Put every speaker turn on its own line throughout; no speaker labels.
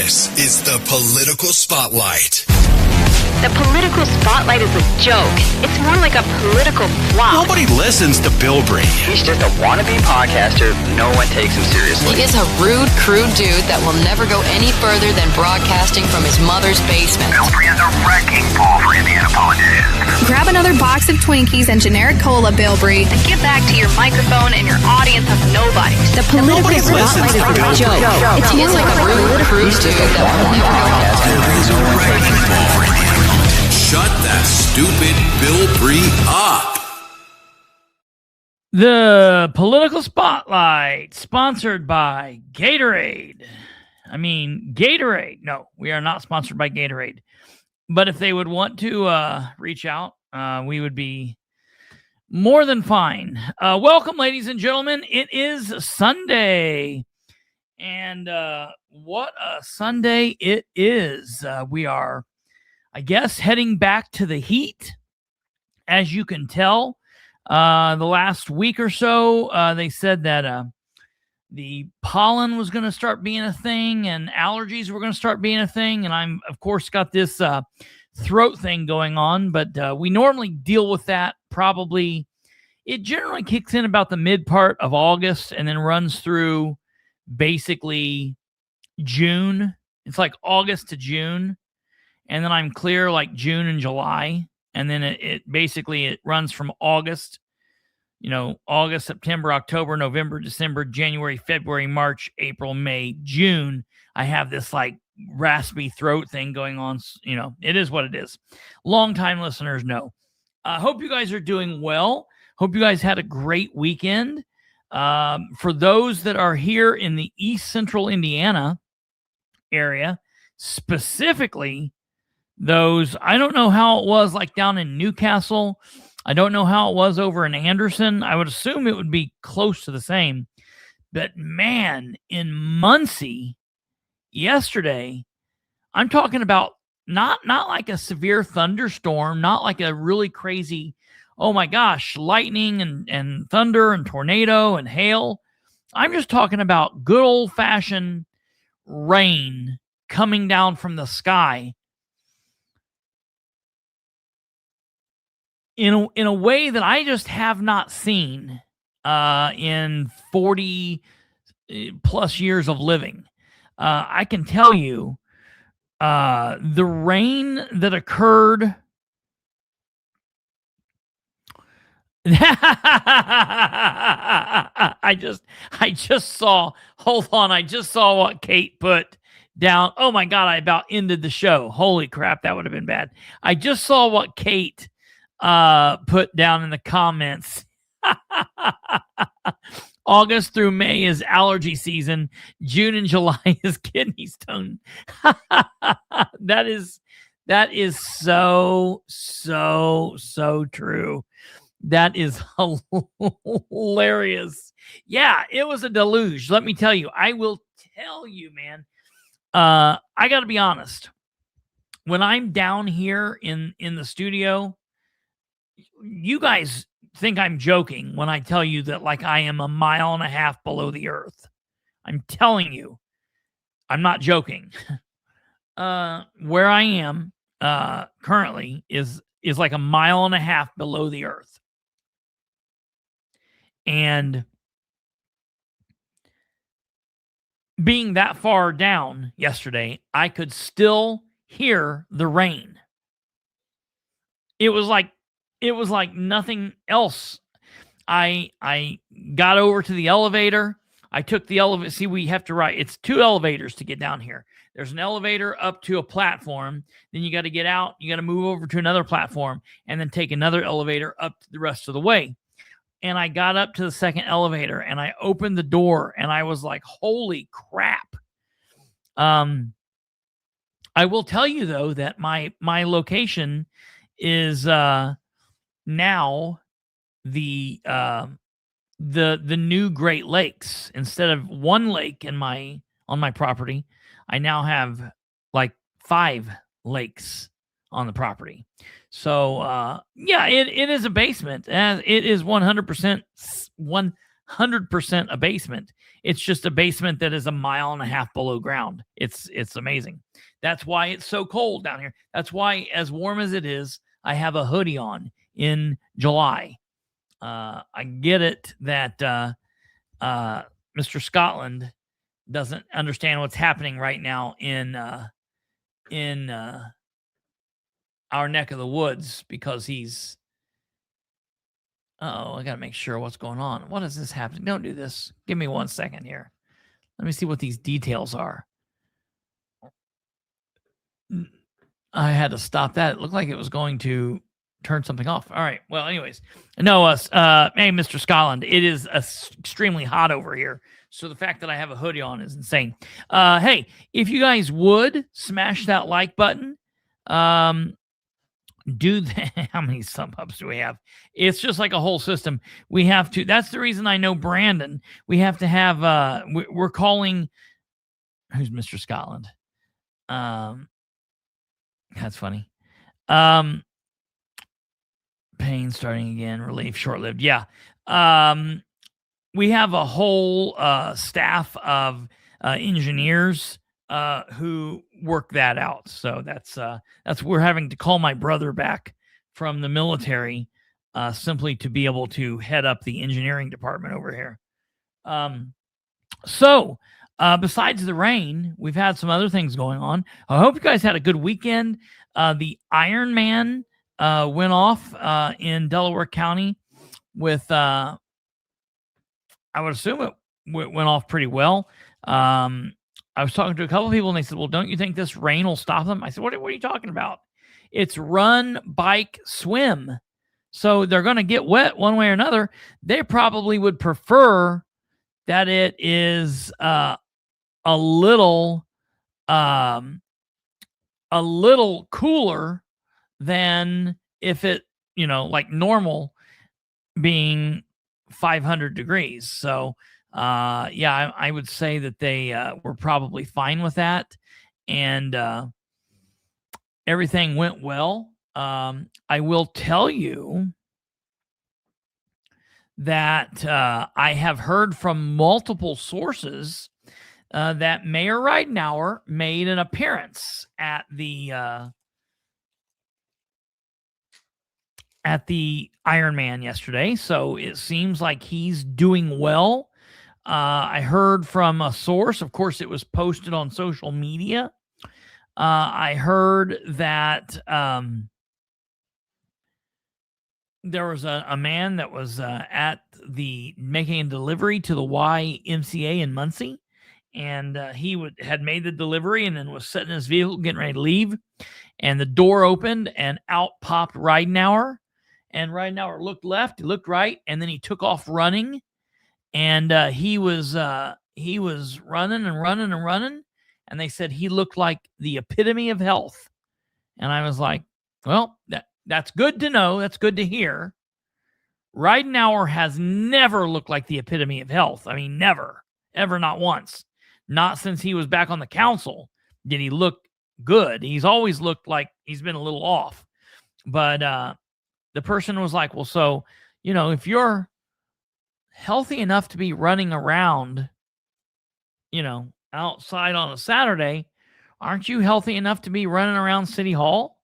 This is the Political Spotlight.
The Political Spotlight is a joke. It's more like a political flop.
Nobody listens to Bilbrey.
He's just a wannabe podcaster. No one takes him seriously.
He is a rude, crude dude that will never go any further than broadcasting from his mother's basement.
Bilbrey is a wrecking ball for Indiana politicians.
Grab another box of Twinkies and generic cola, Bilbrey.
And get back to your microphone and your audience of nobodies.
The Political Spotlight is a joke.
It's more like a rude, crude dude that will never go
Bilbrey's a wrecking ball for Indiana. Shut that stupid Bilbrey up.
The Political Spotlight, sponsored by Gatorade. Gatorade. No, we are not sponsored by Gatorade. But if they would want to reach out, we would be more than fine. Welcome, ladies and gentlemen. It is Sunday. And what a Sunday it is. We are, I guess, heading back to the heat. As you can tell, the last week or so, they said that the pollen was going to start being a thing and allergies were going to start being a thing. And I'm, of course, got this throat thing going on, but we normally deal with that probably. It generally kicks in about the mid part of August and then runs through basically June. It's like August to June. And then I'm clear like June and July. And then it basically runs from August, August, September, October, November, December, January, February, March, April, May, June. I have this like raspy throat thing going on. It is what it is. Longtime listeners know. Hope you guys are doing well. Hope you guys had a great weekend. For those that are here in the East Central Indiana area, specifically, those, I don't know how it was like down in Newcastle. I don't know how it was over in Anderson. I would assume it would be close to the same. But man, in Muncie yesterday, I'm talking about not like a severe thunderstorm, not like a really crazy, oh my gosh, lightning and thunder and tornado and hail. I'm just talking about good old-fashioned rain coming down from the sky in a way that I just have not seen in 40 plus years of living. I can tell you the rain that occurred. I just saw what Kate put down. Oh my God, I about ended the show. Holy crap, that would have been bad. I just saw what Kate put down in the comments. August through May is allergy season. June and July is kidney stone. That is so true. That is hilarious. Yeah, it was a deluge. Let me tell you. I will tell you, man. I got to be honest. When I'm down here in the studio, you guys think I'm joking when I tell you that like I am a mile and a half below the earth. I'm telling you, I'm not joking. Where I am currently is like a mile and a half below the earth. And being that far down yesterday, I could still hear the rain. It was like nothing else. I got over to the elevator. I took the elevator. See, we have to ride. It's 2 elevators to get down here. There's an elevator up to a platform. Then you got to get out. You got to move over to another platform and then take another elevator up the rest of the way. And I got up to the second elevator and I opened the door and I was like, holy crap. I will tell you though that my location is now the new Great Lakes. Instead of one lake on my property, I now have like 5 lakes on the property. So yeah, it is a basement. It is 100% 100% a basement. It's just a basement that is 1.5 miles below ground. It's amazing. That's why it's so cold down here. That's why, as warm as it is, I have a hoodie on in July. I get it that Mr. Scotland doesn't understand what's happening right now in our neck of the woods, because he's... I got to make sure what's going on. What is this happening? Don't do this. Give me 1 second here. Let me see what these details are. I had to stop that. It looked like it was going to turn something off. All right. Well, anyways. No, hey, Mr. Scotland, it is extremely hot over here. So the fact that I have a hoodie on is insane. Hey, if you guys would smash that like button, do that. How many sub ups do we have? It's just like a whole system. We have to. That's the reason I know Brandon. We have to have. We're calling. Who's Mr. Scotland? That's funny. Pain starting again. Relief short lived. Yeah. We have a whole staff of engineers who work that out. So that's we're having to call my brother back from the military simply to be able to head up the engineering department over here. So besides the rain, we've had some other things going on. I hope you guys had a good weekend. The Iron Man went off in Delaware County with, I would assume it went off pretty well. I was talking to a couple of people and they said, well, don't you think this rain will stop them? I said, what are you talking about? It's run, bike, swim. So they're going to get wet one way or another. They probably would prefer that it is a little cooler than if it, like normal being 500 degrees. So, yeah, I would say that they were probably fine with that. And everything went well. I will tell you that I have heard from multiple sources that Mayor Ridenour made an appearance at the Ironman yesterday. So it seems like he's doing well. I heard from a source. Of course, it was posted on social media. I heard that there was a man that was at making a delivery to the YMCA in Muncie, and he had made the delivery and then was sitting in his vehicle getting ready to leave, and the door opened and out popped Ridenour, and Ridenour looked left, he looked right, and then he took off running, and he was running and running and running, and they said he looked like the epitome of health, and I was like, well, that's good to know. That's good to hear. Ridenour has never looked like the epitome of health. I mean, never, ever, not once. Not since he was back on the council did he look good. He's always looked like he's been a little off. But the person was like, well, so, if you're healthy enough to be running around, outside on a Saturday, aren't you healthy enough to be running around City Hall?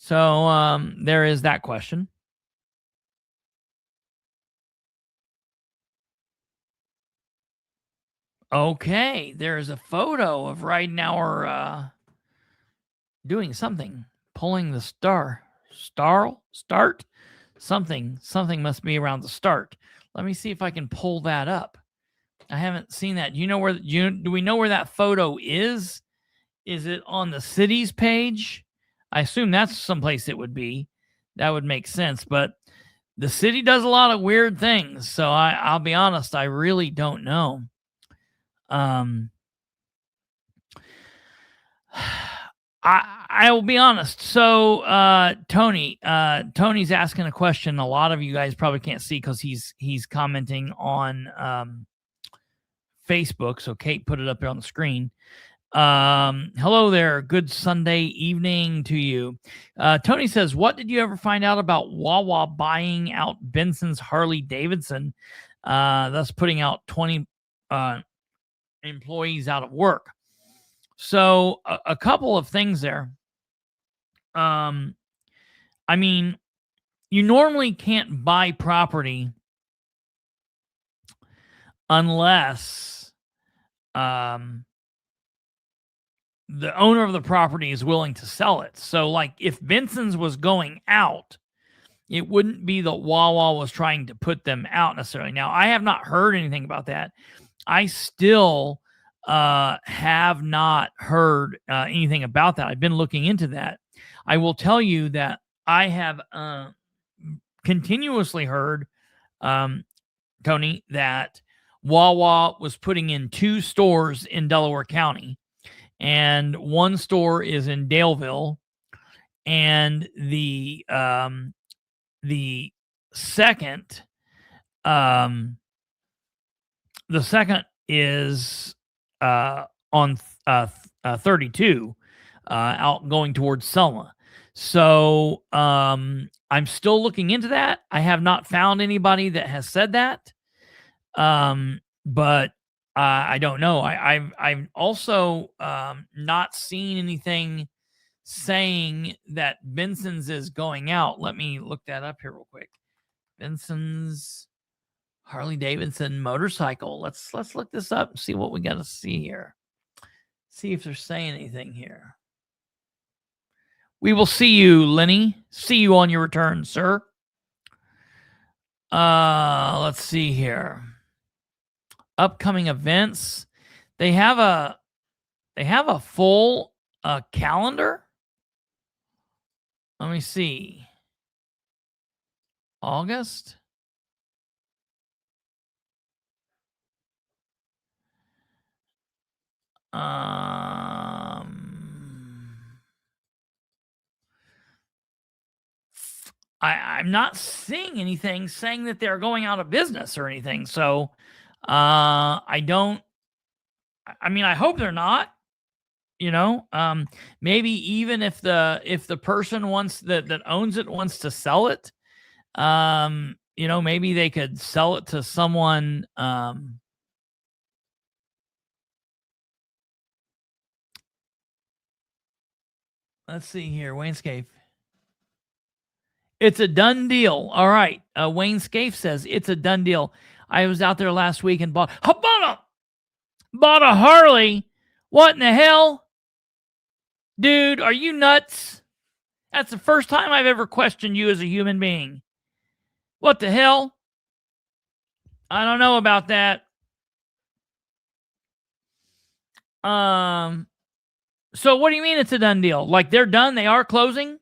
So there is that question. Okay, there's a photo of Ridenour doing something, pulling the start. Something must be around the start. Let me see if I can pull that up. I haven't seen that. Do we know where that photo is? Is it on the city's page? I assume that's someplace it would be. That would make sense. But the city does a lot of weird things. So I'll be honest, I really don't know. I will be honest. So Tony's asking a question. A lot of you guys probably can't see because he's commenting on Facebook. So Kate put it up there on the screen. Hello there. Good Sunday evening to you. Tony says, what did you ever find out about Wawa buying out Benson's Harley Davidson? thus putting out 20 employees out of work. So a couple of things there. I mean, you normally can't buy property unless the owner of the property is willing to sell it. So, like, if Benson's was going out, it wouldn't be that Wawa was trying to put them out necessarily. Now, I have not heard anything about that. I still have not heard anything about that. I've been looking into that. I will tell you that I have continuously heard, Tony, that Wawa was putting in 2 stores in Delaware County, and 1 store is in Daleville, and the second is on 32 out going towards Selma. So I'm still looking into that. I have not found anybody that has said that. But I don't know. I've also not seen anything saying that Benson's is going out. Let me look that up here real quick. Benson's Harley Davidson motorcycle. Let's look this up and see what we got to see here. See if they're saying anything here. We will see you, Lenny. See you on your return, sir. Let's see here. Upcoming events. They have a full calendar. Let me see. August. I'm not seeing anything saying that they're going out of business or anything. So I hope they're not, maybe even if the person wants that owns it wants to sell it, maybe they could sell it to someone, let's see here. Wayne Scaife. It's a done deal. All right. Wayne Scaife says it's a done deal. I was out there last week and bought a Harley. What in the hell? Dude, are you nuts? That's the first time I've ever questioned you as a human being. What the hell? I don't know about that. So what do you mean it's a done deal? Like they're done? They are closing?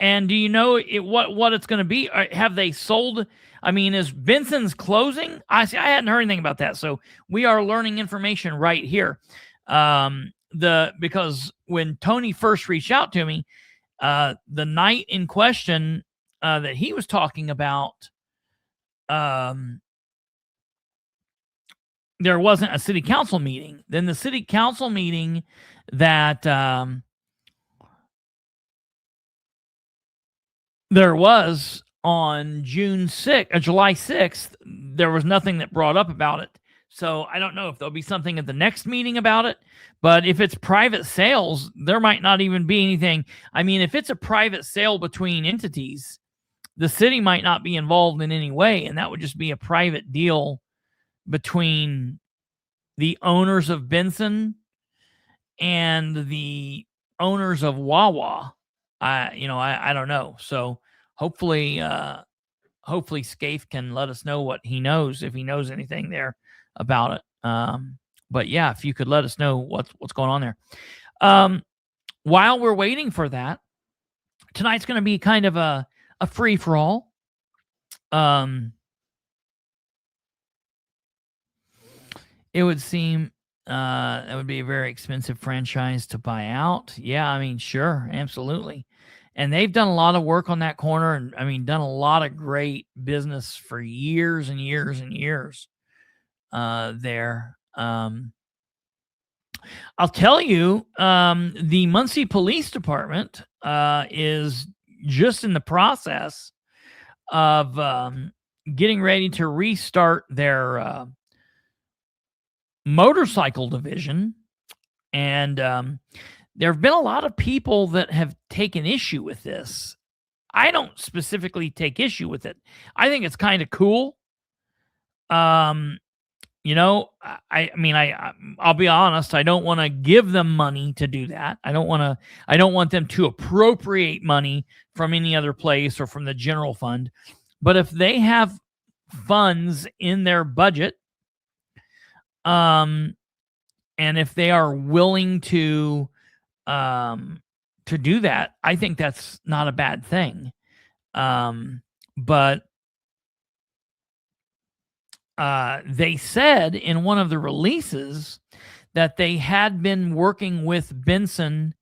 And do you know what it's going to be? Have they sold? I mean, is Benson's closing? I hadn't heard anything about that. So we are learning information right here. Because when Tony first reached out to me, the night in question that he was talking about, there wasn't a city council meeting. Then the city council meeting that there was on July 6th, there was nothing that brought up about it. So I don't know if there'll be something at the next meeting about it, but if it's private sales, there might not even be anything. I mean, if it's a private sale between entities, the city might not be involved in any way, and that would just be a private deal between the owners of Benson and the owners of Wawa. I don't know. So hopefully Scaife can let us know what he knows, if he knows anything there about it. But yeah, if you could let us know what's going on there. While we're waiting for that, tonight's going to be kind of a free for all. It would seem that would be a very expensive franchise to buy out. Yeah, I mean, sure, absolutely. And they've done a lot of work on that corner, and I mean, done a lot of great business for years and years and years there. I'll tell you, the Muncie Police Department is just in the process of getting ready to restart their motorcycle division. And there have been a lot of people that have taken issue with this. I don't specifically take issue with it. I think it's kind of cool. You know, I'll be honest. I don't want to give them money to do that. I don't want them to appropriate money from any other place or from the general fund. But if they have funds in their budget, and if they are willing to do that, I think that's not a bad thing. But they said in one of the releases that they had been working with Benson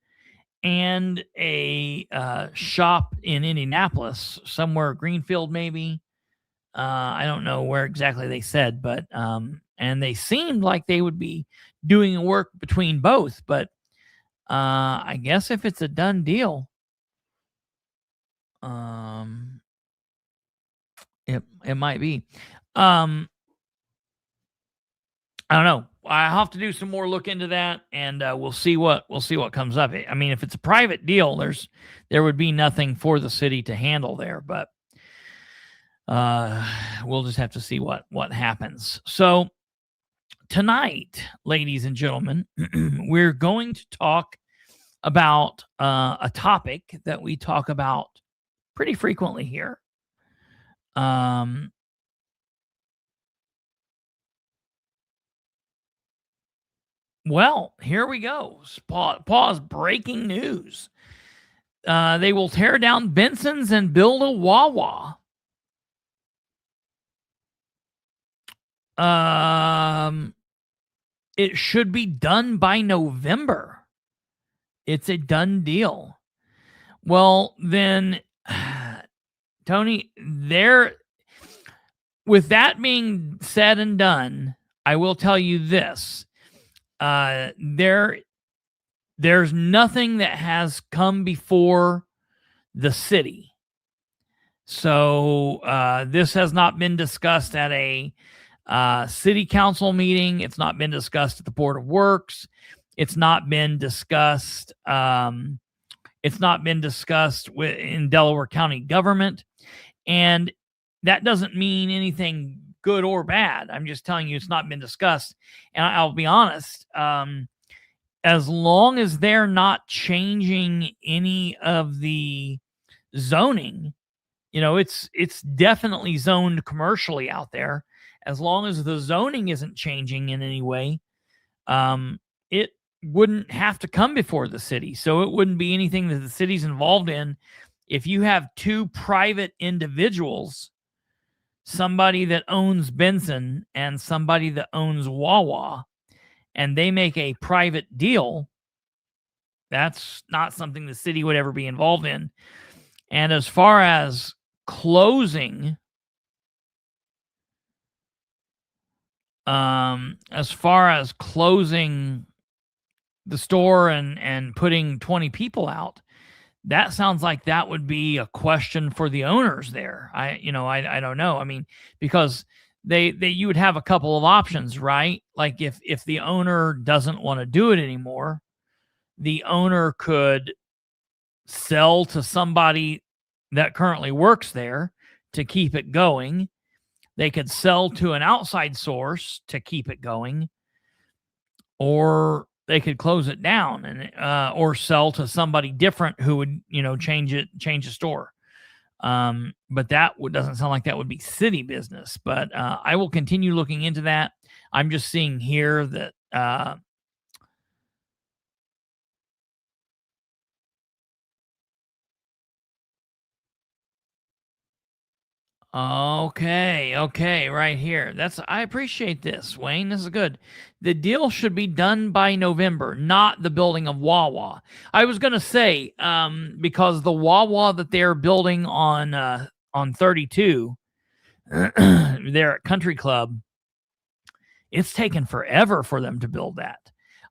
and a shop in Indianapolis, somewhere Greenfield maybe. I don't know where exactly they said, but and they seemed like they would be doing work between both. But I guess if it's a done deal, it might be. I don't know. I have to do some more look into that, and we'll see what comes of it. I mean, if it's a private deal, there would be nothing for the city to handle there, but we'll just have to see what happens. So tonight, ladies and gentlemen, we're going to talk about a topic that we talk about pretty frequently here. Well, here we go. Pause. Breaking news. They will tear down Benson's and build a Wawa. It should be done by November. It's a done deal. Well, then, Tony, with that being said and done, I will tell you this. There's nothing that has come before the city. So this has not been discussed at a city council meeting. It's not been discussed at the Board of Works. It's not been discussed. It's not been discussed in Delaware County government. And that doesn't mean anything good or bad. I'm just telling you it's not been discussed. And I'll be honest, as long as they're not changing any of the zoning, you know, it's definitely zoned commercially out there. As long as the zoning isn't changing in any way, it wouldn't have to come before the city. So it wouldn't be anything that the city's involved in. If you have two private individuals, somebody that owns Benson and somebody that owns Wawa, and they make a private deal, that's not something the city would ever be involved in. And as far as closing, the store and putting 20 people out, that sounds like that would be a question for the owners there. I don't know. I mean, because you would have a couple of options, right? Like if the owner doesn't want to do it anymore, the owner could sell to somebody that currently works there to keep it going. They could sell to an outside source to keep it going, or they could close it down and or sell to somebody different who would, change the store. But that doesn't sound like that would be city business. But I will continue looking into that. I'm just seeing here that Okay, right here. I appreciate this, Wayne. This is good. The deal should be done by November, not the building of Wawa. I was going to say, because the Wawa that they're building on 32, there at Country Club, it's taken forever for them to build that.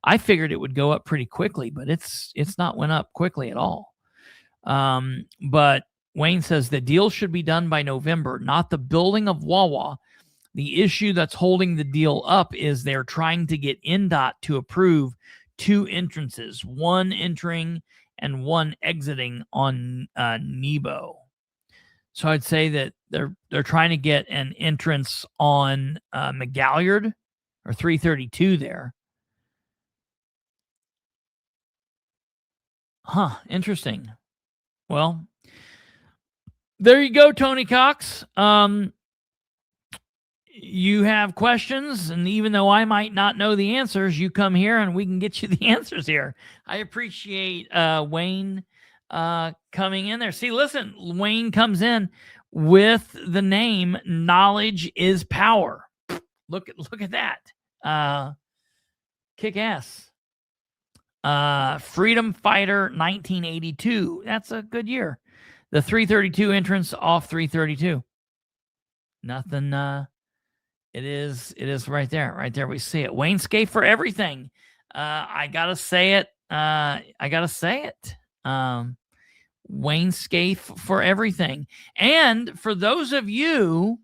I figured it would go up pretty quickly, but it's not went up quickly at all. But Wayne says the deal should be done by November, not the building of Wawa. The issue that's holding the deal up is they're trying to get NDOT to approve 2 entrances, one entering and one exiting on Nebo. So I'd say that they're trying to get an entrance on McGalliard or 332 there. Huh, interesting. Well, there you go, Tony Cox. You have questions, and even though I might not know the answers, you come here and we can get you the answers here. I appreciate Wayne coming in there. See, listen, Wayne comes in with the name Knowledge is Power. Look at that. Kick ass. Freedom Fighter 1982. That's a good year. The 332 entrance off 332. Nothing. It is right there. Right there. We see it. Waynescape for everything. I gotta say it. Waynescape for everything. And for those of you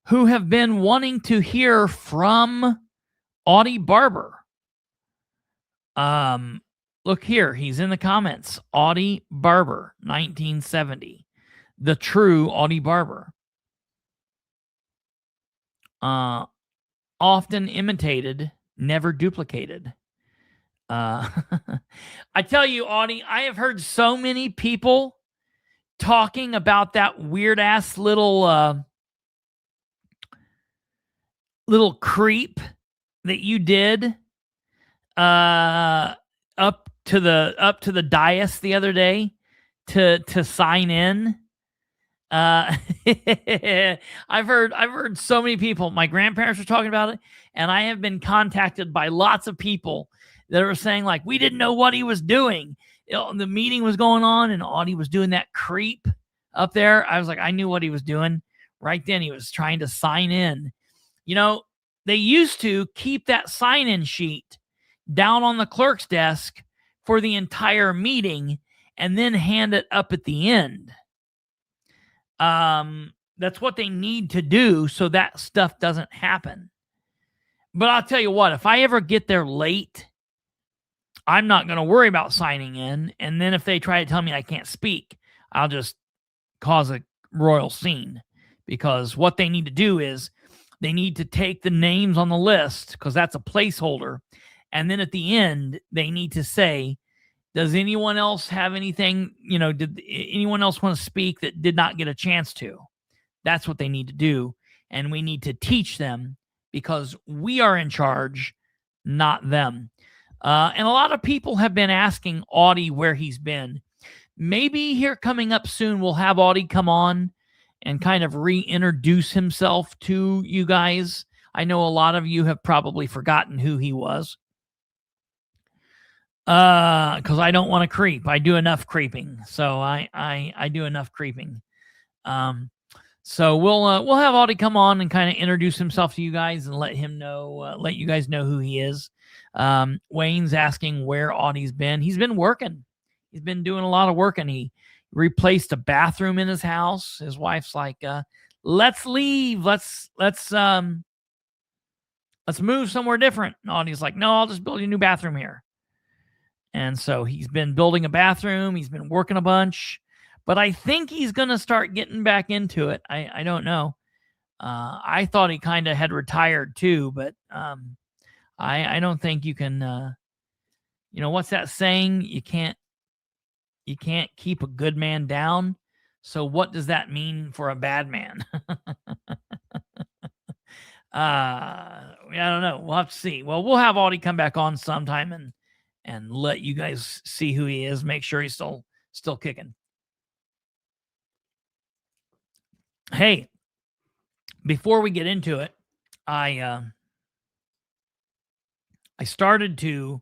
who have been wanting to hear from Audie Barber, look here. He's in the comments. Audie Barber, 1970. The true Audie Barber. Often imitated, never duplicated. I tell you, Audie, I have heard so many people talking about that weird ass little creep that you did up to the dais the other day to sign in. I've heard so many people. My grandparents were talking about it, and I have been contacted by lots of people that are saying, like, we didn't know what he was doing. The meeting was going on, and Audie was doing that creep up there. I was like, I knew what he was doing right then. He was trying to sign in. You know, they used to keep that sign-in sheet down on the clerk's desk for the entire meeting and then hand it up at the end. That's what they need to do so that stuff doesn't happen. But I'll tell you what, if I ever get there late, I'm not going to worry about signing in. And then if they try to tell me I can't speak, I'll just cause a royal scene, because what they need to do is they need to take the names on the list, because that's a placeholder. And then at the end, they need to say, does anyone else have anything, did anyone else want to speak that did not get a chance to? That's what they need to do. And we need to teach them, because we are in charge, not them. And a lot of people have been asking Audie where he's been. Maybe here coming up soon, we'll have Audie come on and kind of reintroduce himself to you guys. I know a lot of you have probably forgotten who he was. Because I don't want to creep. I do enough creeping. So I do enough creeping. So we'll have Audie come on and kind of introduce himself to you guys and let you guys know who he is. Wayne's asking where Audie's been. He's been working. He's been doing a lot of work, and he replaced a bathroom in his house. His wife's like, let's leave. Let's move somewhere different. And Audie's like, no, I'll just build you a new bathroom here. And so he's been building a bathroom. He's been working a bunch, but I think he's going to start getting back into it. I don't know. I thought he kind of had retired too, but I don't think you can, what's that saying? You can't keep a good man down. So what does that mean for a bad man? I don't know. We'll have to see. Well, we'll have Audie come back on sometime and let you guys see who he is. Make sure he's still kicking. Hey, before we get into it, I started to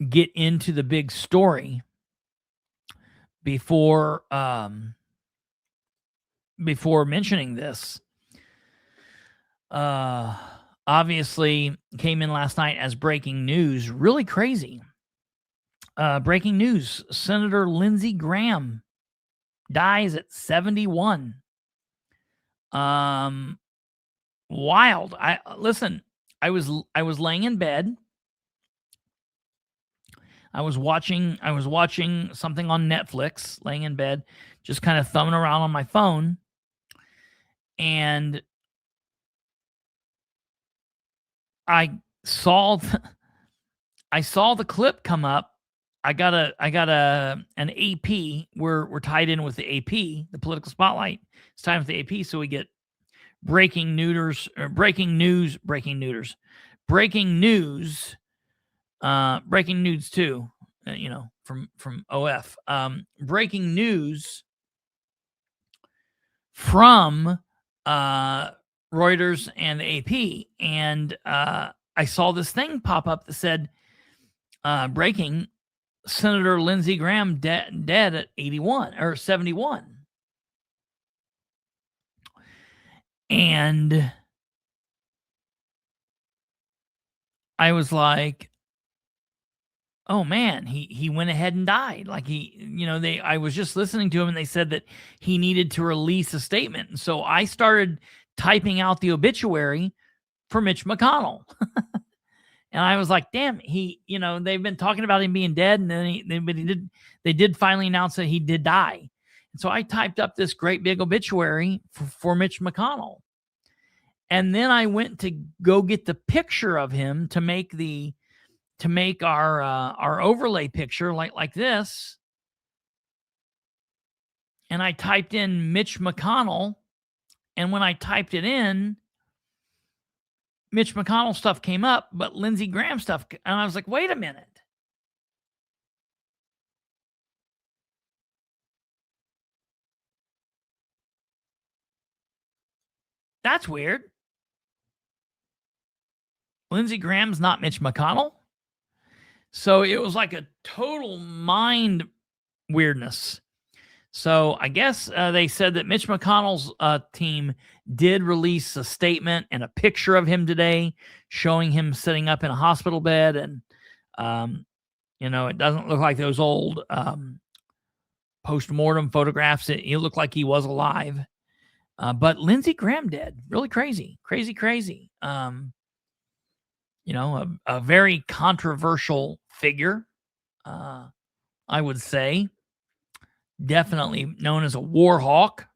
get into the big story before mentioning this. Obviously came in last night as breaking news. Really crazy. Breaking news. Senator Lindsey Graham dies at 71. Wild. I was laying in bed. I was watching something on Netflix, laying in bed, just kind of thumbing around on my phone. And I saw the clip come up. I got an AP. We're tied in with the AP, the political spotlight. It's time with the AP, so we get breaking news too. From OF. Breaking news from Reuters and AP, and I saw this thing pop up that said, breaking, Senator Lindsey Graham dead at 81 or 71. And I was like, oh man, he went ahead and died. Like I was just listening to him and they said that he needed to release a statement. And so I started typing out the obituary for Mitch McConnell. And I was like, damn, they've been talking about him being dead, and then they did finally announce that he did die. And so I typed up this great big obituary for Mitch McConnell. And then I went to go get the picture of him to make our overlay picture like this. And I typed in Mitch McConnell, and when I typed it in, Mitch McConnell stuff came up, but Lindsey Graham stuff, and I was like, wait a minute. That's weird. Lindsey Graham's not Mitch McConnell. So it was like a total mind weirdness. So I guess they said that Mitch McConnell's team did release a statement and a picture of him today showing him sitting up in a hospital bed. And, it doesn't look like those old post-mortem photographs. It looked like he was alive. But Lindsey Graham dead. Really crazy. A very controversial figure, I would say. Definitely known as a war hawk.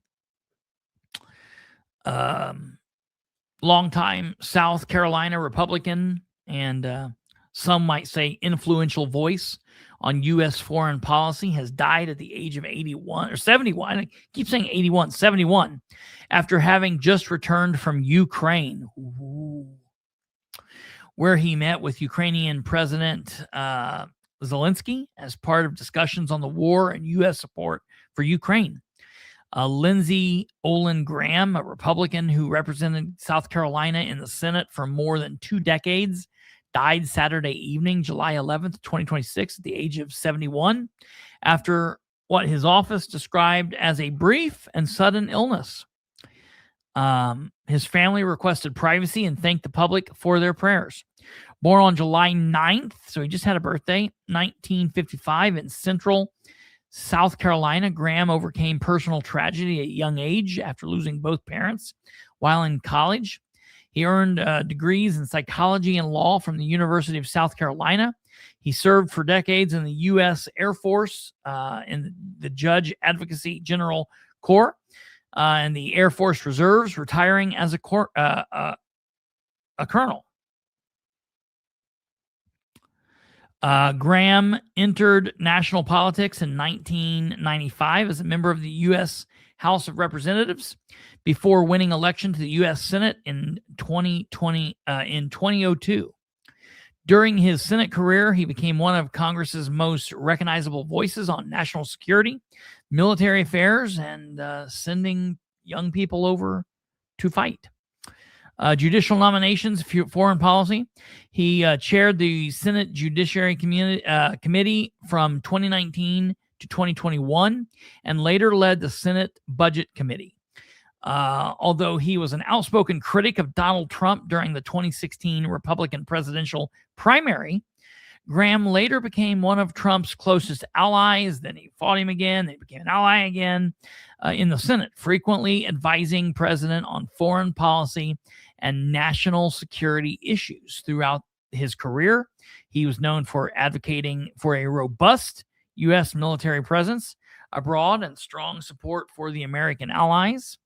Longtime South Carolina Republican and some might say influential voice on U.S. foreign policy, has died at the age of 81 or 71. I keep saying 81, 71, after having just returned from Ukraine. Ooh. Where he met with Ukrainian President Zelensky as part of discussions on the war and U.S. support for Ukraine. Lindsey Olin Graham, a Republican who represented South Carolina in the Senate for more than 2 decades, died Saturday evening, July 11th, 2026, at the age of 71, after what his office described as a brief and sudden illness. His family requested privacy and thanked the public for their prayers. Born on July 9th, so he just had a birthday, 1955, in central South Carolina, Graham overcame personal tragedy at a young age after losing both parents while in college. He earned degrees in psychology and law from the University of South Carolina. He served for decades in the U.S. Air Force in the Judge Advocacy General Corps and the Air Force Reserves, retiring as a colonel. Graham entered national politics in 1995 as a member of the U.S. House of Representatives before winning election to the U.S. Senate in 2002. During his Senate career, he became one of Congress's most recognizable voices on national security, military affairs, and sending young people over to fight. Judicial nominations, foreign policy. He chaired the Senate Judiciary Committee from 2019 to 2021 and later led the Senate Budget Committee. Although he was an outspoken critic of Donald Trump during the 2016 Republican presidential primary, Graham later became one of Trump's closest allies. Then he fought him again. They became an ally again in the Senate, frequently advising president on foreign policy and national security issues. Throughout his career, he was known for advocating for a robust U.S. military presence abroad and strong support for the American allies.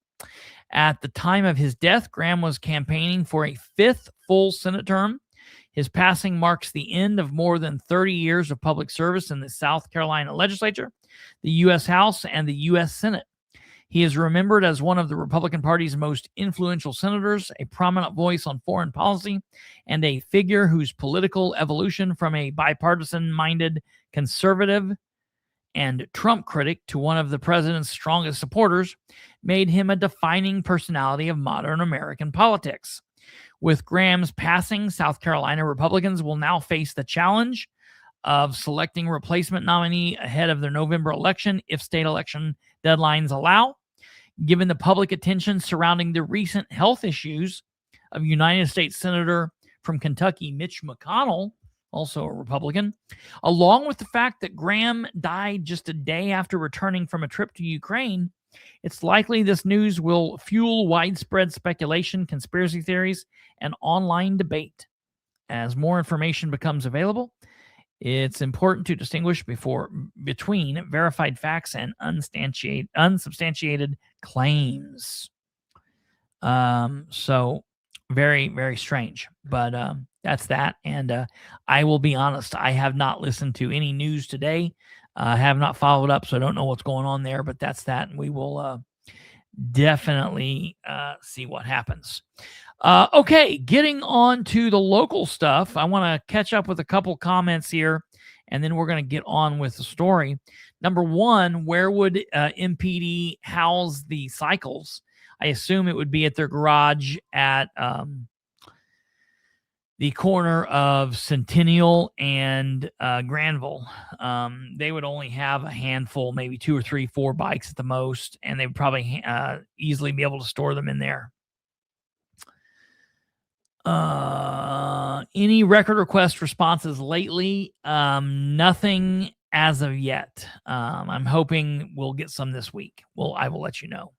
At the time of his death, Graham was campaigning for a 5th full Senate term. His passing marks the end of more than 30 years of public service in the South Carolina legislature, the U.S. House, and the U.S. Senate. He is remembered as one of the Republican Party's most influential senators, a prominent voice on foreign policy, and a figure whose political evolution from a bipartisan-minded conservative and Trump critic to one of the president's strongest supporters made him a defining personality of modern American politics. With Graham's passing, South Carolina Republicans will now face the challenge of selecting a replacement nominee ahead of their November election if state election deadlines allow. Given the public attention surrounding the recent health issues of United States Senator from Kentucky Mitch McConnell, also a Republican, along with the fact that Graham died just a day after returning from a trip to Ukraine, it's likely this news will fuel widespread speculation, conspiracy theories, and online debate. As more information becomes available, it's important to distinguish between verified facts and unsubstantiated claims. So very, very strange. But that's that. And I will be honest, I have not listened to any news today. I have not followed up, so I don't know what's going on there. But that's that. And we will definitely see what happens. Okay, getting on to the local stuff. I want to catch up with a couple comments here, and then we're going to get on with the story. Number one, where would MPD house the cycles? I assume it would be at their garage at the corner of Centennial and Granville. They would only have a handful, maybe 2 or 3, 4 bikes at the most, and they would probably easily be able to store them in there. Any record request responses lately? Nothing as of yet. I'm hoping we'll get some this week. I will let you know.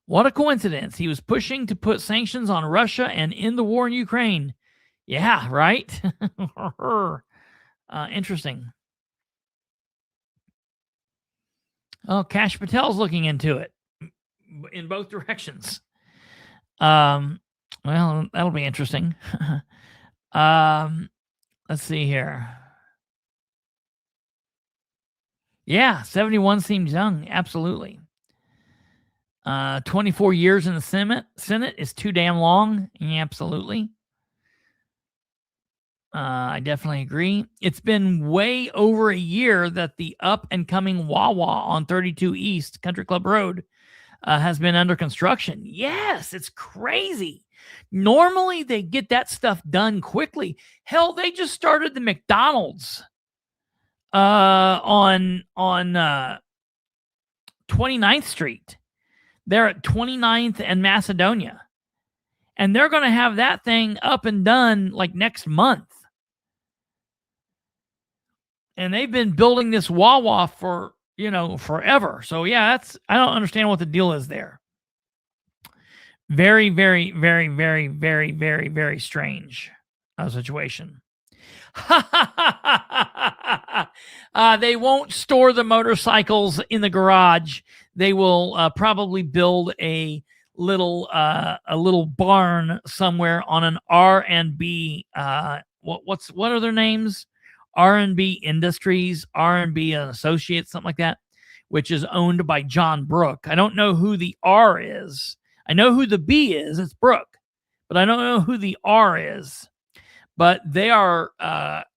What a coincidence. He was pushing to put sanctions on Russia and end the war in Ukraine. Yeah, right? Interesting. Oh, Kash Patel's looking into it in both directions. Well, that'll be interesting. Let's see here. Yeah, 71 seems young. Absolutely. 24 years in the Senate is too damn long. Yeah, absolutely. I definitely agree. It's been way over a year that the up-and-coming Wawa on 32 East Country Club Road has been under construction. Yes, it's crazy. Normally, they get that stuff done quickly. Hell, they just started the McDonald's on 29th Street. They're at 29th and Macedonia. And they're going to have that thing up and done like next month. And they've been building this Wawa for, forever. So, yeah, I don't understand what the deal is there. Very, very, very, very, very, very, very strange situation. They won't store the motorcycles in the garage. They will probably build a little barn somewhere on an R&B. What are their names? R&B Industries, R&B Associates, something like that, which is owned by John Brook. I don't know who the R is. I know who the B is. It's Brook, but I don't know who the R is. But they are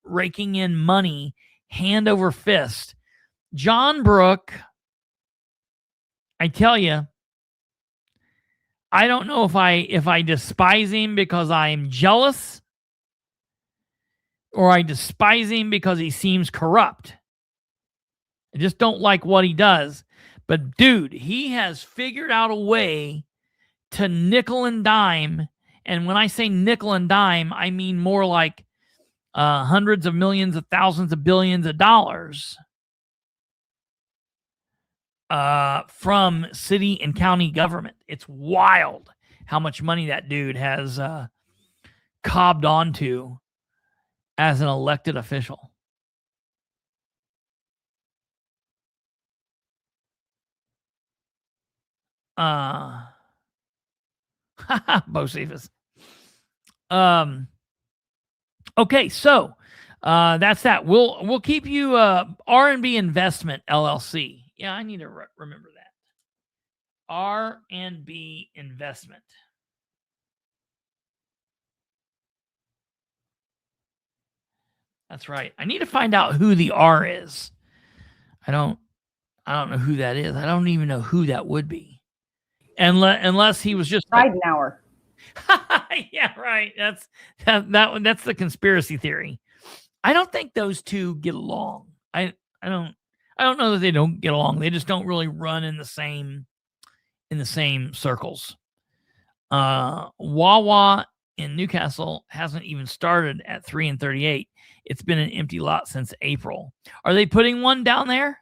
raking in money hand over fist. John Brook, I tell you, I don't know if I despise him because I'm jealous or I despise him because he seems corrupt. I just don't like what he does. But dude, he has figured out a way to nickel and dime. And when I say nickel and dime, I mean more like hundreds of millions of thousands of billions of dollars from city and county government. It's wild how much money that dude has cobbed onto as an elected official. Bocephus. Okay, so that's that. We'll keep you R&B Investment LLC. Yeah, I need to remember that. R&B Investment. That's right. I need to find out who the R is. I don't know who that is. I don't even know who that would be. Unless he was just
Ridenauer.
Yeah, right. That's the conspiracy theory. I don't think those two get along. I don't know that they don't get along. They just don't really run in the same circles. Wawa in Newcastle hasn't even started at 3 and 38. It's been an empty lot since April. Are they putting one down there?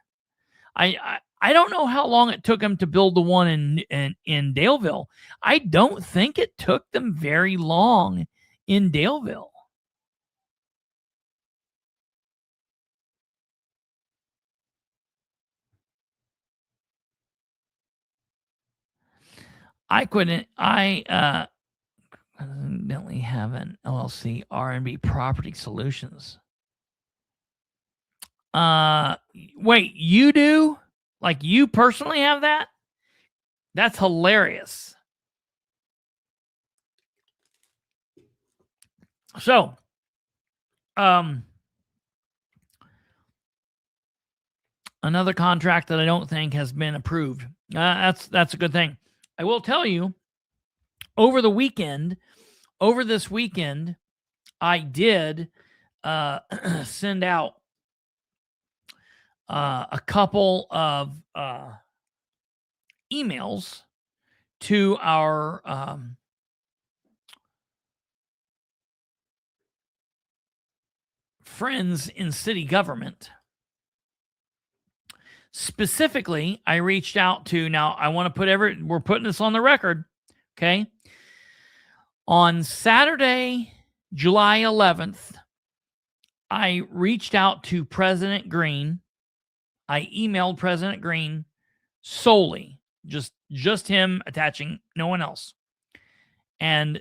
I don't know how long it took them to build the one in Daleville. I don't think it took them very long in Daleville. I evidently have an LLC R&B Property Solutions. Wait, you do? Like you personally have that? That's hilarious. So, another contract that I don't think has been approved. That's a good thing. I will tell you, over this weekend, I did send out a couple of emails to our friends in city government. Specifically, I reached out to, now I want to we're putting this on the record, okay? On Saturday, July 11th, I reached out to President Green. I emailed President Green solely, just him attaching, no one else. And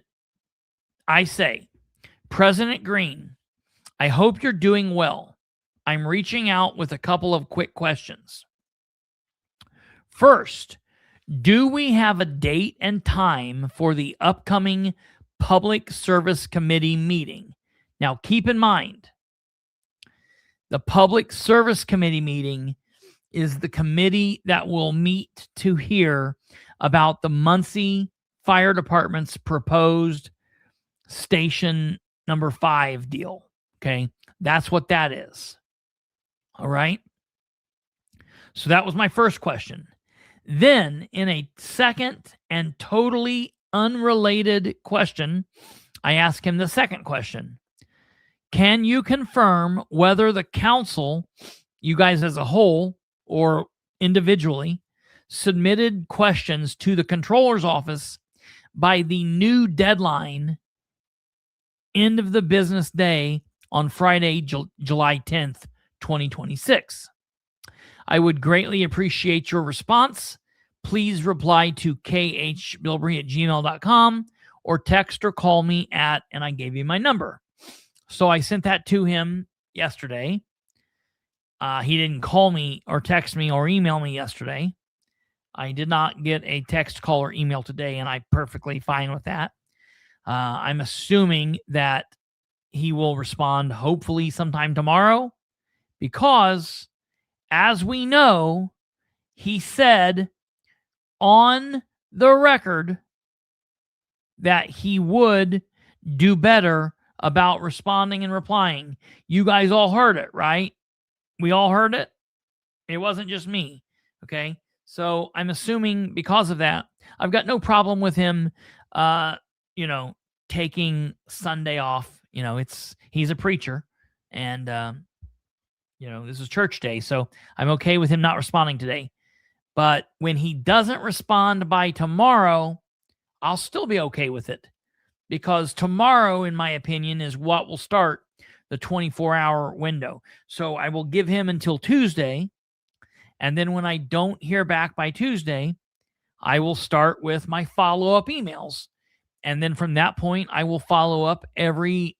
I say, President Green, I hope you're doing well. I'm reaching out with a couple of quick questions. First, do we have a date and time for the upcoming Public Service Committee meeting? Now, keep in mind, the Public Service Committee meeting is the committee that will meet to hear about the Muncie Fire Department's proposed Station number 5 deal. Okay, that's what that is. All right. So that was my first question. Then, in a second and totally unrelated question, I asked him the second question. Can you confirm whether the council, you guys as a whole or individually, submitted questions to the controller's office by the new deadline, end of the business day on Friday, July 10th, 2026? I would greatly appreciate your response. Please reply to khbilbrey@gmail.com or text or call me at, and I gave you my number. So I sent that to him yesterday. He didn't call me or text me or email me yesterday. I did not get a text, call, or email today, and I'm perfectly fine with that. I'm assuming that he will respond hopefully sometime tomorrow, because as we know, he said on the record that he would do better about responding and replying. You guys all heard it, right? We all heard it. It wasn't just me. Okay. So I'm assuming because of that I've got no problem with him, taking Sunday off. He's a preacher, and this is church day, so I'm okay with him not responding today. But when he doesn't respond by tomorrow, I'll still be okay with it, because tomorrow, in my opinion, is what will start the 24-hour window. So I will give him until Tuesday, and then when I don't hear back by Tuesday, I will start with my follow-up emails. And then from that point, I will follow up every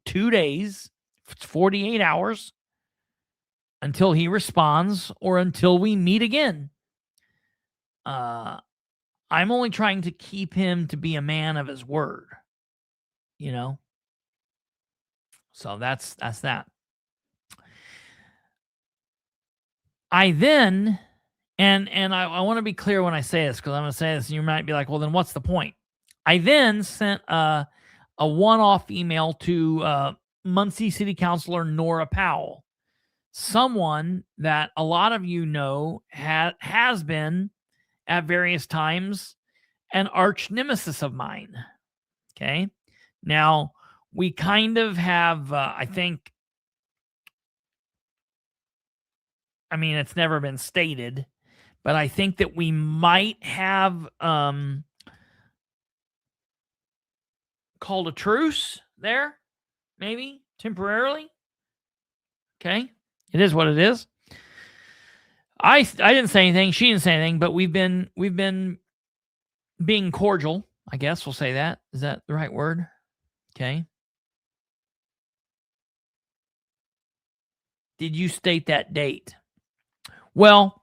2 days, 48 hours, until he responds or until we meet again. I'm only trying to keep him to be a man of his word, So that's that. I then, and I want to be clear when I say this, because I'm going to say this, and you might be like, well, then what's the point? I then sent a one-off email to Muncie City Councilor Nora Powell, someone that a lot of you know has been at various times an arch nemesis of mine. Okay. Now, we kind of have, I think, it's never been stated, but I think that we might have called a truce there, maybe temporarily. Okay. It is what it is. I didn't say anything. She didn't say anything, but we've been being cordial, I guess we'll say that. Is that the right word? Okay. Did you state that date? Well,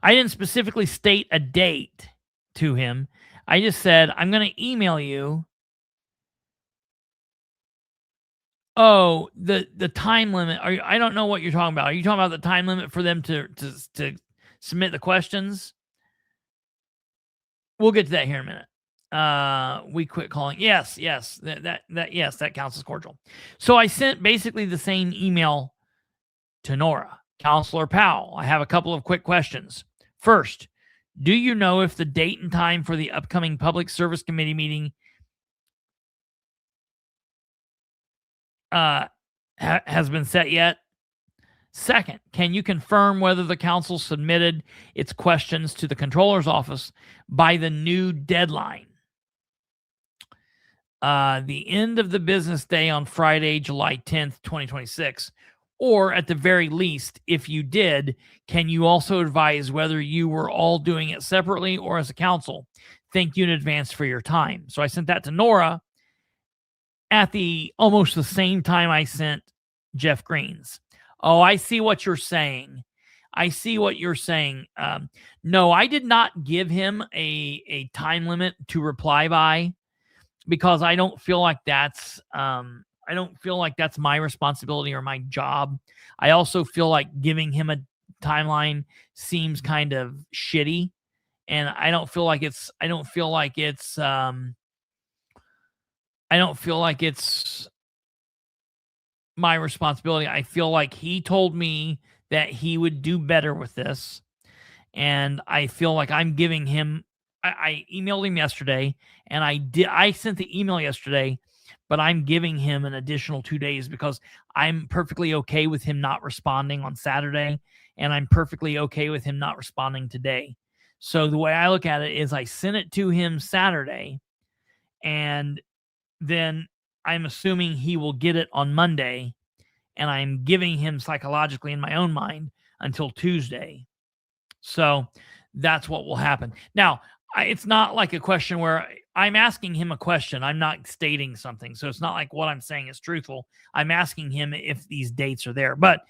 I didn't specifically state a date to him. I just said, I'm going to email you. Oh, the time limit. I don't know what you're talking about. Are you talking about the time limit for them to submit the questions? We'll get to that here in a minute. We quit calling. Yes. That counts as cordial. So I sent basically the same email to Nora. Counselor Powell, I have a couple of quick questions. First, do you know if the date and time for the upcoming Public Service Committee meeting has been set yet? Second, can you confirm whether the council submitted its questions to the controller's office by the new deadline? The end of the business day on Friday, July 10th, 2026. Or at the very least, if you did, can you also advise whether you were all doing it separately or as a council? Thank you in advance for your time. So I sent that to Nora at almost the same time I sent Jeff Green's. Oh, I see what you're saying. No, I did not give him a time limit to reply by, because I don't feel like that's my responsibility or my job. I also feel like giving him a timeline seems kind of shitty, and I don't feel like it's my responsibility. I feel like he told me that he would do better with this, and I feel like I'm giving him. I emailed him yesterday, and I sent the email yesterday, but I'm giving him an additional 2 days because I'm perfectly okay with him not responding on Saturday, and I'm perfectly okay with him not responding today. So the way I look at it is I sent it to him Saturday, and then I'm assuming he will get it on Monday, and I'm giving him psychologically in my own mind until Tuesday. So that's what will happen. Now, it's not like a question where I'm asking him a question. I'm not stating something. So it's not like what I'm saying is truthful. I'm asking him if these dates are there. But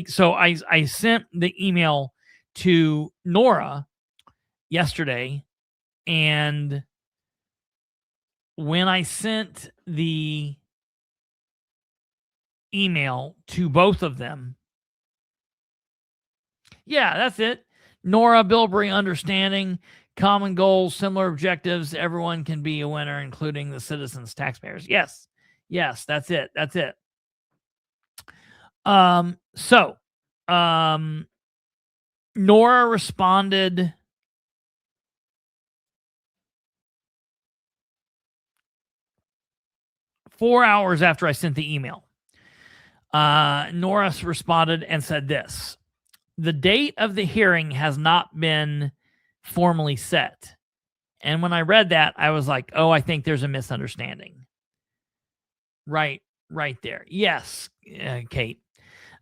so I sent the email to Nora yesterday, and when I sent the email to both of them, yeah, that's it. Nora, Bilbrey, understanding, common goals, similar objectives. Everyone can be a winner, including the citizens, taxpayers. Yes, that's it. Nora responded 4 hours after I sent the email, Nora responded and said this: the date of the hearing has not been formally set. And when I read that, I was like, oh, I think there's a misunderstanding. Right there. Yes, Kate.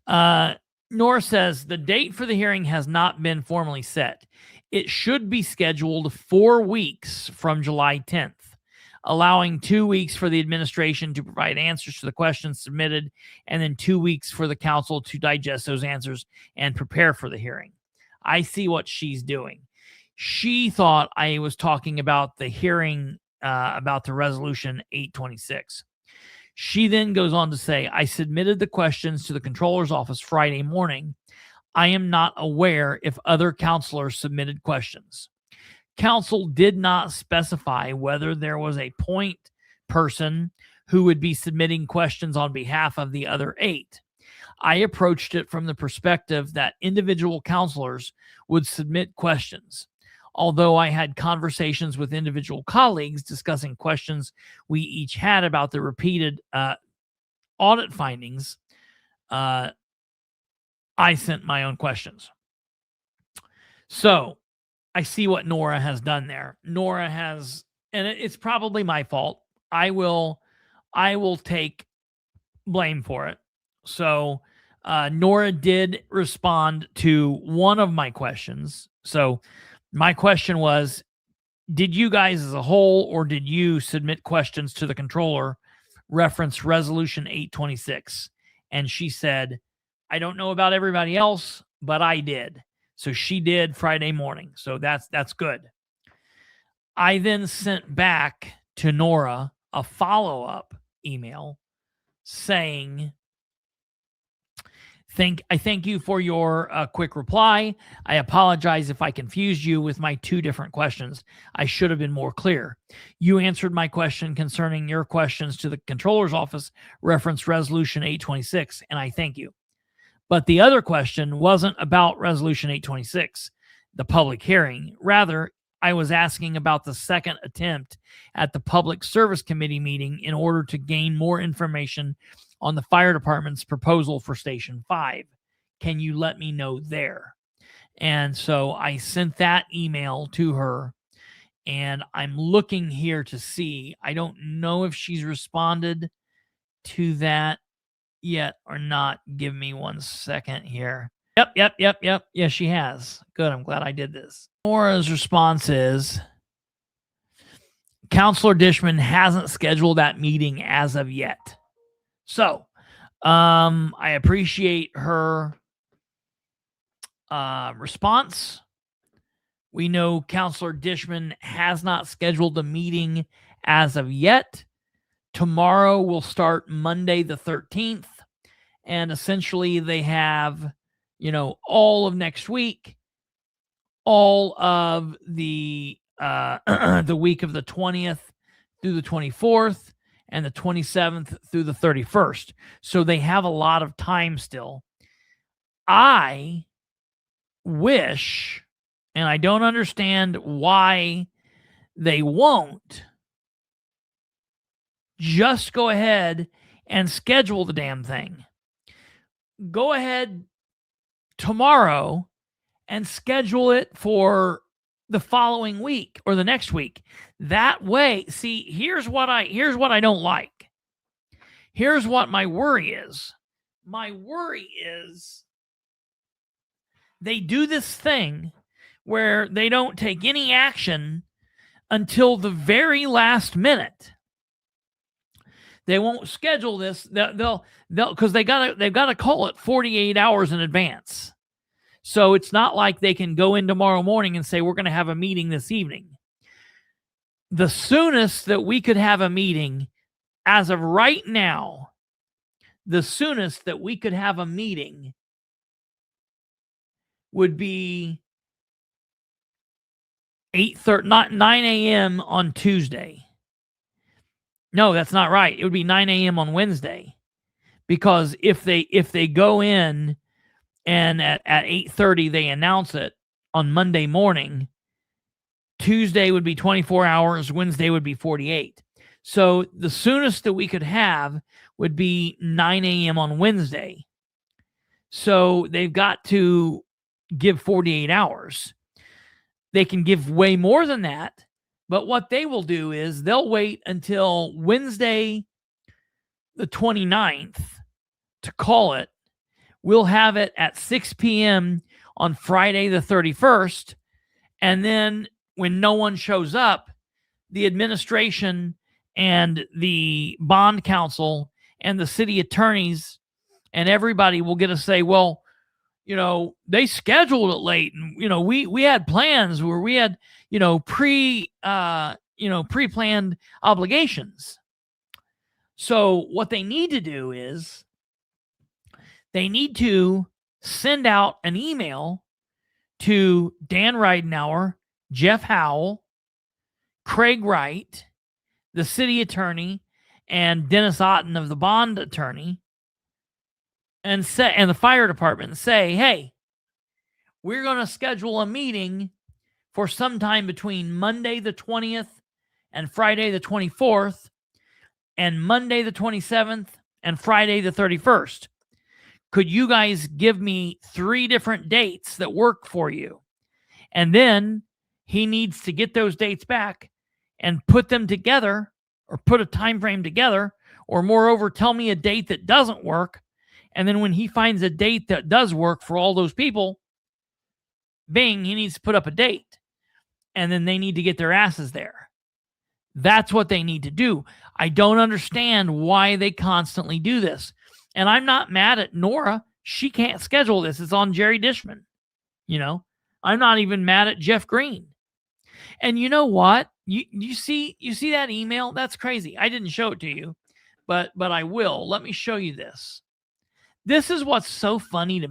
Nora says the date for the hearing has not been formally set. It should be scheduled 4 weeks from July 10th, allowing 2 weeks for the administration to provide answers to the questions submitted, and then 2 weeks for the council to digest those answers and prepare for the hearing. I see what she's doing. She thought I was talking about the hearing about the resolution 826. She then goes on to say, I submitted the questions to the controller's office Friday morning. I am not aware if other counselors submitted questions. Council did not specify whether there was a point person who would be submitting questions on behalf of the other 8. I approached it from the perspective that individual counselors would submit questions. Although I had conversations with individual colleagues discussing questions we each had about the repeated audit findings, I sent my own questions. So I see what Nora has done there. Nora has, and it's probably my fault. I will take blame for it. So Nora did respond to one of my questions. So my question was, did you guys as a whole, or did you submit questions to the controller reference resolution 826? And she said, I don't know about everybody else, but I did. So she did Friday morning. So that's good. I then sent back to Nora a follow-up email saying, I thank you for your quick reply. I apologize if I confused you with my 2 different questions. I should have been more clear. You answered my question concerning your questions to the controller's office, reference resolution 826, and I thank you. But the other question wasn't about resolution 826, the public hearing. Rather, I was asking about the second attempt at the Public Service Committee meeting in order to gain more information on the fire department's proposal for Station 5. Can you let me know there? And so I sent that email to her, and I'm looking here to see. I don't know if she's responded to that yet or not. Give me 1 second here. Yep. Yes, she has. Good. I'm glad I did this. Nora's response is, Counselor Dishman hasn't scheduled that meeting as of yet. So, I appreciate her response. We know Counselor Dishman has not scheduled a meeting as of yet. Tomorrow will start Monday the 13th, and essentially they have, all of next week, all of the the week of the 20th through the 24th, and the 27th through the 31st. So they have a lot of time still. I wish, and I don't understand why they won't, just go ahead and schedule the damn thing. Go ahead tomorrow and schedule it for the following week or the next week. That way, see, here's what I don't like. Here's what my worry is. My worry is they do this thing where they don't take any action until the very last minute. They won't schedule this. They'll because they've got to call it 48 hours in advance. So it's not like they can go in tomorrow morning and say, we're going to have a meeting this evening. The soonest that we could have a meeting as of right now, the soonest that we could have a meeting would be 8:30, not 9 a.m. on Tuesday. No, that's not right. It would be 9 a.m. on Wednesday. Because if they go in and at 8:30 they announce it on Monday morning, Tuesday would be 24 hours, Wednesday would be 48. So the soonest that we could have would be 9 a.m. on Wednesday. So they've got to give 48 hours. They can give way more than that, but what they will do is they'll wait until Wednesday the 29th to call it. We'll have it at 6 p.m. on Friday the 31st, and then when no one shows up, the administration and the bond counsel and the city attorneys and everybody will get to say, well, they scheduled it late, and we had plans where we had pre-planned obligations. So what they need to do is they need to send out an email to Dan Ridenauer, Jeff Howell, Craig Wright, the city attorney, and Dennis Otten of the bond attorney, and the fire department, and say, hey, we're going to schedule a meeting for sometime between Monday the 20th and Friday the 24th, and Monday the 27th and Friday the 31st. Could you guys give me 3 different dates that work for you? And then he needs to get those dates back and put them together, or put a time frame together, or moreover, tell me a date that doesn't work. And then when he finds a date that does work for all those people, bing, he needs to put up a date. And then they need to get their asses there. That's what they need to do. I don't understand why they constantly do this. And I'm not mad at Nora. She can't schedule this. It's on Jerry Dishman. I'm not even mad at Jeff Green. And you know what? You see that email? That's crazy. I didn't show it to you, but I will. Let me show you this. This is what's so funny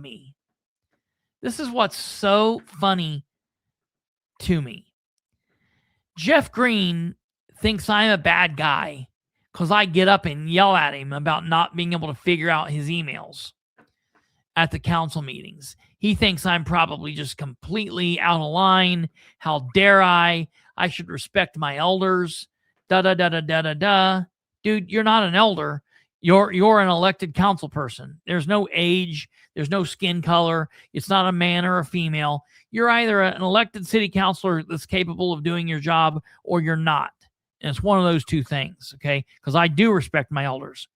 to me. Jeff Green thinks I'm a bad guy because I get up and yell at him about not being able to figure out his emails at the council meetings. He thinks I'm probably just completely out of line. How dare I? I should respect my elders. Da-da-da-da-da-da-da. Dude, you're not an elder. You're an elected council person. There's no age. There's no skin color. It's not a man or a female. You're either an elected city councilor that's capable of doing your job, or you're not. And it's one of those two things, okay? Because I do respect my elders.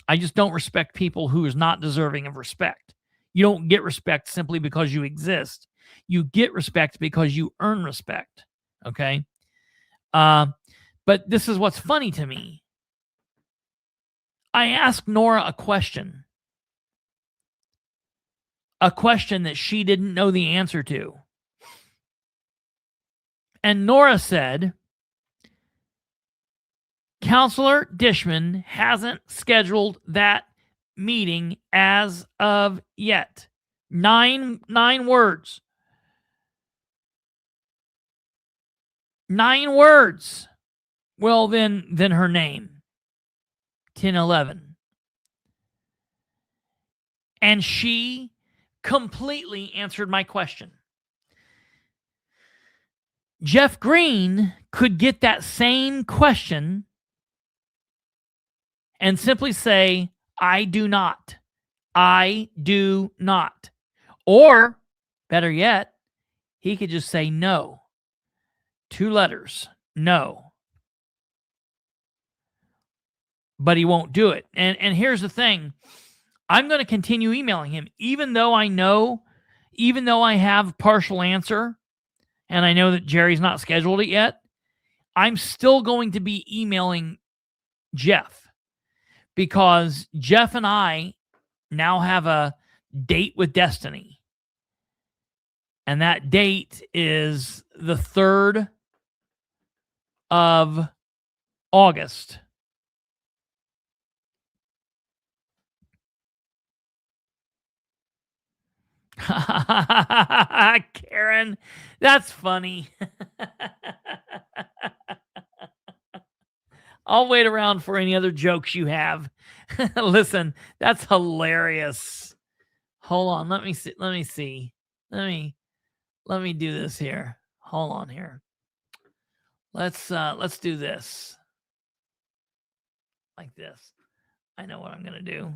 I just don't respect people who is not deserving of respect. You don't get respect simply because you exist. You get respect because you earn respect, okay? But this is what's funny to me. I asked Nora a question that she didn't know the answer to. And Nora said, Counselor Dishman hasn't scheduled that meeting as of yet. Nine words. 9 words. Well, then her name. 1011. And she completely answered my question. Jeff Green could get that same question and simply say, I do not. I do not. Or, better yet, he could just say no. 2 letters. No. But he won't do it. And here's the thing. I'm going to continue emailing him, even though I have partial answer, and I know that Jerry's not scheduled it yet. I'm still going to be emailing Jeff, because Jeff and I now have a date with destiny. And that date is the 3rd of August. Karen, that's funny. I'll wait around for any other jokes you have. Listen, that's hilarious. Hold on, let me see. Let me do this here. Hold on here. Let's do this. like this. I know what I'm going to do.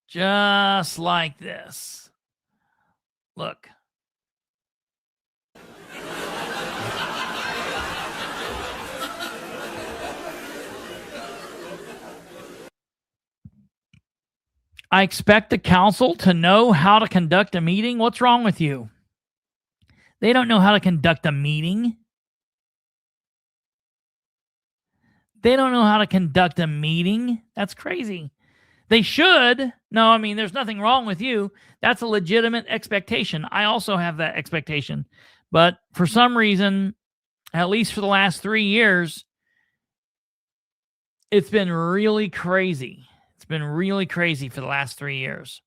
Just like this. Look. I expect the council to know how to conduct a meeting. What's wrong with you? They don't know how to conduct a meeting. They don't know how to conduct a meeting. That's crazy. They should. No, I mean, there's nothing wrong with you. That's a legitimate expectation. I also have that expectation. But for some reason, at least for the last 3 years, it's been really crazy. It's been really crazy for the last 3 years.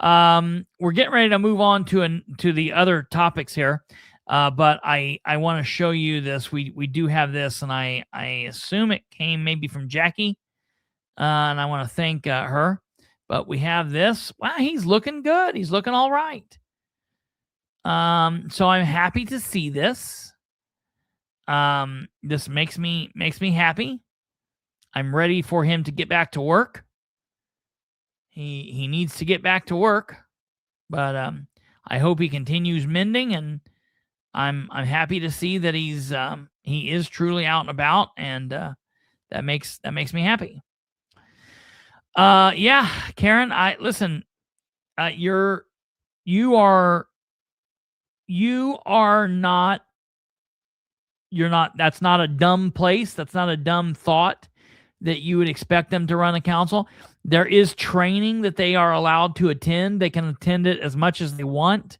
We're getting ready to move on to the other topics here. But I want to show you this. We do have this, and I assume it came maybe from Jackie. And I want to thank her. But we have this. Wow, he's looking good. He's looking all right. So I'm happy to see this. This makes me happy. I'm ready for him to get back to work. He needs to get back to work, but I hope he continues mending, and I'm happy to see that he is truly out and about, and that makes me happy. Yeah, Karen, listen. You are not. You're not. That's not a dumb place. That's not a dumb thought that you would expect them to run a council. There is training that they are allowed to attend. They can attend it as much as they want.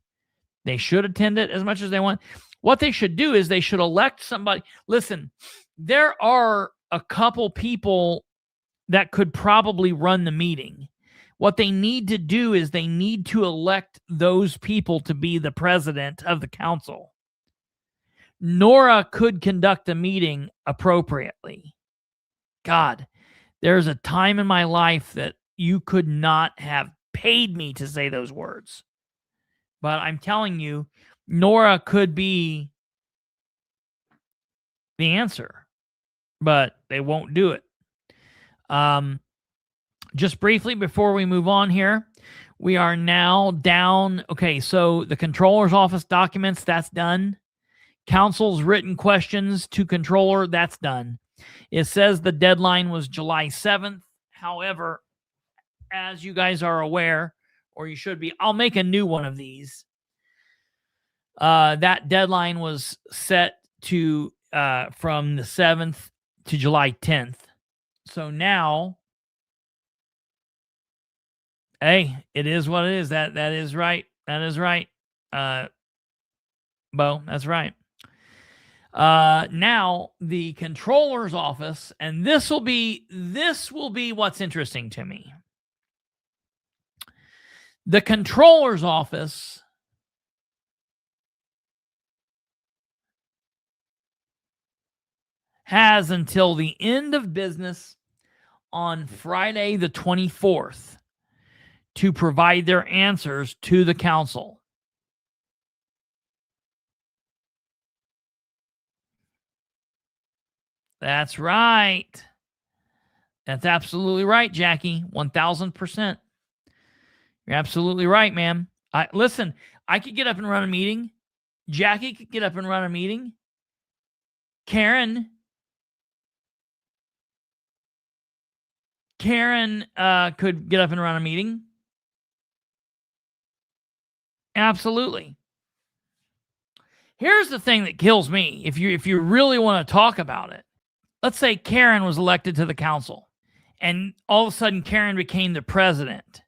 They should attend it as much as they want. What they should do is they should elect somebody. Listen, there are a couple people that could probably run the meeting. What they need to do is they need to elect those people to be the president of the council. Nora could conduct a meeting appropriately. God, there's a time in my life that you could not have paid me to say those words. But I'm telling you, Nora could be the answer, but they won't do it. Just briefly before we move on here, we are now down. Okay, so the controller's office documents, that's done. Council's written questions to controller, that's done. It says the deadline was July 7th. However, as you guys are aware, or you should be, I'll make a new one of these. That deadline was set to from the 7th to July 10th. So now, hey, it is what it is. That is right. That is right. Bo, that's right. Now the controller's office, and this will be what's interesting to me. The controller's office has until the end of business on Friday the 24th to provide their answers to the council. That's right. That's absolutely right, Jackie. 1,000%. You're absolutely right, ma'am. Listen, I could get up and run a meeting. Jackie could get up and run a meeting. Karen could get up and run a meeting. Absolutely. Here's the thing that kills me. If you really want to talk about it, let's say Karen was elected to the council and all of a sudden Karen became the president.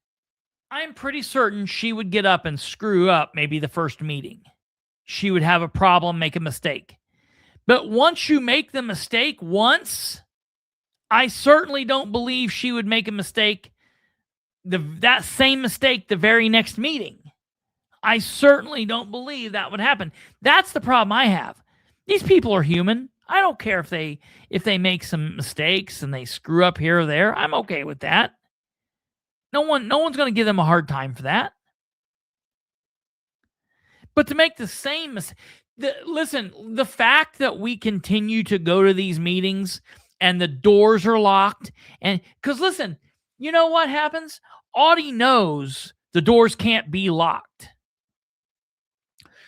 I'm pretty certain she would get up and screw up maybe the first meeting. She would have a problem, make a mistake. But once you make the mistake once, I certainly don't believe she would make a mistake, that same mistake the very next meeting. I certainly don't believe that would happen. That's the problem I have. These people are human. I don't care if they make some mistakes and they screw up here or there. I'm okay with that. No one's going to give them a hard time for that. But to make the same mistake, listen, the fact that we continue to go to these meetings and the doors are locked. And because listen, you know what happens? Audie knows the doors can't be locked.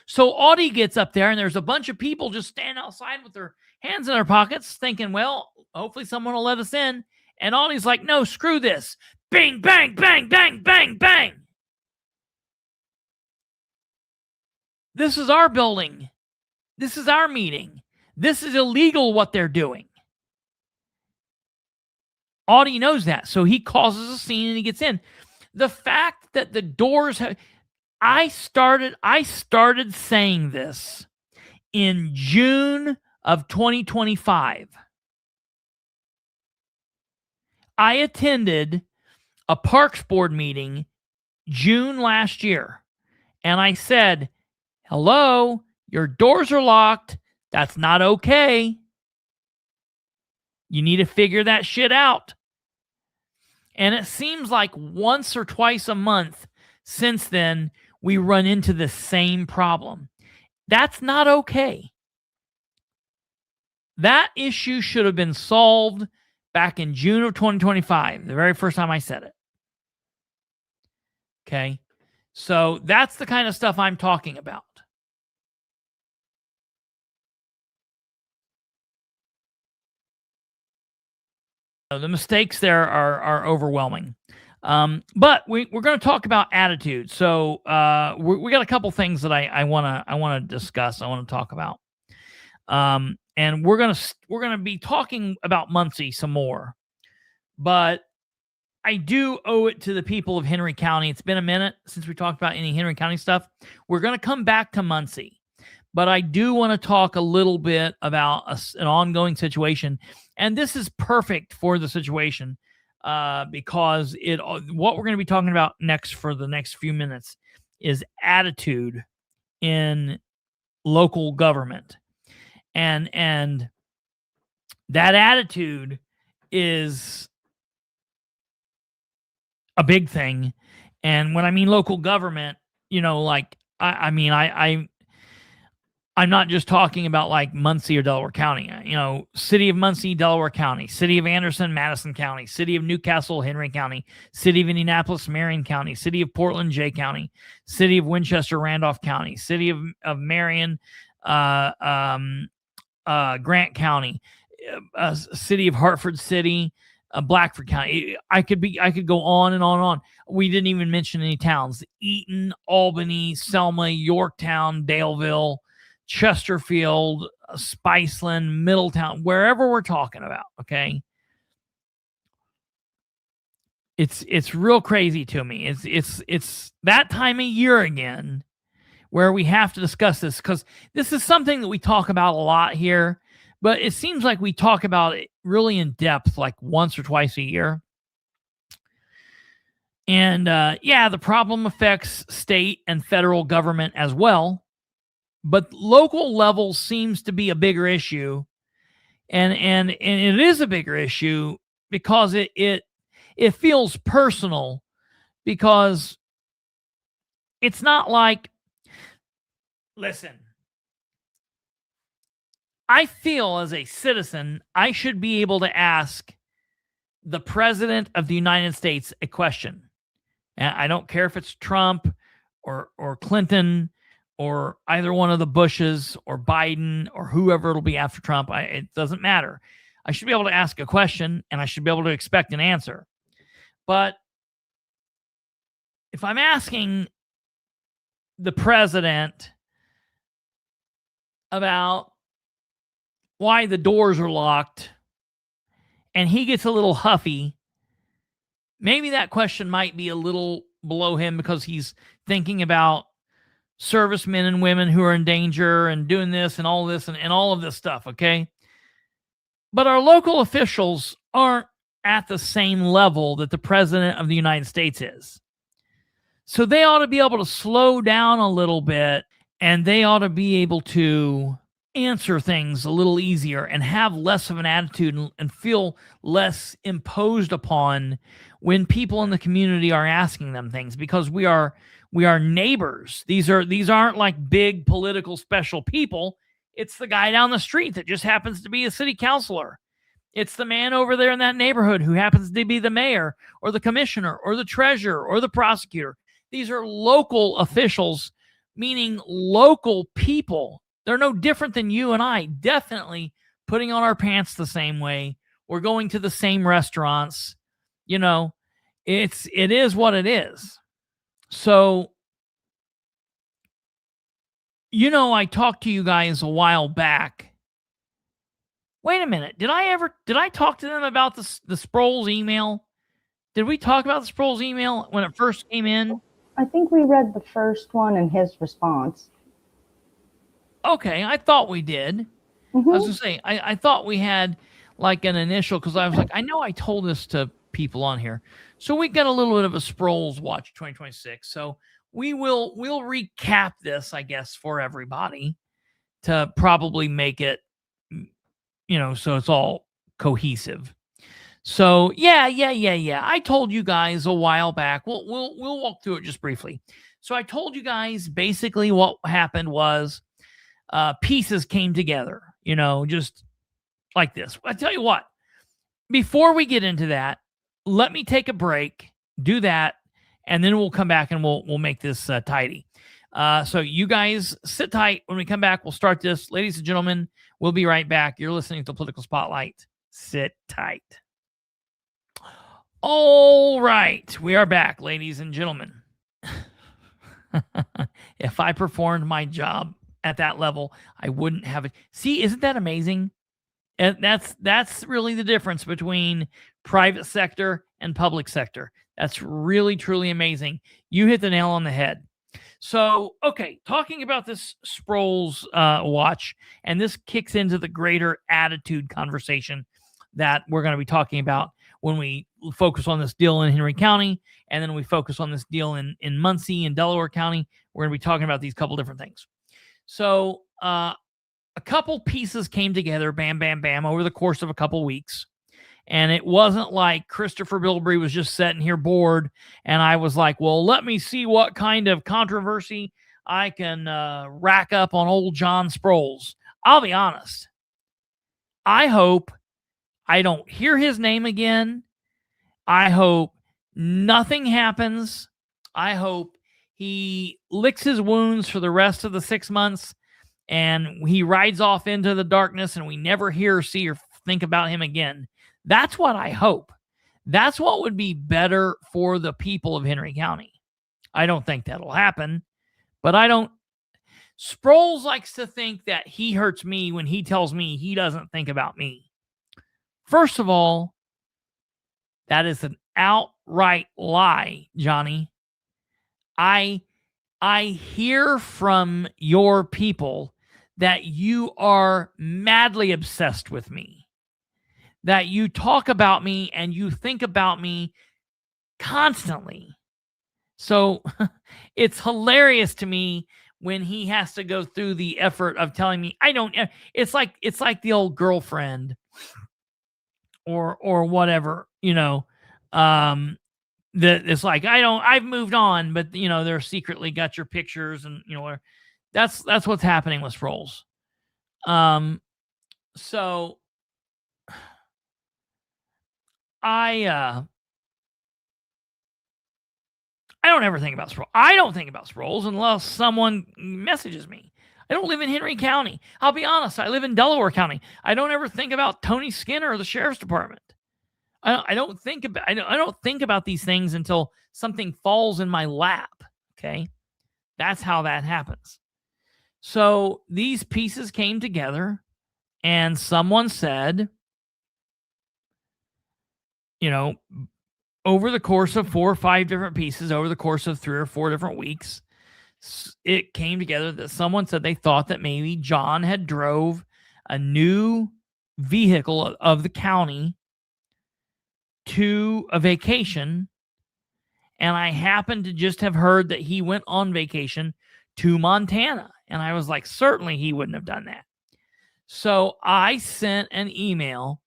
So Audie gets up there and there's a bunch of people just standing outside with their hands in their pockets thinking, well, hopefully someone will let us in. And Audie's like, no, screw this. Bang, bang, bang, bang, bang, bang. This is our building. This is our meeting. This is illegal what they're doing. Audie knows that. So he causes a scene and he gets in. The fact that the doors have... I started saying this in June of 2025. I attended a Parks Board meeting June last year, and I said, hello, your doors are locked. That's not okay. You need to figure that shit out. And it seems like once or twice a month since then, we run into the same problem. That's not okay. That issue should have been solved back in June of 2025, the very first time I said it. Okay? So that's the kind of stuff I'm talking about. The mistakes there are overwhelming. But we're going to talk about attitude. So we got a couple things that I want to discuss. I want to talk about. And we're going to be talking about Muncie some more. But I do owe it to the people of Henry County. It's been a minute since we talked about any Henry County stuff. We're going to come back to Muncie. But I do want to talk a little bit about an ongoing situation. And this is perfect for the situation. Because what we're going to be talking about next for the next few minutes is attitude in local government. And that attitude is a big thing. And when I mean local government, like, I'm not just talking about like Muncie or Delaware County, city of Muncie, Delaware County, city of Anderson, Madison County, city of Newcastle, Henry County, city of Indianapolis, Marion County, city of Portland, Jay County, city of Winchester, Randolph County, city of Marion, Grant County, city of Hartford City, Blackford County. I could go on and on and on. We didn't even mention any towns: Eaton, Albany, Selma, Yorktown, Daleville, Chesterfield, Spiceland, Middletown, wherever we're talking about, okay? It's real crazy to me. It's that time of year again where we have to discuss this, because this is something that we talk about a lot here, but it seems like we talk about it really in depth like once or twice a year. And the problem affects state and federal government as well. But local level seems to be a bigger issue, and it is a bigger issue because it feels personal, because it's not like, listen, I feel as a citizen I should be able to ask the President of the United States a question. And I don't care if it's Trump or Clinton, or either one of the Bushes, or Biden, or whoever it'll be after Trump. It doesn't matter. I should be able to ask a question, and I should be able to expect an answer. But if I'm asking the president about why the doors are locked, and he gets a little huffy, maybe that question might be a little below him, because he's thinking about servicemen and women who are in danger and doing this and all this and all of this stuff, okay? But our local officials aren't at the same level that the President of the United States is. So they ought to be able to slow down a little bit, and they ought to be able to answer things a little easier and have less of an attitude and feel less imposed upon when people in the community are asking them things, because we are neighbors. These aren't like big political special people. It's the guy down the street that just happens to be a city councilor. It's the man over there in that neighborhood who happens to be the mayor or the commissioner or the treasurer or the prosecutor. These are local officials, meaning local people. They're no different than you and I, definitely putting on our pants the same way. We're going to the same restaurants. You know, it is what it is. So, you know, I talked to you guys a while back. Wait a minute. Did I talk to them about the Sproles email? Did we talk about the Sproles email when it first came in?
I think we read the first one and his response.
Okay, I thought we did.
Mm-hmm.
I was going to say, I thought we had like an initial, because I was like, I know I told this to people on here. So we got a little bit of a Sproles Watch 2026. So we'll recap this, I guess, for everybody to probably make it, you know, so it's all cohesive. So yeah. I told you guys a while back. We'll walk through it just briefly. So I told you guys basically what happened was pieces came together, you know, just like this. I tell you what, before we get into that, let me take a break, do that, and then we'll come back and we'll make this tidy. So you guys sit tight. When we come back, we'll start this. Ladies and gentlemen, we'll be right back. You're listening to Political Spotlight. Sit tight. All right. We are back, ladies and gentlemen. If I performed my job at that level, I wouldn't have it. See, isn't that amazing? And that's really the difference between private sector and public sector. That's really, truly amazing. You hit the nail on the head. So, okay, talking about this Sproles watch, and this kicks into the greater attitude conversation that we're going to be talking about when we focus on this deal in Henry County, and then we focus on this deal in Muncie and Delaware County. We're going to be talking about these couple different things. So, a couple pieces came together, bam, bam, bam, over the course of a couple weeks. And it wasn't like Kristopher Bilbrey was just sitting here bored, and I was like, well, let me see what kind of controversy I can rack up on old John Sproles. I'll be honest. I hope I don't hear his name again. I hope nothing happens. I hope he licks his wounds for the rest of the 6 months, and he rides off into the darkness, and we never hear, see, or think about him again. That's what I hope. That's what would be better for the people of Henry County. I don't think that'll happen, but I don't. Sproles likes to think that he hurts me when he tells me he doesn't think about me. First of all, that is an outright lie, Johnny. I hear from your people that you are madly obsessed with me, that you talk about me and you think about me constantly. So it's hilarious to me when he has to go through the effort of telling me I don't. It's like the old girlfriend or whatever, you know. That it's like I've moved on, but you know they're secretly got your pictures, and you know that's what's happening with Sproles. So I don't ever think about Sproles. I don't think about Sproles unless someone messages me. I don't live in Henry County. I'll be honest. I live in Delaware County. I don't ever think about Tony Skinner or the sheriff's department. I don't think about these things until something falls in my lap. Okay, that's how that happens. So these pieces came together, and someone said, you know, over the course of 4 or 5 different pieces, over the course of 3 or 4 different weeks, it came together that someone said they thought that maybe John had drove a new vehicle of the county to a vacation, and I happened to just have heard that he went on vacation to Montana, and I was like, certainly he wouldn't have done that. So I sent an email.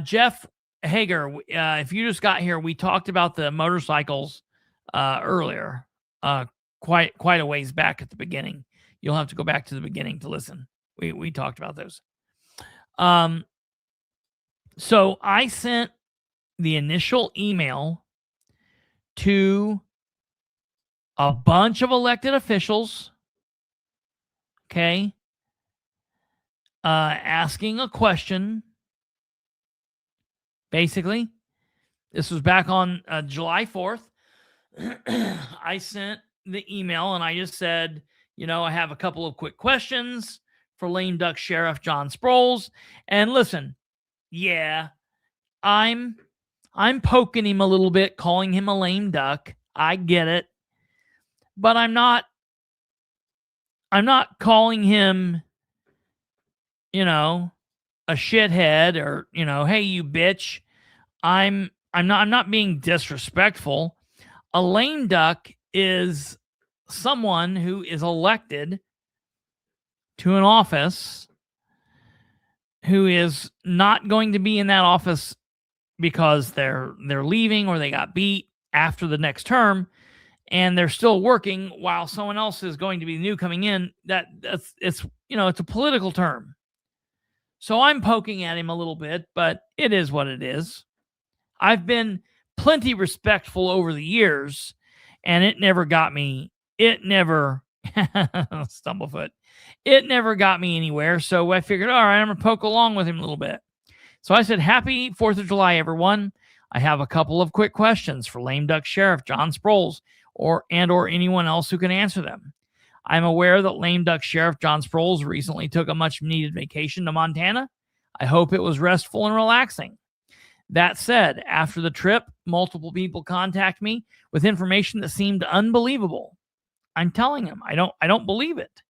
Jeff Hager, if you just got here, we talked about the motorcycles earlier, quite a ways back at the beginning. You'll have to go back to the beginning to listen. We talked about those. So I sent the initial email to a bunch of elected officials, okay, asking a question. Basically, this was back on July 4th. I sent the email and I just said, I have a couple of quick questions for lame duck Sheriff John Sproles. And listen, yeah, I'm poking him a little bit, calling him a lame duck. I get it. But I'm not calling him, a shithead or, hey, you bitch. I'm not being disrespectful. A lame duck is someone who is elected to an office who is not going to be in that office because they're leaving or they got beat after the next term and they're still working while someone else is going to be new coming in. It's a political term. So I'm poking at him a little bit, but it is what it is. I've been plenty respectful over the years, and it never got me. It never, Stumblefoot. It never got me anywhere. So I figured, all right, I'm going to poke along with him a little bit. So I said, happy 4th of July, everyone. I have a couple of quick questions for lame duck Sheriff John Sproles or anyone else who can answer them. I'm aware that lame duck Sheriff John Sproles recently took a much needed vacation to Montana. I hope it was restful and relaxing. That said, after the trip, multiple people contact me with information that seemed unbelievable. I'm telling them I don't believe it.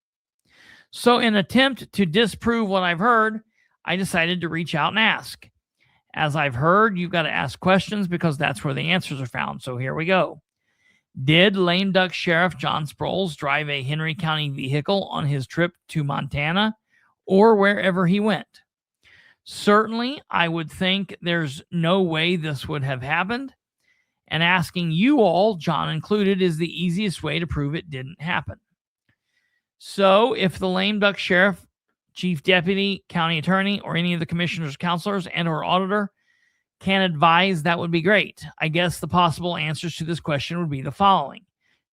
So in an attempt to disprove what I've heard, I decided to reach out and ask. As I've heard, you've got to ask questions because that's where the answers are found. So here we go. Did lame duck Sheriff John Sproles drive a Henry County vehicle on his trip to Montana or wherever he went? Certainly, I would think there's no way this would have happened. And asking you all, John included, is the easiest way to prove it didn't happen. So if the lame duck sheriff, chief deputy, county attorney, or any of the commissioners, counselors, and or auditor can advise, that would be great. I guess the possible answers to this question would be the following.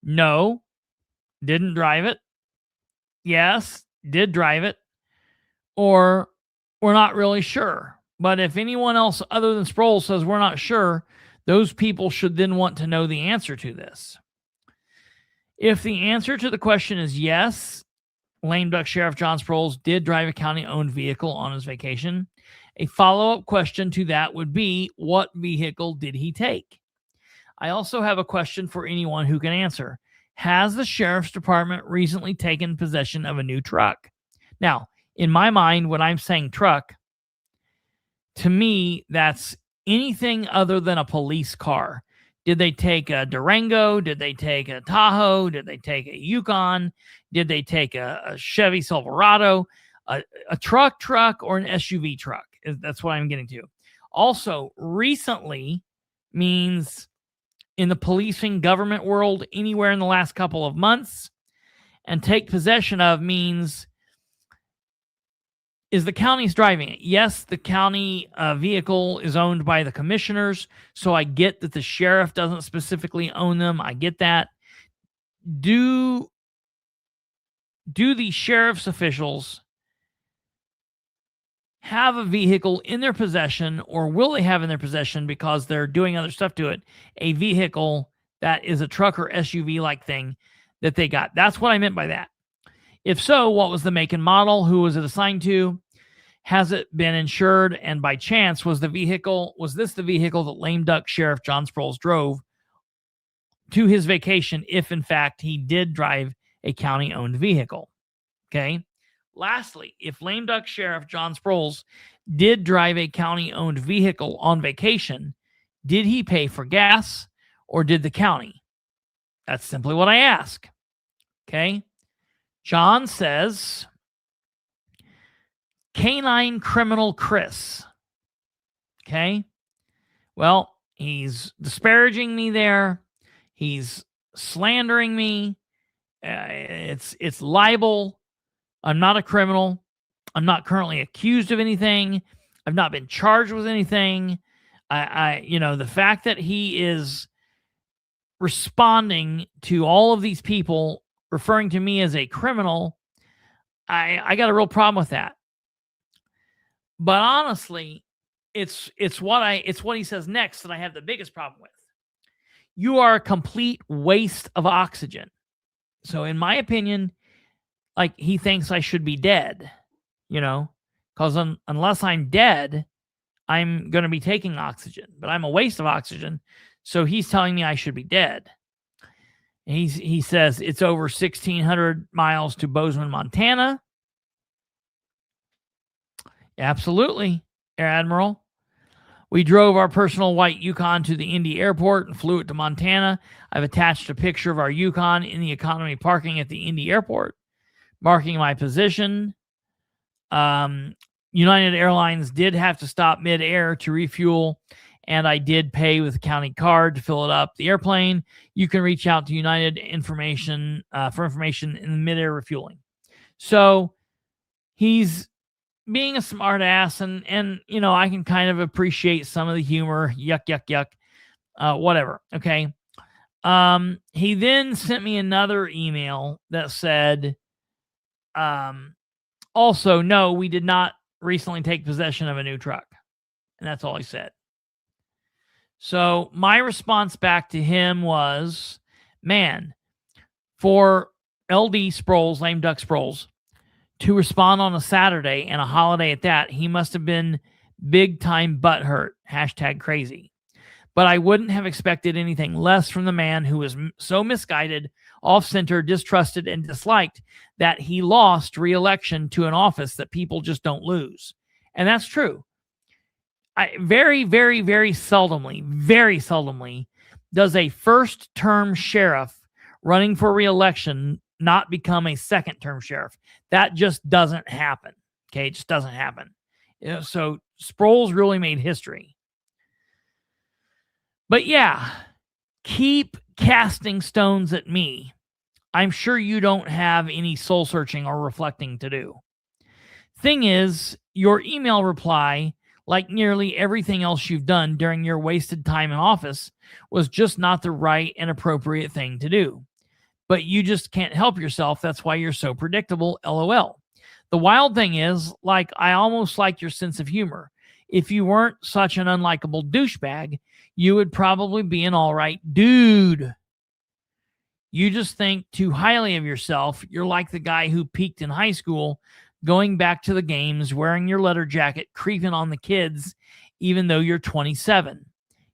No, didn't drive it. Yes, did drive it. Or we're not really sure. But if anyone else other than Sproles says we're not sure, those people should then want to know the answer to this. If the answer to the question is yes, lame duck Sheriff John Sproles did drive a county-owned vehicle on his vacation, a follow-up question to that would be, what vehicle did he take? I also have a question for anyone who can answer. Has the sheriff's department recently taken possession of a new truck? Now, in my mind, when I'm saying truck, to me, that's anything other than a police car. Did they take a Durango? Did they take a Tahoe? Did they take a Yukon? Did they take a Chevy Silverado? A truck, or an SUV truck? That's what I'm getting to. Also, recently means in the policing government world, anywhere in the last couple of months. And take possession of means, is the county's driving it? Yes, the county vehicle is owned by the commissioners, so I get that the sheriff doesn't specifically own them. I get that. Do the sheriff's officials have a vehicle in their possession, or will they have in their possession because they're doing other stuff to it, a vehicle that is a truck or SUV-like thing that they got? That's what I meant by that. If so, what was the make and model? Who was it assigned to? Has it been insured? And by chance, was this the vehicle that lame duck Sheriff John Sproles drove to his vacation, if in fact he did drive a county-owned vehicle? Okay. Lastly, if lame duck Sheriff John Sproles did drive a county-owned vehicle on vacation, did he pay for gas or did the county? That's simply what I ask. Okay. John says, canine criminal Chris. Okay. Well, he's disparaging me there. He's slandering me. It's libel. I'm not a criminal. I'm not currently accused of anything. I've not been charged with anything. The fact that he is responding to all of these people referring to me as a criminal, I got a real problem with that. But honestly, it's what he says next that I have the biggest problem with. You are a complete waste of oxygen. So in my opinion, like, he thinks I should be dead, because unless I'm dead, I'm going to be taking oxygen, but I'm a waste of oxygen. So he's telling me I should be dead. And he says it's over 1,600 miles to Bozeman, Montana. Absolutely, Air Admiral. We drove our personal white Yukon to the Indy airport and flew it to Montana. I've attached a picture of our Yukon in the economy parking at the Indy airport, marking my position. United Airlines did have to stop mid-air to refuel, and I did pay with a county card to fill it up the airplane. You can reach out to United information for information in mid-air refueling. So he's being a smart ass, and I can kind of appreciate some of the humor. Yuck, yuck, yuck. Whatever. Okay. He then sent me another email that said, also, no, we did not recently take possession of a new truck. And that's all he said. So my response back to him was, man, for LD Sproles, Lame Duck Sproles, to respond on a Saturday and a holiday at that, he must have been big time butthurt. #crazy. But I wouldn't have expected anything less from the man who was so misguided, off-center, distrusted, and disliked that he lost re-election to an office that people just don't lose. And that's true. Very, very, very seldomly does a first-term sheriff running for re-election not become a second-term sheriff. That just doesn't happen. Okay, it just doesn't happen. So Sproles really made history. But yeah, keep casting stones at me. I'm sure you don't have any soul searching or reflecting to do. Thing is, your email reply, like nearly everything else you've done during your wasted time in office, was just not the right and appropriate thing to do. But you just can't help yourself. That's why you're so predictable, LOL. The wild thing is, I almost like your sense of humor. If you weren't such an unlikable douchebag, you would probably be an all right dude. You just think too highly of yourself. You're like the guy who peaked in high school, going back to the games, wearing your leather jacket, creeping on the kids, even though you're 27.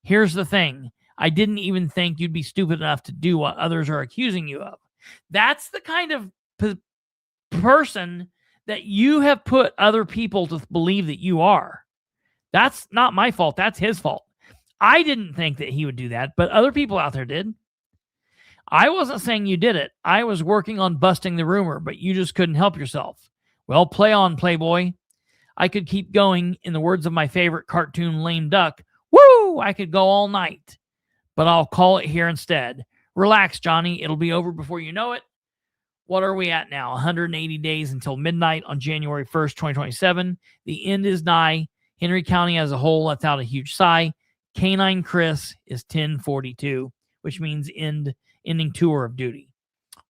Here's the thing. I didn't even think you'd be stupid enough to do what others are accusing you of. That's the kind of person that you have put other people to believe that you are. That's not my fault. That's his fault. I didn't think that he would do that, but other people out there did. I wasn't saying you did it. I was working on busting the rumor, but you just couldn't help yourself. Well, play on, Playboy. I could keep going. In the words of my favorite cartoon, Lame Duck, woo, I could go all night. But I'll call it here instead. Relax, Johnny. It'll be over before you know it. What are we at now? 180 days until midnight on January 1st, 2027. The end is nigh. Henry County as a whole lets out a huge sigh. Canine Chris is 1042, which means ending tour of duty.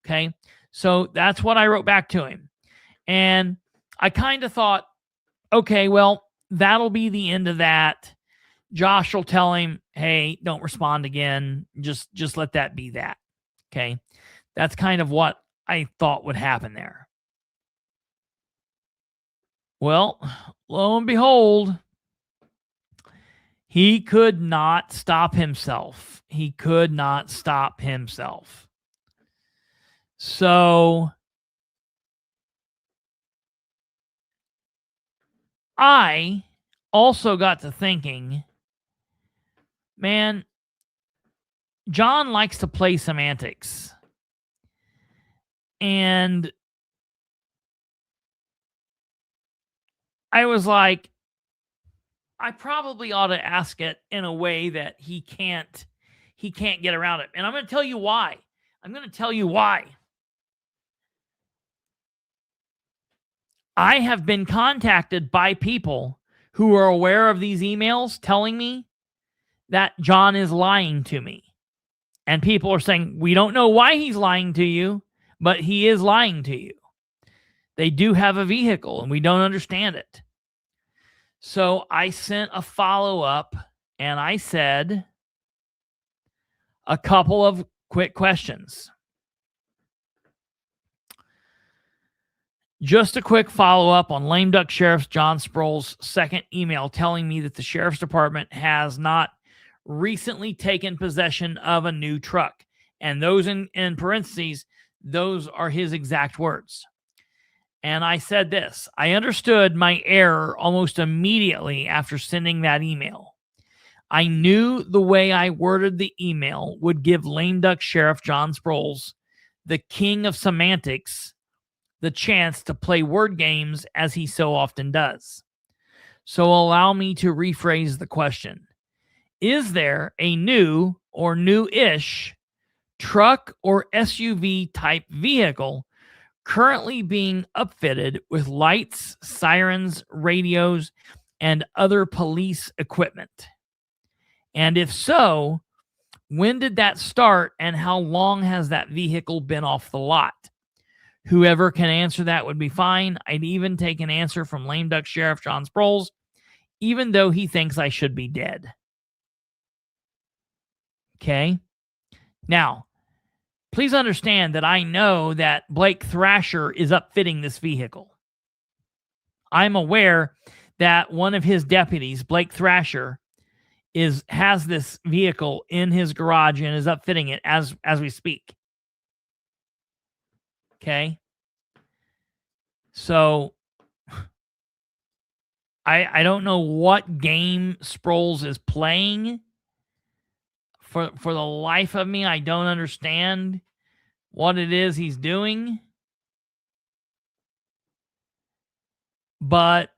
Okay? So that's what I wrote back to him. And I kind of thought, okay, well, that'll be the end of that. Josh will tell him, hey, don't respond again. Just let that be that. Okay? That's kind of what I thought would happen there. Well, lo and behold, he could not stop himself. He could not stop himself. So I also got to thinking, man, John likes to play semantics. And I was like, I probably ought to ask it in a way that he can't get around it. And I'm going to tell you why. I have been contacted by people who are aware of these emails telling me that John is lying to me. And people are saying, we don't know why he's lying to you, but he is lying to you. They do have a vehicle, and we don't understand it. So I sent a follow-up, and I said a couple of quick questions. Just a quick follow-up on Lame Duck Sheriff John Sproul's second email telling me that the Sheriff's Department has not recently taken possession of a new truck. And those in parentheses, those are his exact words. And I said this: I understood my error almost immediately after sending that email. I knew the way I worded the email would give Lame Duck Sheriff John Sproul's, the king of semantics, the chance to play word games as he so often does. So allow me to rephrase the question. Is there a new or new-ish truck or SUV type vehicle currently being upfitted with lights, sirens, radios, and other police equipment? And if so, when did that start and how long has that vehicle been off the lot? Whoever can answer that would be fine. I'd even take an answer from Lame Duck Sheriff John Sproul's, even though he thinks I should be dead. Okay? Now, please understand that I know that Blake Thrasher is upfitting this vehicle. I'm aware that one of his deputies, Blake Thrasher, has this vehicle in his garage and is upfitting it as we speak. Okay? So I don't know what game Sproles is playing. For the life of me, I don't understand what it is he's doing. But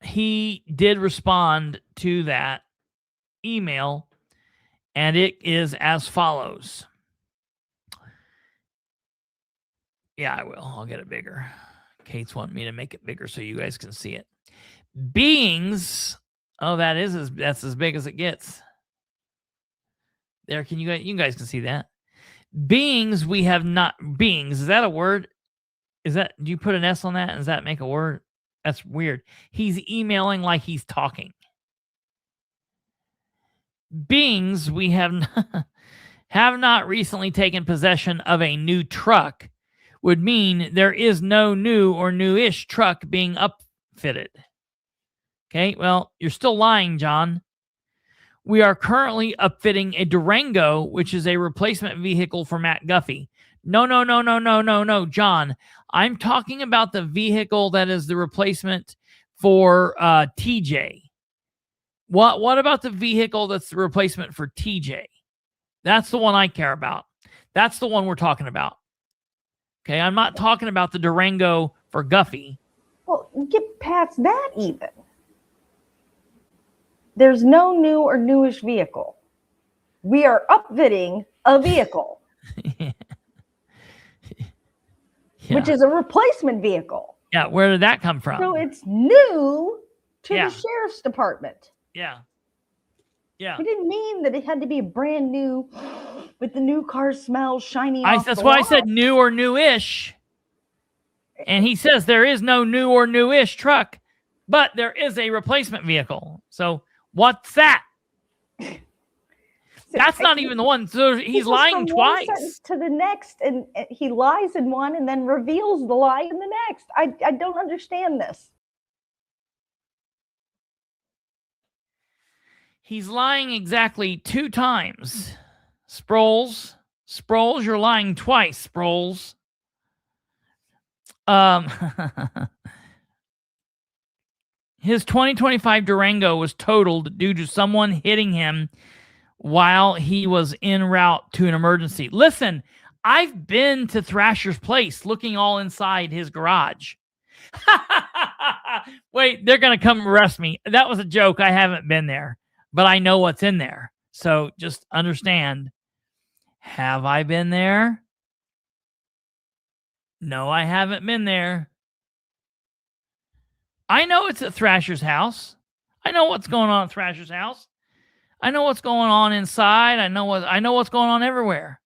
he did respond to that email, and it is as follows. Yeah, I will. I'll get it bigger. Kate's wanting me to make it bigger so you guys can see it. Beings. Oh, that's as big as it gets. There, you guys can see that. Beings we have not. Beings, is that a word? Do you put an S on that? Does that make a word? That's weird. He's emailing like he's talking. Beings we have not recently taken possession of a new truck would mean there is no new or new-ish truck being upfitted. Okay, well, you're still lying, John. We are currently upfitting a Durango, which is a replacement vehicle for Matt Guffey. No, John. I'm talking about the vehicle that is the replacement for TJ. What about the vehicle that's the replacement for TJ? That's the one I care about. That's the one we're talking about. Okay, I'm not talking about the Durango for Guffey.
Well, get past that even. There's no new or newish vehicle. We are upfitting a vehicle, which is a replacement vehicle.
Yeah, where did that come from?
So it's new to the sheriff's department.
Yeah.
We didn't mean that it had to be brand new with the new car smell shining off
That's
the
why
lot.
I said new or new-ish. And he says there is no new or new-ish truck, but there is a replacement vehicle. So what's that? That's not even the one. So he's lying twice.
One sentence to the next, and he lies in one and then reveals the lie in the next. I don't understand this.
He's lying exactly 2 times. Sproles, you're lying twice, Sproles. His 2025 Durango was totaled due to someone hitting him while he was en route to an emergency. Listen, I've been to Thrasher's place looking all inside his garage. Wait, they're going to come arrest me. That was a joke. I haven't been there, but I know what's in there. So just understand. Have I been there? No, I haven't been there. I know it's at Thrasher's house. I know what's going on at Thrasher's house. I know what's going on inside. I know what's going on everywhere.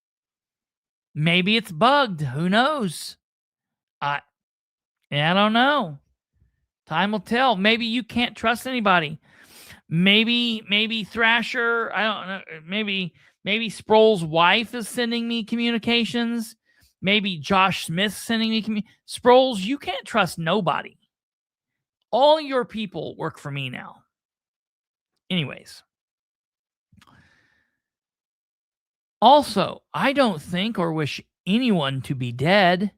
Maybe it's bugged. Who knows? I don't know. Time will tell. Maybe you can't trust anybody. Maybe Thrasher, I don't know. Maybe Sproul's wife is sending me communications. Maybe Josh Smith's sending me Sproul's, you can't trust nobody. All your people work for me now. Anyways. Also, I don't think or wish anyone to be dead.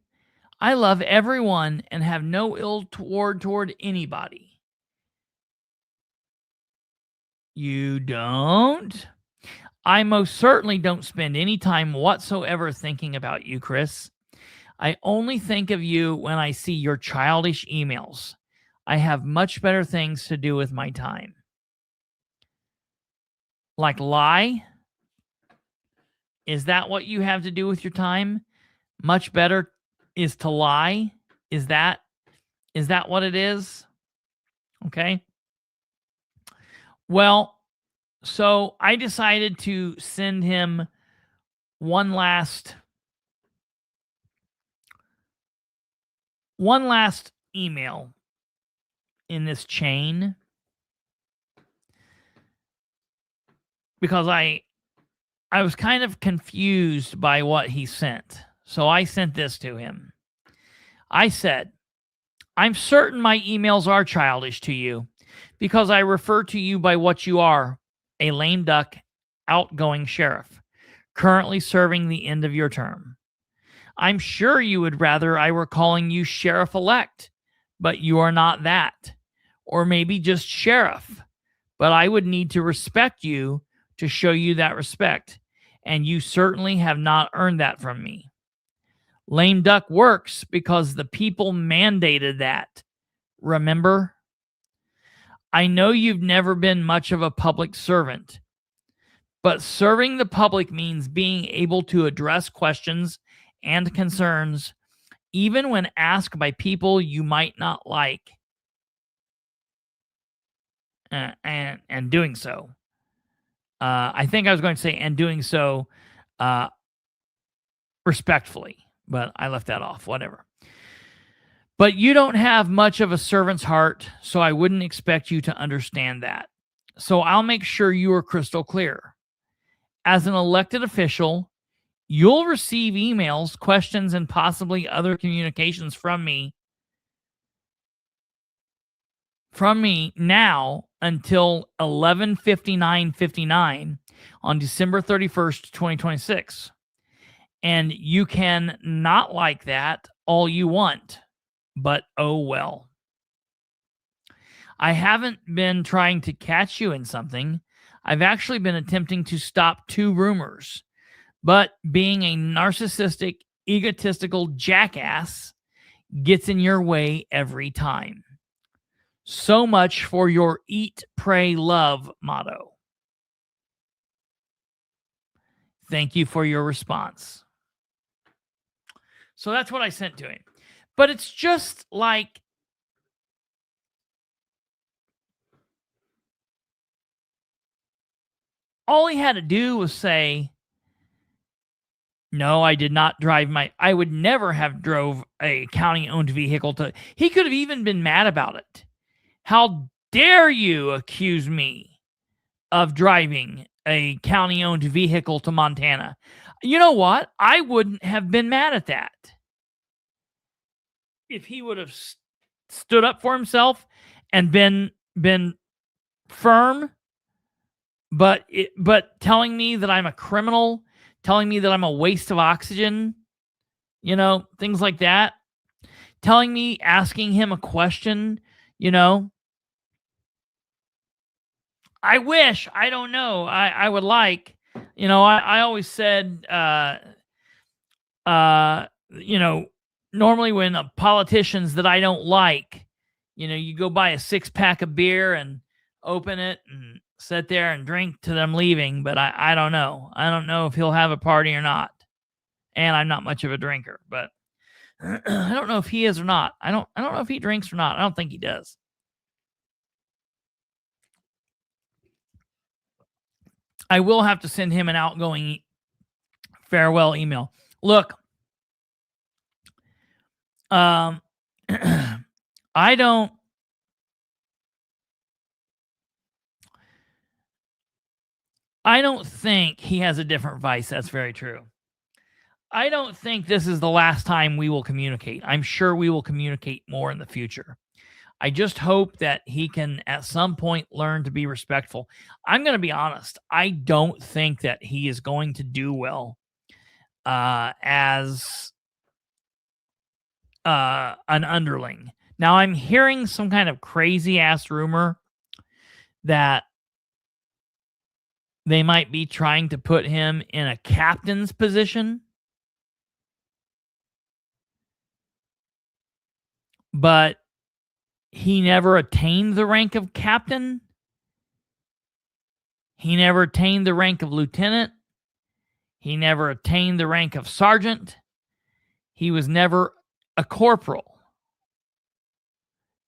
I love everyone and have no ill toward anybody. You don't? I most certainly don't spend any time whatsoever thinking about you, Chris. I only think of you when I see your childish emails. I have much better things to do with my time. Like lie? Is that what you have to do with your time? Much better is to lie? Is that what it is? Okay. Well, so I decided to send him one last email in this chain because I was kind of confused by what he sent. So I sent this to him. I said, I'm certain my emails are childish to you because I refer to you by what you are, a lame duck, outgoing sheriff, currently serving the end of your term. I'm sure you would rather I were calling you sheriff-elect, but you are not that. Or maybe just sheriff. But I would need to respect you to show you that respect, and you certainly have not earned that from me. Lame duck works because the people mandated that. Remember? I know you've never been much of a public servant, but serving the public means being able to address questions and concerns, even when asked by people you might not like, and doing so. I think I was going to say, and doing so respectfully, but I left that off, whatever. But you don't have much of a servant's heart, so I wouldn't expect you to understand that. So I'll make sure you are crystal clear. As an elected official, you'll receive emails, questions, and possibly other communications from me now until 11:59:59 on December 31st, 2026. And you can not like that all you want, but oh well. I haven't been trying to catch you in something. I've actually been attempting to stop 2 rumors, but being a narcissistic, egotistical jackass gets in your way every time. So much for your eat, pray, love motto. Thank you for your response. So that's what I sent to him. But it's just like, all he had to do was say, no, I did not drive I would never have drove a county-owned vehicle to, he could have even been mad about it. How dare you accuse me of driving a county-owned vehicle to Montana? You know what? I wouldn't have been mad at that. If he would have stood up for himself and been firm, but telling me that I'm a criminal, telling me that I'm a waste of oxygen, things like that, telling me, asking him a question, I wish, I don't know, I would like, I always said, normally when politicians that I don't like, you go buy a 6-pack of beer and open it and sit there and drink to them leaving, but I don't know. I don't know if he'll have a party or not. And I'm not much of a drinker, but I don't know if he is or not. I don't know if he drinks or not. I don't think he does. I will have to send him an outgoing farewell email. Look, I don't think he has a different vice. That's very true. I don't think this is the last time we will communicate. I'm sure we will communicate more in the future. I just hope that he can at some point learn to be respectful. I'm going to be honest. I don't think that he is going to do well as an underling. Now, I'm hearing some kind of crazy ass rumor that they might be trying to put him in a captain's position. But he never attained the rank of captain. He never attained the rank of lieutenant. He never attained the rank of sergeant. He was never a corporal.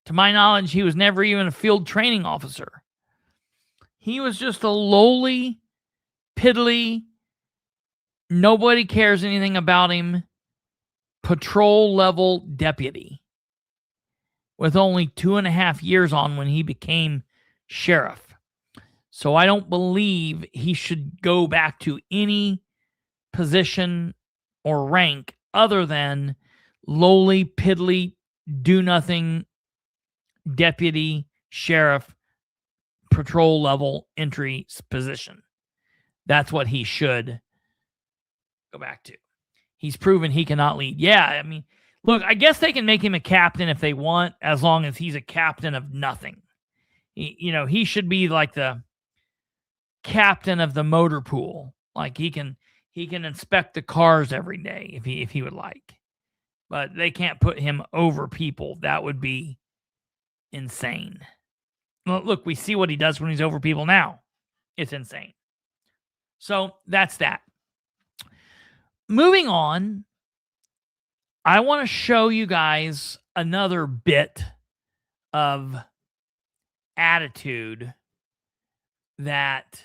To my knowledge, he was never even a field training officer. He was just a lowly, piddly, nobody cares anything about him, patrol level deputy with only 2.5 years on when he became sheriff. So I don't believe he should go back to any position or rank other than lowly, piddly, do-nothing deputy sheriff patrol level entry position. That's what he should go back to. He's proven he cannot lead. Yeah, I mean, look, I guess they can make him a captain if they want, as long as he's a captain of nothing. He should be like the captain of the motor pool. Like he can inspect the cars every day if he would like. But they can't put him over people. That would be insane. Well, look, we see what he does when he's over people now. It's insane. So that's that. Moving on, I want to show you guys another bit of attitude that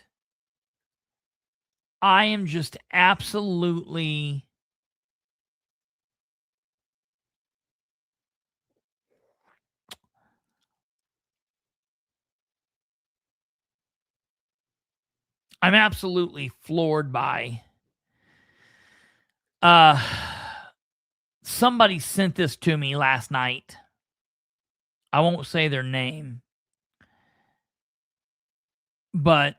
I am just absolutely floored by. Somebody sent this to me last night. I won't say their name, but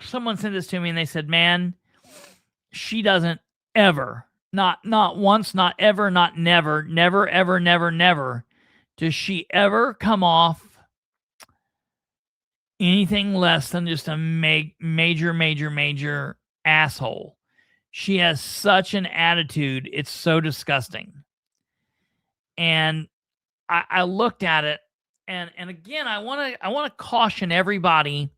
someone sent this to me and they said, man, she doesn't ever, not once, not ever, not never, never, ever, never, never, does she ever come off anything less than just a major asshole. She has such an attitude. It's so disgusting. And I looked at it, and again, I want to caution everybody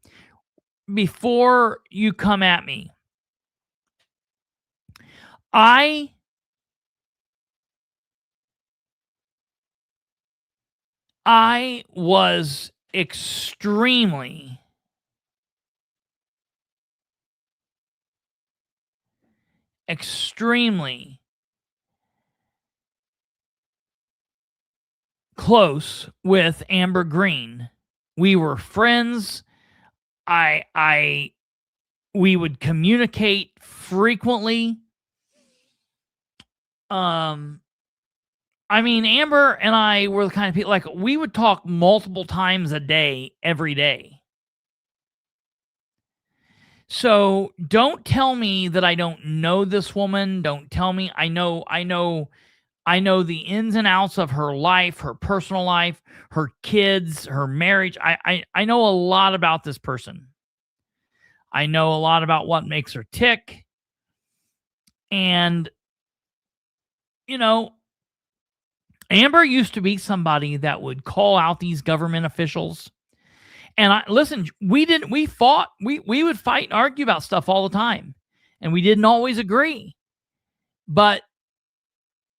before you come at me. I was extremely close with Amber Green. We were friends. We would communicate frequently. I mean, Amber and I were the kind of people, like, we would talk multiple times a day, every day. So don't tell me that I don't know this woman. Don't tell me. I know the ins and outs of her life, her personal life, her kids, her marriage. I know a lot about this person. I know a lot about what makes her tick. And, Amber used to be somebody that would call out these government officials. And listen, we would fight and argue about stuff all the time. And we didn't always agree. But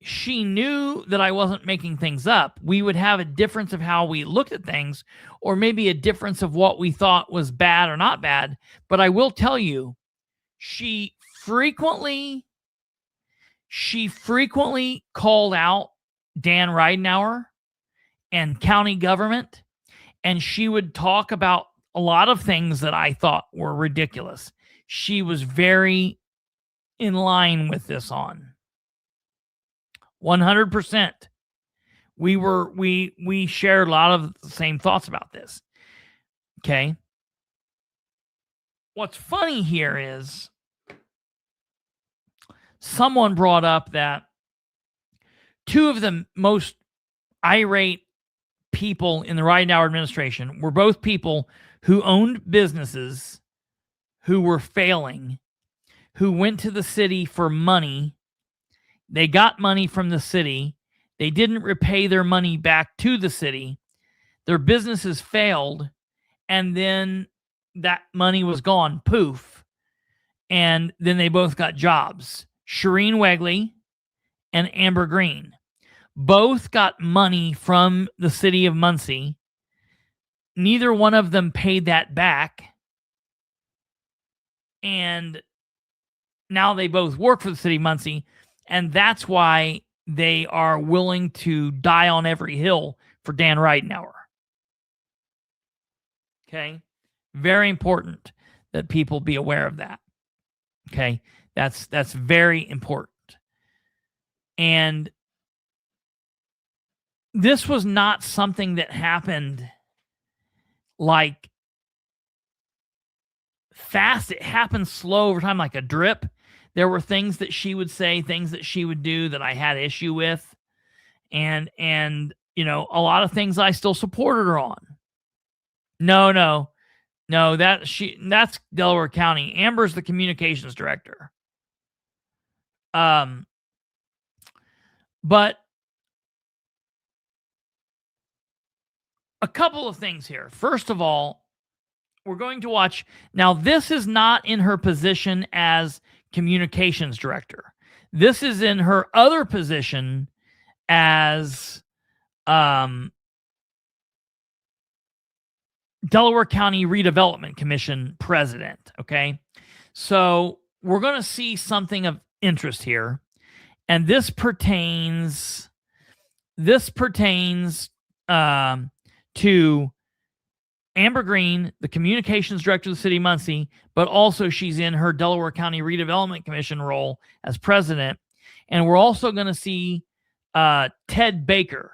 she knew that I wasn't making things up. We would have a difference of how we looked at things, or maybe a difference of what we thought was bad or not bad. But I will tell you, she frequently called out Dan Ridenour and county government, and she would talk about a lot of things that I thought were ridiculous. She was very in line with this on 100%. We shared a lot of the same thoughts about this. Okay. What's funny here is someone brought up that two of the most irate people in the Ridenour administration were both people who owned businesses who were failing, who went to the city for money. They got money from the city. They didn't repay their money back to the city. Their businesses failed, and then that money was gone, poof. And then they both got jobs. Shireen Wegley and Amber Green both got money from the city of Muncie. Neither one of them paid that back. And now they both work for the city of Muncie. And that's why they are willing to die on every hill for Dan Ridenour. Okay. Very important that people be aware of that. Okay. That's very important. And this was not something that happened like fast. It happened slow over time, like a drip. There were things that she would say, things that she would do that I had issue with. And you know, a lot of things I still supported her on. No, that's Delaware County. Amber's the communications director. But a couple of things here. First of all, we're going to watch. Now, this is not in her position as communications director. This is in her other position as Delaware County Redevelopment Commission president. Okay. So we're going to see something of interest here. And this pertains to Amber Green, the communications director of the city of Muncie, but also she's in her Delaware County Redevelopment Commission role as president. And we're also going to see Ted Baker.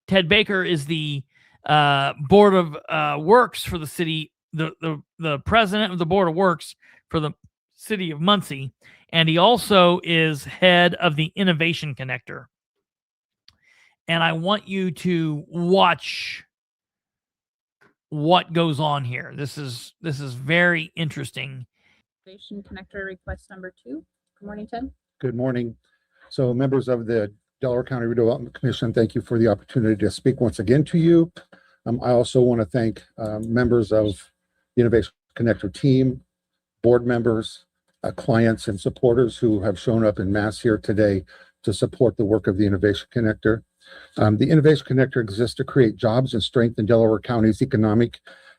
Ted Baker is the Board of Works for the city, the president of the Board of Works for the city of Muncie. And he also is head of the Innovation Connector. And I want you to watch what goes on here. This is very interesting.
Innovation Connector request number 2. Good morning, Ted.
Good morning. So members of the Delaware County Redevelopment Commission, thank you for the opportunity to speak once again to you. I also want to thank members of the Innovation Connector team, board members, clients, and supporters who have shown up in mass here today to support the work of the Innovation Connector. The Innovation Connector exists to create jobs and strengthen Delaware County's economy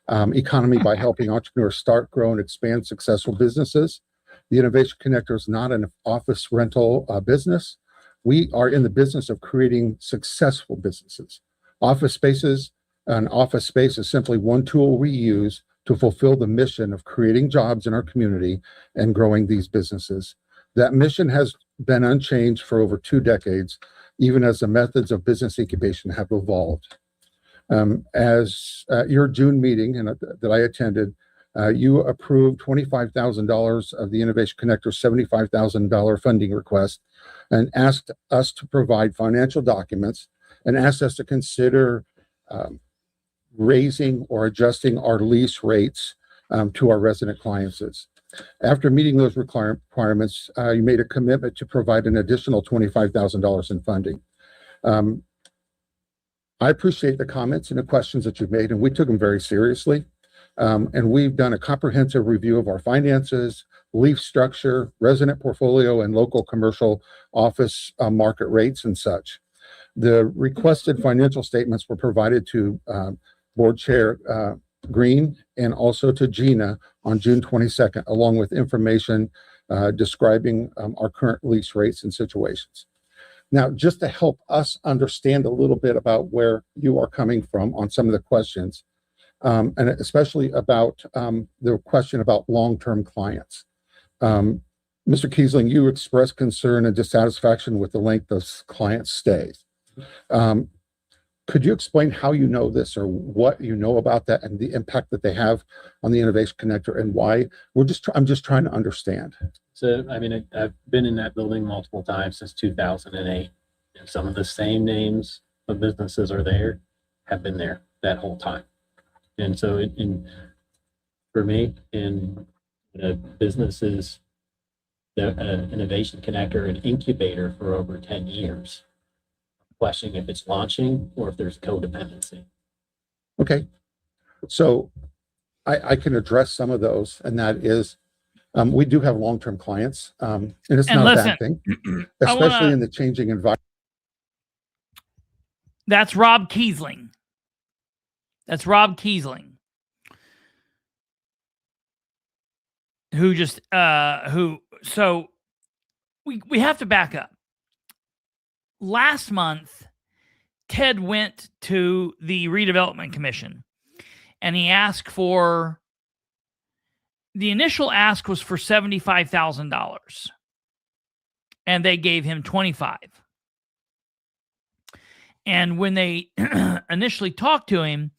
by helping entrepreneurs start, grow, and expand successful businesses. The Innovation Connector is not an office rental business. We are in the business of creating successful businesses. Office space is simply one tool we use to fulfill the mission of creating jobs in our community and growing these businesses. That mission has been unchanged for over 2 decades, even as the methods of business incubation have evolved. As your June meeting that I attended, you approved $25,000 of the Innovation Connector's $75,000 funding request and asked us to provide financial documents and asked us to consider raising or adjusting our lease rates to our resident clients. After meeting those requirements, you made a commitment to provide an additional $25,000 in funding. I appreciate the comments and the questions that you've made, and we took them very seriously. And we've done a comprehensive review of our finances, leaf structure, resident portfolio, and local commercial office market rates and such. The requested financial statements were provided to Board Chair Green and also to Gina on June 22nd, along with information describing our current lease rates and situations. Now, just to help us understand a little bit about where you are coming from on some of the questions, and especially about the question about long-term clients. Mr. Kiesling, you expressed concern and dissatisfaction with the length of client stays. Could you explain how you know this, or what you know about that, and the impact that they have on the Innovation Connector, and why? I'm just trying to understand.
So, I mean, I've been in that building multiple times since 2008, and some of the same names of businesses have been there that whole time. And so, for me, in businesses, the Innovation Connector, an incubator for over 10 years. Questioning if it's launching or if there's codependency.
Okay, so I can address some of those, and that is, we do have long-term clients, and it's not a bad thing, especially in the changing environment.
That's Rob Kiesling. So we have to back up. Last month, Ted went to the Redevelopment Commission, and he asked for, the initial ask was for $75,000, and they gave him $25,000. And when they initially talked to him,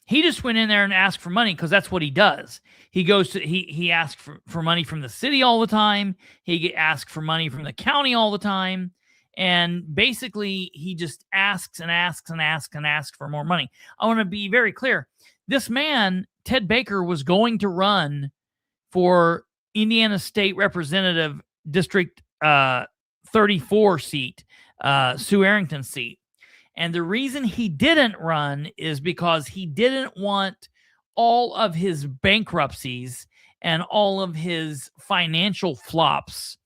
he just went in there and asked for money, because that's what he does. He asks for money from the city all the time. He asks for money from the county all the time. And basically, he just asks and asks and asks and asks for more money. I want to be very clear. This man, Ted Baker, was going to run for Indiana State Representative District 34 seat, Sue Arrington's seat. And the reason he didn't run is because he didn't want all of his bankruptcies and all of his financial flops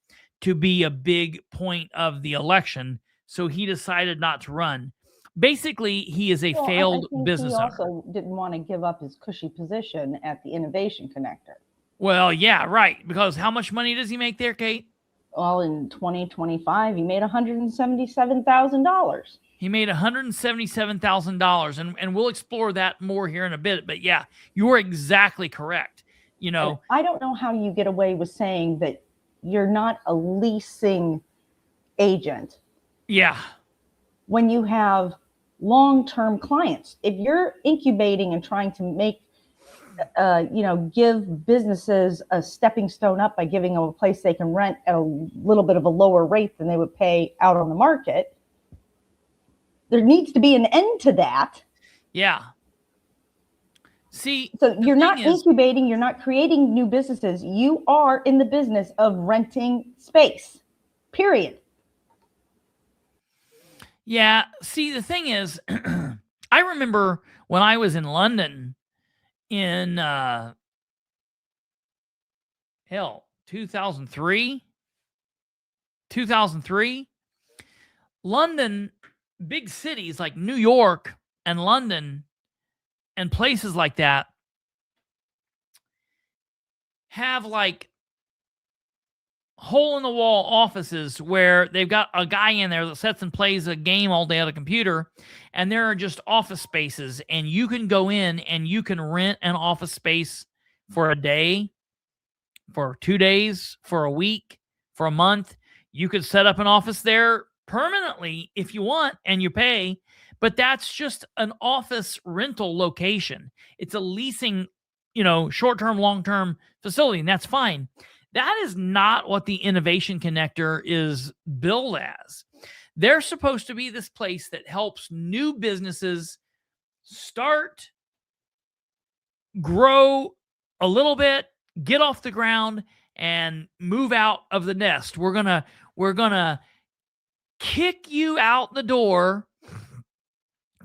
to be a big point of the election, so he decided not to run. Basically, he is a failed business owner.
He also didn't want to give up his cushy position at the Innovation Connector.
Well, yeah, right. Because how much money does he make there, Kate?
Well, in 2025, he made $177,000.
He made $177,000, and we'll explore that more here in a bit. But yeah, you're exactly correct. You know,
and I don't know how you get away with saying that you're not a leasing agent.
Yeah.
When you have long-term clients, if you're incubating and trying to make, give businesses a stepping stone up by giving them a place they can rent at a little bit of a lower rate than they would pay out on the market, there needs to be an end to that.
Yeah. See,
so you're not incubating, you're not creating new businesses. You are in the business of renting space, period.
Yeah. See, the thing is, I remember when I was in London in 2003, London, big cities like New York and London and places like that have like hole-in-the-wall offices where they've got a guy in there that sits and plays a game all day on a computer, and there are just office spaces, and you can go in and you can rent an office space for a day, for 2 days, for a week, for a month. You could set up an office there permanently if you want, and you pay, but that's just an office rental location. It's a leasing, short-term, long-term facility, and that's fine. That is not what the Innovation Connector is billed as. They're supposed to be this place that helps new businesses start, grow a little bit, get off the ground, and move out of the nest. We're gonna kick you out the door,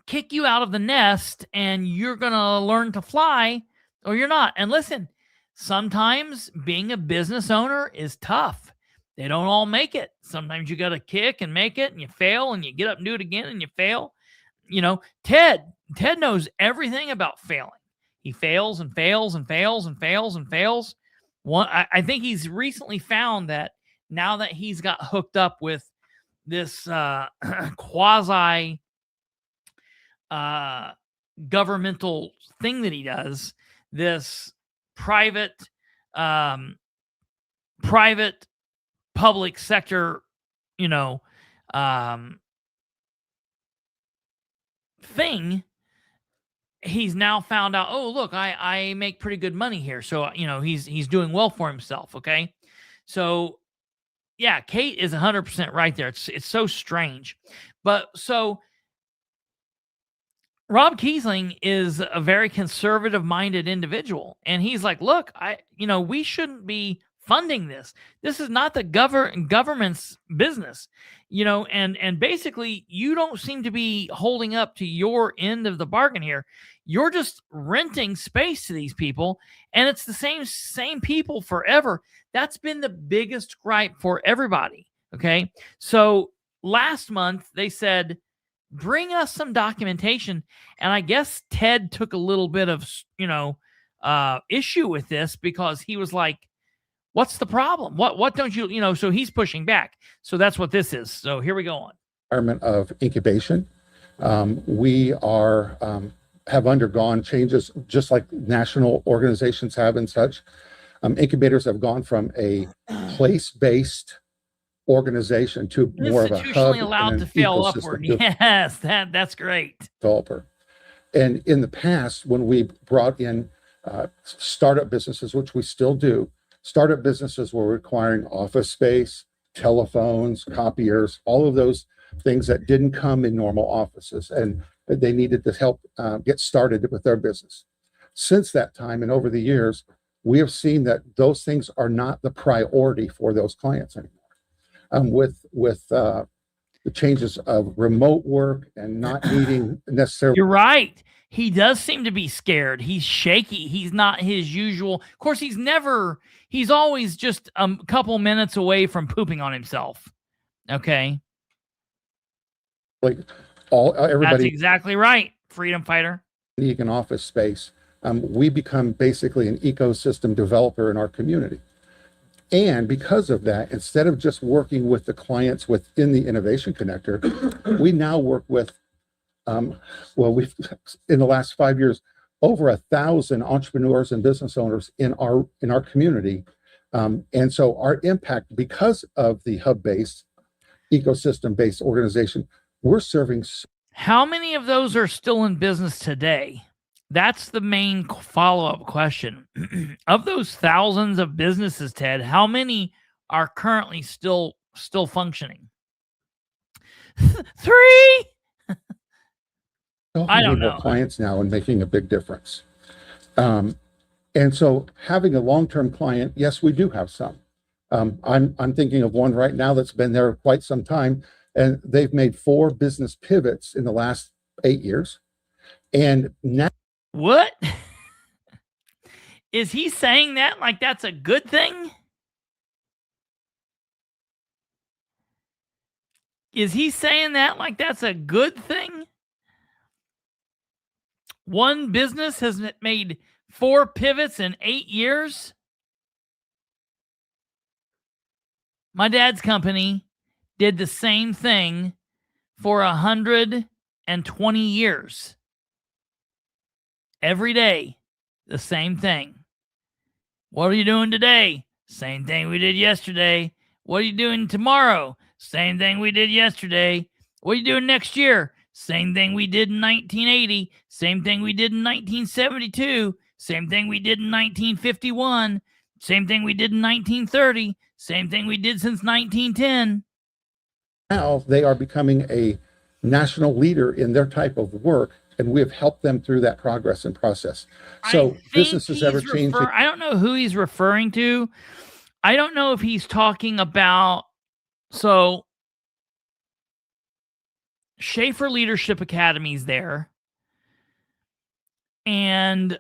kick you out of the nest, and you're gonna learn to fly, or you're not. And listen, sometimes being a business owner is tough. They don't all make it. Sometimes you got to kick and make it, and you fail, and you get up and do it again, and you fail. Ted knows everything about failing. He fails and fails and fails and fails and fails. I think he's recently found that now that he's got hooked up with this quasi governmental thing that he does, this private public sector, thing, he's now found out, oh, look, I make pretty good money here. So, he's doing well for himself. Okay. So yeah, Kate is 100% right there. It's so strange. But so Rob Kiesling is a very conservative minded individual. And he's like, look, we shouldn't be funding this. This is not the government's business, and basically you don't seem to be holding up to your end of the bargain here. You're just renting space to these people, and it's the same people forever. That's been the biggest gripe for everybody. Okay. So last month they said, bring us some documentation. And I guess Ted took a little bit of, issue with this, because he was like, what's the problem? What don't you, so he's pushing back. So that's what this is. So here we go on. Environment of incubation. We have undergone changes just like national organizations have and such. Incubators have gone from a place-based organization to more of a hub. Institutionally allowed to fail upward. Yes, that's great. Developer. And in the past, when we brought in startup businesses, which we still do, startup businesses were requiring office space, telephones, copiers, all of those things that didn't come in normal offices, and they needed to help get started with their business. Since that time and over the years, we have seen that those things are not the priority for those clients anymore. With the changes of remote work and not needing necessarily. You're right. He does seem to be scared. He's shaky. He's not his usual. Of course, he's always just a couple minutes away from pooping on himself. Okay. Like everybody. That's exactly right. Freedom fighter. An office space. We become basically an ecosystem developer in our community. And because of that, instead of just working with the clients within the Innovation Connector, we now work with, we've, in the last 5 years, over 1,000 entrepreneurs and business owners in our community. And so our impact, because of the hub-based, ecosystem-based organization, we're serving. How many of those are still in business today? That's the main follow-up question. Of those thousands of businesses, Ted, how many are currently still functioning? 3? I don't know. Clients now and making a big difference. And so having a long-term client, yes, we do have some. I'm thinking of one right now that's been there quite some time, and they've made 4 business pivots in the last 8 years. And now. What? Is he saying that like that's a good thing? Is he saying that like that's a good thing? One business has made 4 pivots in 8 years. My dad's company did the same thing for 120 years. Every day, the same thing. What are you doing today? Same thing we did yesterday. What are you doing tomorrow? Same thing we did yesterday. What are you doing next year? Same thing we did in 1980. Same thing we did in 1972. Same thing we did in 1951. Same thing we did in 1930. Same thing we did since 1910. Now they are becoming a national leader in their type of work, and we have helped them through that progress and process. So businesses ever change. I don't know who he's referring to. I don't know if he's talking about, so Schaefer Leadership Academy's there. And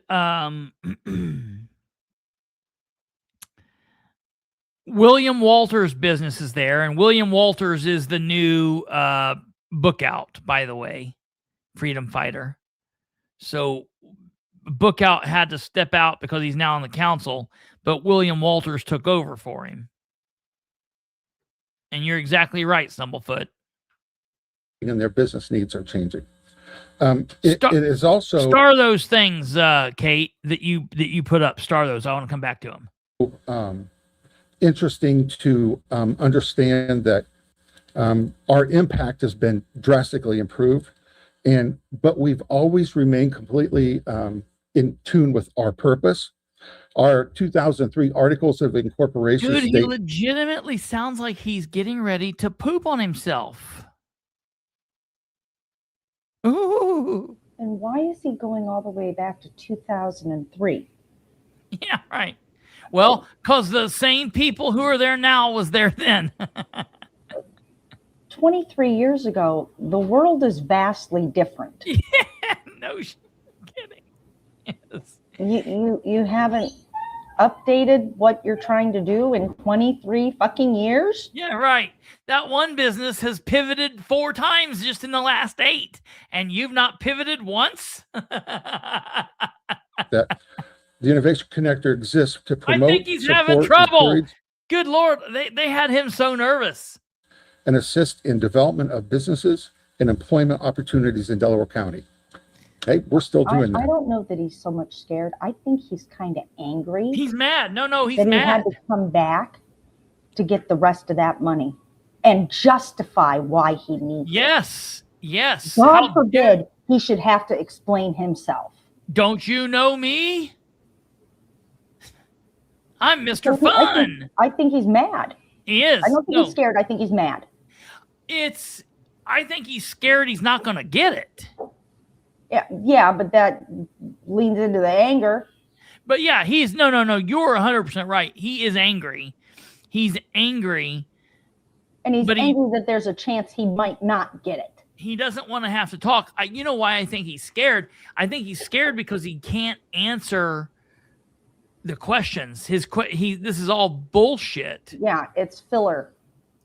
William Walters' business is there, and William Walters is the new book out, by the way, freedom fighter. So book out had to step out because he's now on the council, but William Walters took over for him. And you're exactly right, Stumblefoot.
And their business needs are changing. It is also
star those things, Kate, that you put up. Star those. I want to come back to them.
Interesting to understand that our impact has been drastically improved, but we've always remained completely in tune with our purpose. Our 2003 Articles of Incorporation
Dude, he legitimately sounds like he's getting ready to poop on himself. Ooh.
And why is he going all the way back to 2003?
Yeah, right. Well, because the same people who are there now was there then.
23 years ago, the world is vastly different.
Yeah, no kidding. Yes.
You haven't updated what you're trying to do in 23 fucking years?
Yeah, right. That one business has pivoted 4 times just in the last 8, and you've not pivoted once?
That the Innovation Connector exists to promote,
I think he's having trouble. Good Lord, they had him so nervous.
And assist in development of businesses and employment opportunities in Delaware County. Hey, we're still doing that.
I don't know that he's so much scared. I think he's kind of angry.
He's mad. No, he's
that
mad.
He had to come back to get the rest of that money and justify why he needs it.
Yes.
God forbid he should have to explain himself.
Don't you know me? I'm Mr. Fun.
I think he's mad.
He is.
I don't think he's scared. I think he's mad.
I think he's scared he's not going to get it.
Yeah, but that leans into the anger.
But yeah, he's no. You're 100% right. He is angry. He's angry.
And he's angry that there's a chance he might not get it.
He doesn't want to have to talk. You know why I think he's scared? I think he's scared because he can't answer the questions. This is all bullshit.
Yeah, it's filler.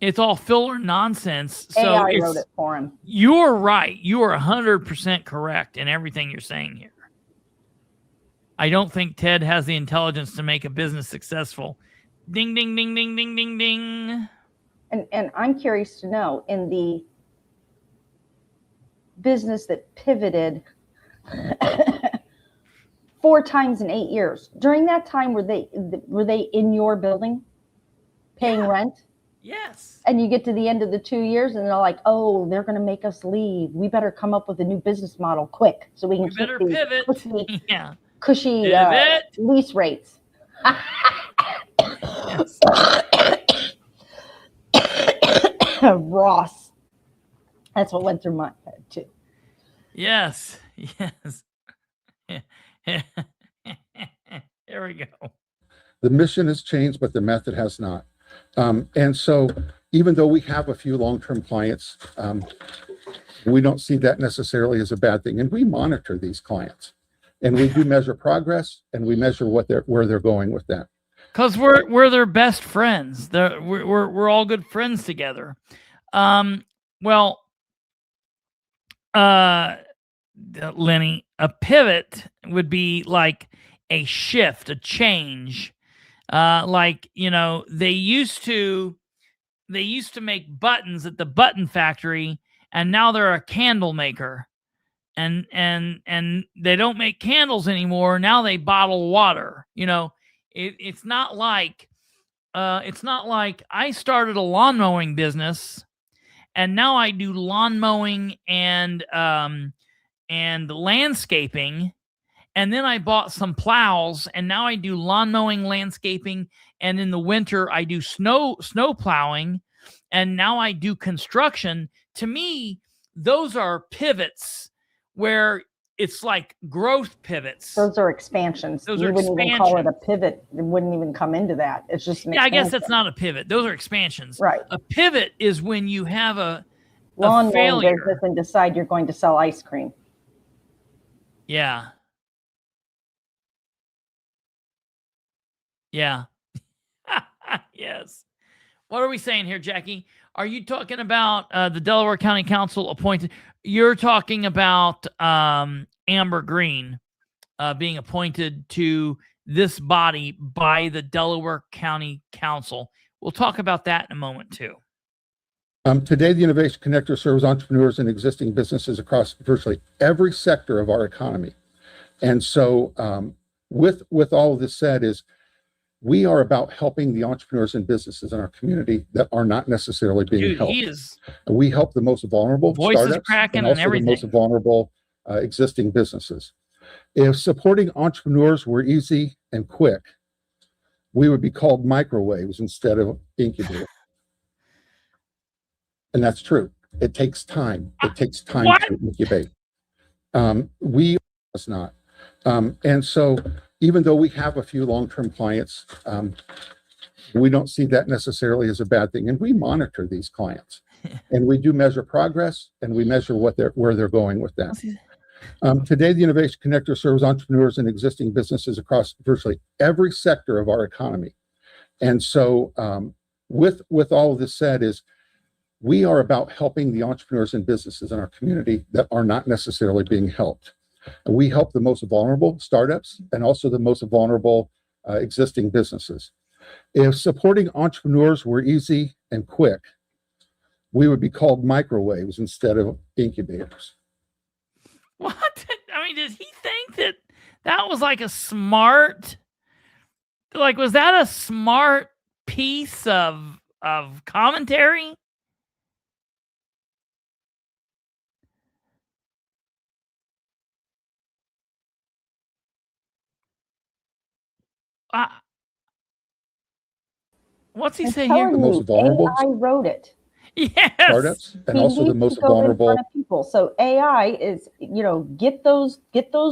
It's all filler nonsense. So
AI wrote it for him.
You're right. You are 100% correct in everything you're saying here. I don't think Ted has the intelligence to make a business successful. Ding, ding, ding, ding, ding, ding, ding.
And I'm curious to know, in the business that pivoted 4 times in 8 years, during that time, were they in your building paying rent?
Yes.
And you get to the end of the 2 years and they're like, oh, they're going to make us leave. We better come up with a new business model quick so we can keep these cushy lease rates. Ross. That's what went through my head too.
Yes. Here we go.
The mission has changed, but the method has not. And so even though we have a few long-term clients, we don't see that necessarily as a bad thing. And we monitor these clients, and we do measure progress, and we measure where they're going with that.
Because we're their best friends. We're all good friends together. Lenny, a pivot would be like a shift, a change. They used to make buttons at the button factory, and now they're a candle maker, and they don't make candles anymore. Now they bottle water. It's not like I started a lawn mowing business, and now I do lawn mowing and landscaping. And then I bought some plows, and now I do lawn mowing, landscaping, and in the winter I do snow plowing, and now I do construction. To me, those are pivots where it's like growth pivots.
Those are expansions. You wouldn't even call it a pivot. It wouldn't even come into that. It's just an expansion.
I guess that's not a pivot. Those are expansions.
Right.
A pivot is when you have a
lawn
failure
business and decide you're going to sell ice cream.
Yeah. Yes. What are we saying here, Jackie? Are you talking about the Delaware County Council appointed? You're talking about Amber Green being appointed to this body by the Delaware County Council. We'll talk about that in a moment, too.
Today, the Innovation Connector serves entrepreneurs and existing businesses across virtually every sector of our economy. And so with all of this said is we are about helping the entrepreneurs and businesses in our community that are not necessarily being helped. We help the most vulnerable startups and also the most vulnerable existing businesses. If supporting entrepreneurs were easy and quick, we would be called microwaves instead of incubators. And that's true. It takes time. It takes time to incubate. We was not. And so even though we have a few long-term clients, we don't see that necessarily as a bad thing. And we monitor these clients and we do measure progress and we measure where they're going with that. Today, the Innovation Connector serves entrepreneurs and existing businesses across virtually every sector of our economy. And so with all of this said is we are about helping the entrepreneurs and businesses in our community that are not necessarily being helped. We help the most vulnerable startups and also the most vulnerable existing businesses. If supporting entrepreneurs were easy and quick, we would be called microwaves instead of incubators.
What? I mean, did he think that was like a smart, was that a smart piece of commentary? What's he say here?
The most vulnerable.
AI wrote it.
Yes.
Startups and also the most vulnerable
people. So AI is, get those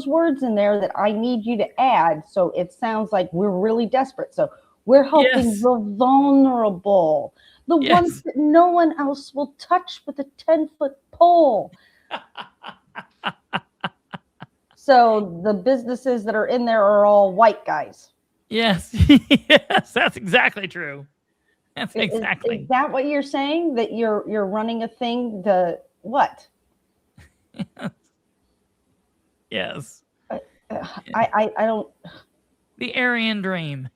words in there that I need you to add. So it sounds like we're really desperate. So we're helping the vulnerable, the ones that no one else will touch with a 10-foot pole. So the businesses that are in there are all white guys.
Yes. Yes, that's exactly true. That's exactly.
Is that what you're saying? That you're running a thing to what?
Yes.
I don't.
The Aryan dream.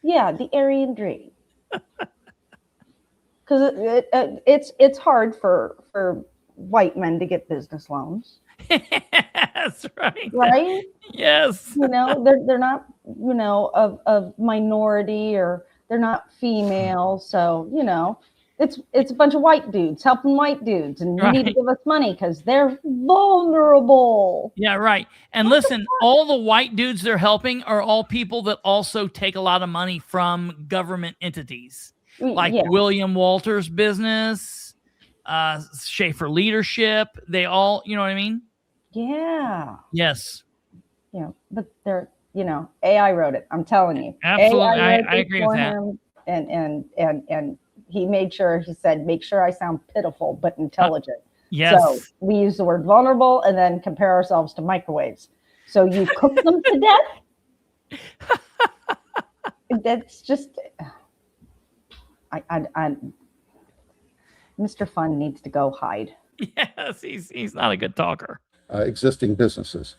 Yeah, the Aryan dream. Because it's hard for white men to get business loans.
That's right.
Right?
Yes.
They're not, of minority or they're not female. So, it's a bunch of white dudes helping white dudes and you need to give us money because they're vulnerable.
Yeah, right. And listen, all the white dudes they're helping are all people that also take a lot of money from government entities like William Walter's business, Schaefer Leadership. They all, you know what I mean?
Yeah.
Yes.
But they're, AI wrote it. I'm telling you.
Absolutely. I agree with that.
And he made sure, he said, make sure I sound pitiful, but intelligent.
Yes.
So we use the word vulnerable and then compare ourselves to microwaves. So you cook them to death. That's just, Mr. Fun needs to go hide.
Yes. He's not a good talker.
Existing businesses.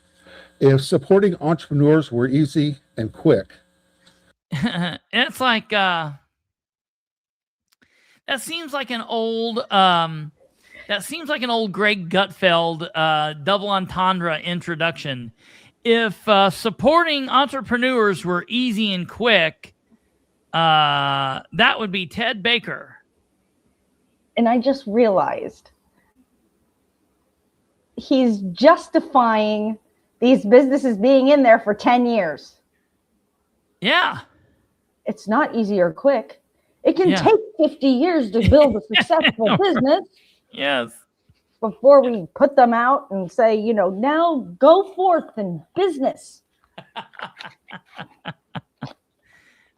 If supporting entrepreneurs were easy and quick.
It's like, that seems like an old Greg Gutfeld double entendre introduction. If supporting entrepreneurs were easy and quick, that would be Ted Baker.
And I just realized he's justifying these businesses being in there for 10 years.
Yeah.
It's not easy or quick. It can take 50 years to build a successful business.
Yes.
Before we put them out and say, now go forth in business.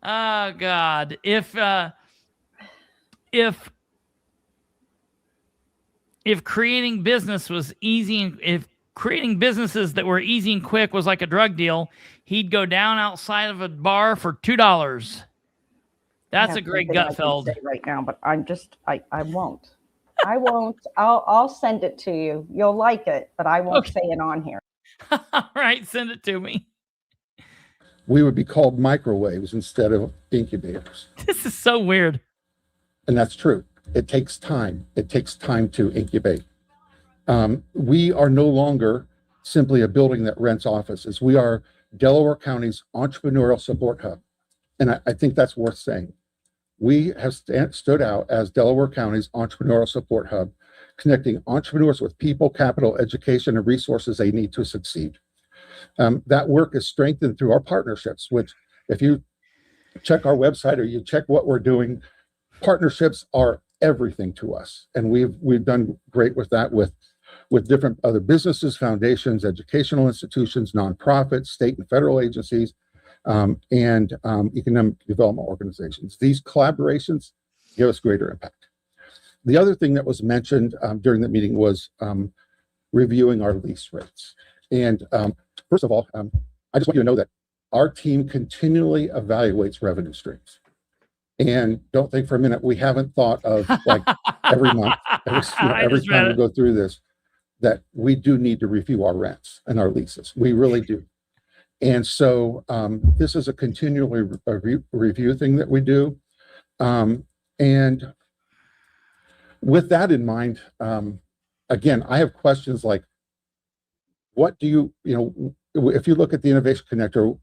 Oh God. If creating business was easy, and if creating businesses that were easy and quick was like a drug deal, he'd go down outside of a bar for $2. That's
have
a great
something I can
Gutfeld.
say right now, but I won't. I won't. I'll send it to you. You'll like it, but I won't say it on here.
All right, send it to me.
We would be called microwaves instead of incubators.
This is so weird.
And that's true. It takes time. It takes time to incubate. We are no longer simply a building that rents offices. We are Delaware County's entrepreneurial support hub. And I think that's worth saying. We have stood out as Delaware County's entrepreneurial support hub, connecting entrepreneurs with people, capital, education, and resources they need to succeed. That work is strengthened through our partnerships, which if you check our website or you check what we're doing, partnerships are everything to us. And we've done great with that with different other businesses, foundations, educational institutions, nonprofits, state and federal agencies, and economic development organizations. These collaborations give us greater impact. The other thing that was mentioned during the meeting was reviewing our lease rates. And first of all, I just want you to know that our team continually evaluates revenue streams. And don't think for a minute, we haven't thought of like every month, every time we go through this, that we do need to review our rents and our leases. We really do. And so this is a continually review thing that we do. And with that in mind, again, I have questions like, what do if you look at the Innovation Connector,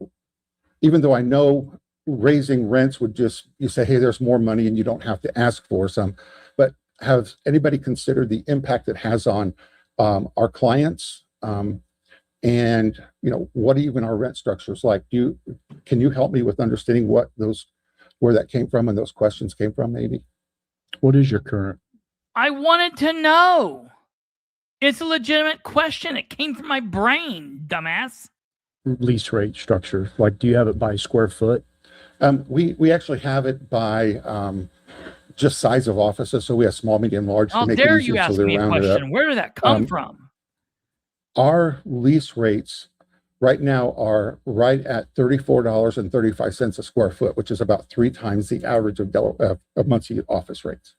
even though I know raising rents would you say, hey, there's more money and you don't have to ask for some, but has anybody considered the impact it has on our clients? And what even our rent structures like? Can you help me with understanding where that came from and those questions came from, maybe?
What is your current?
I wanted to know. It's a legitimate question. It came from my brain, dumbass.
Lease rate structure. Like, do you have it by square foot?
We actually have it by just size of offices. So we have small, medium, large.
How dare you ask me a question? Where did that come from?
Our lease rates right now are right at $34.35 a square foot, which is about 3 times the average of Muncie office rates.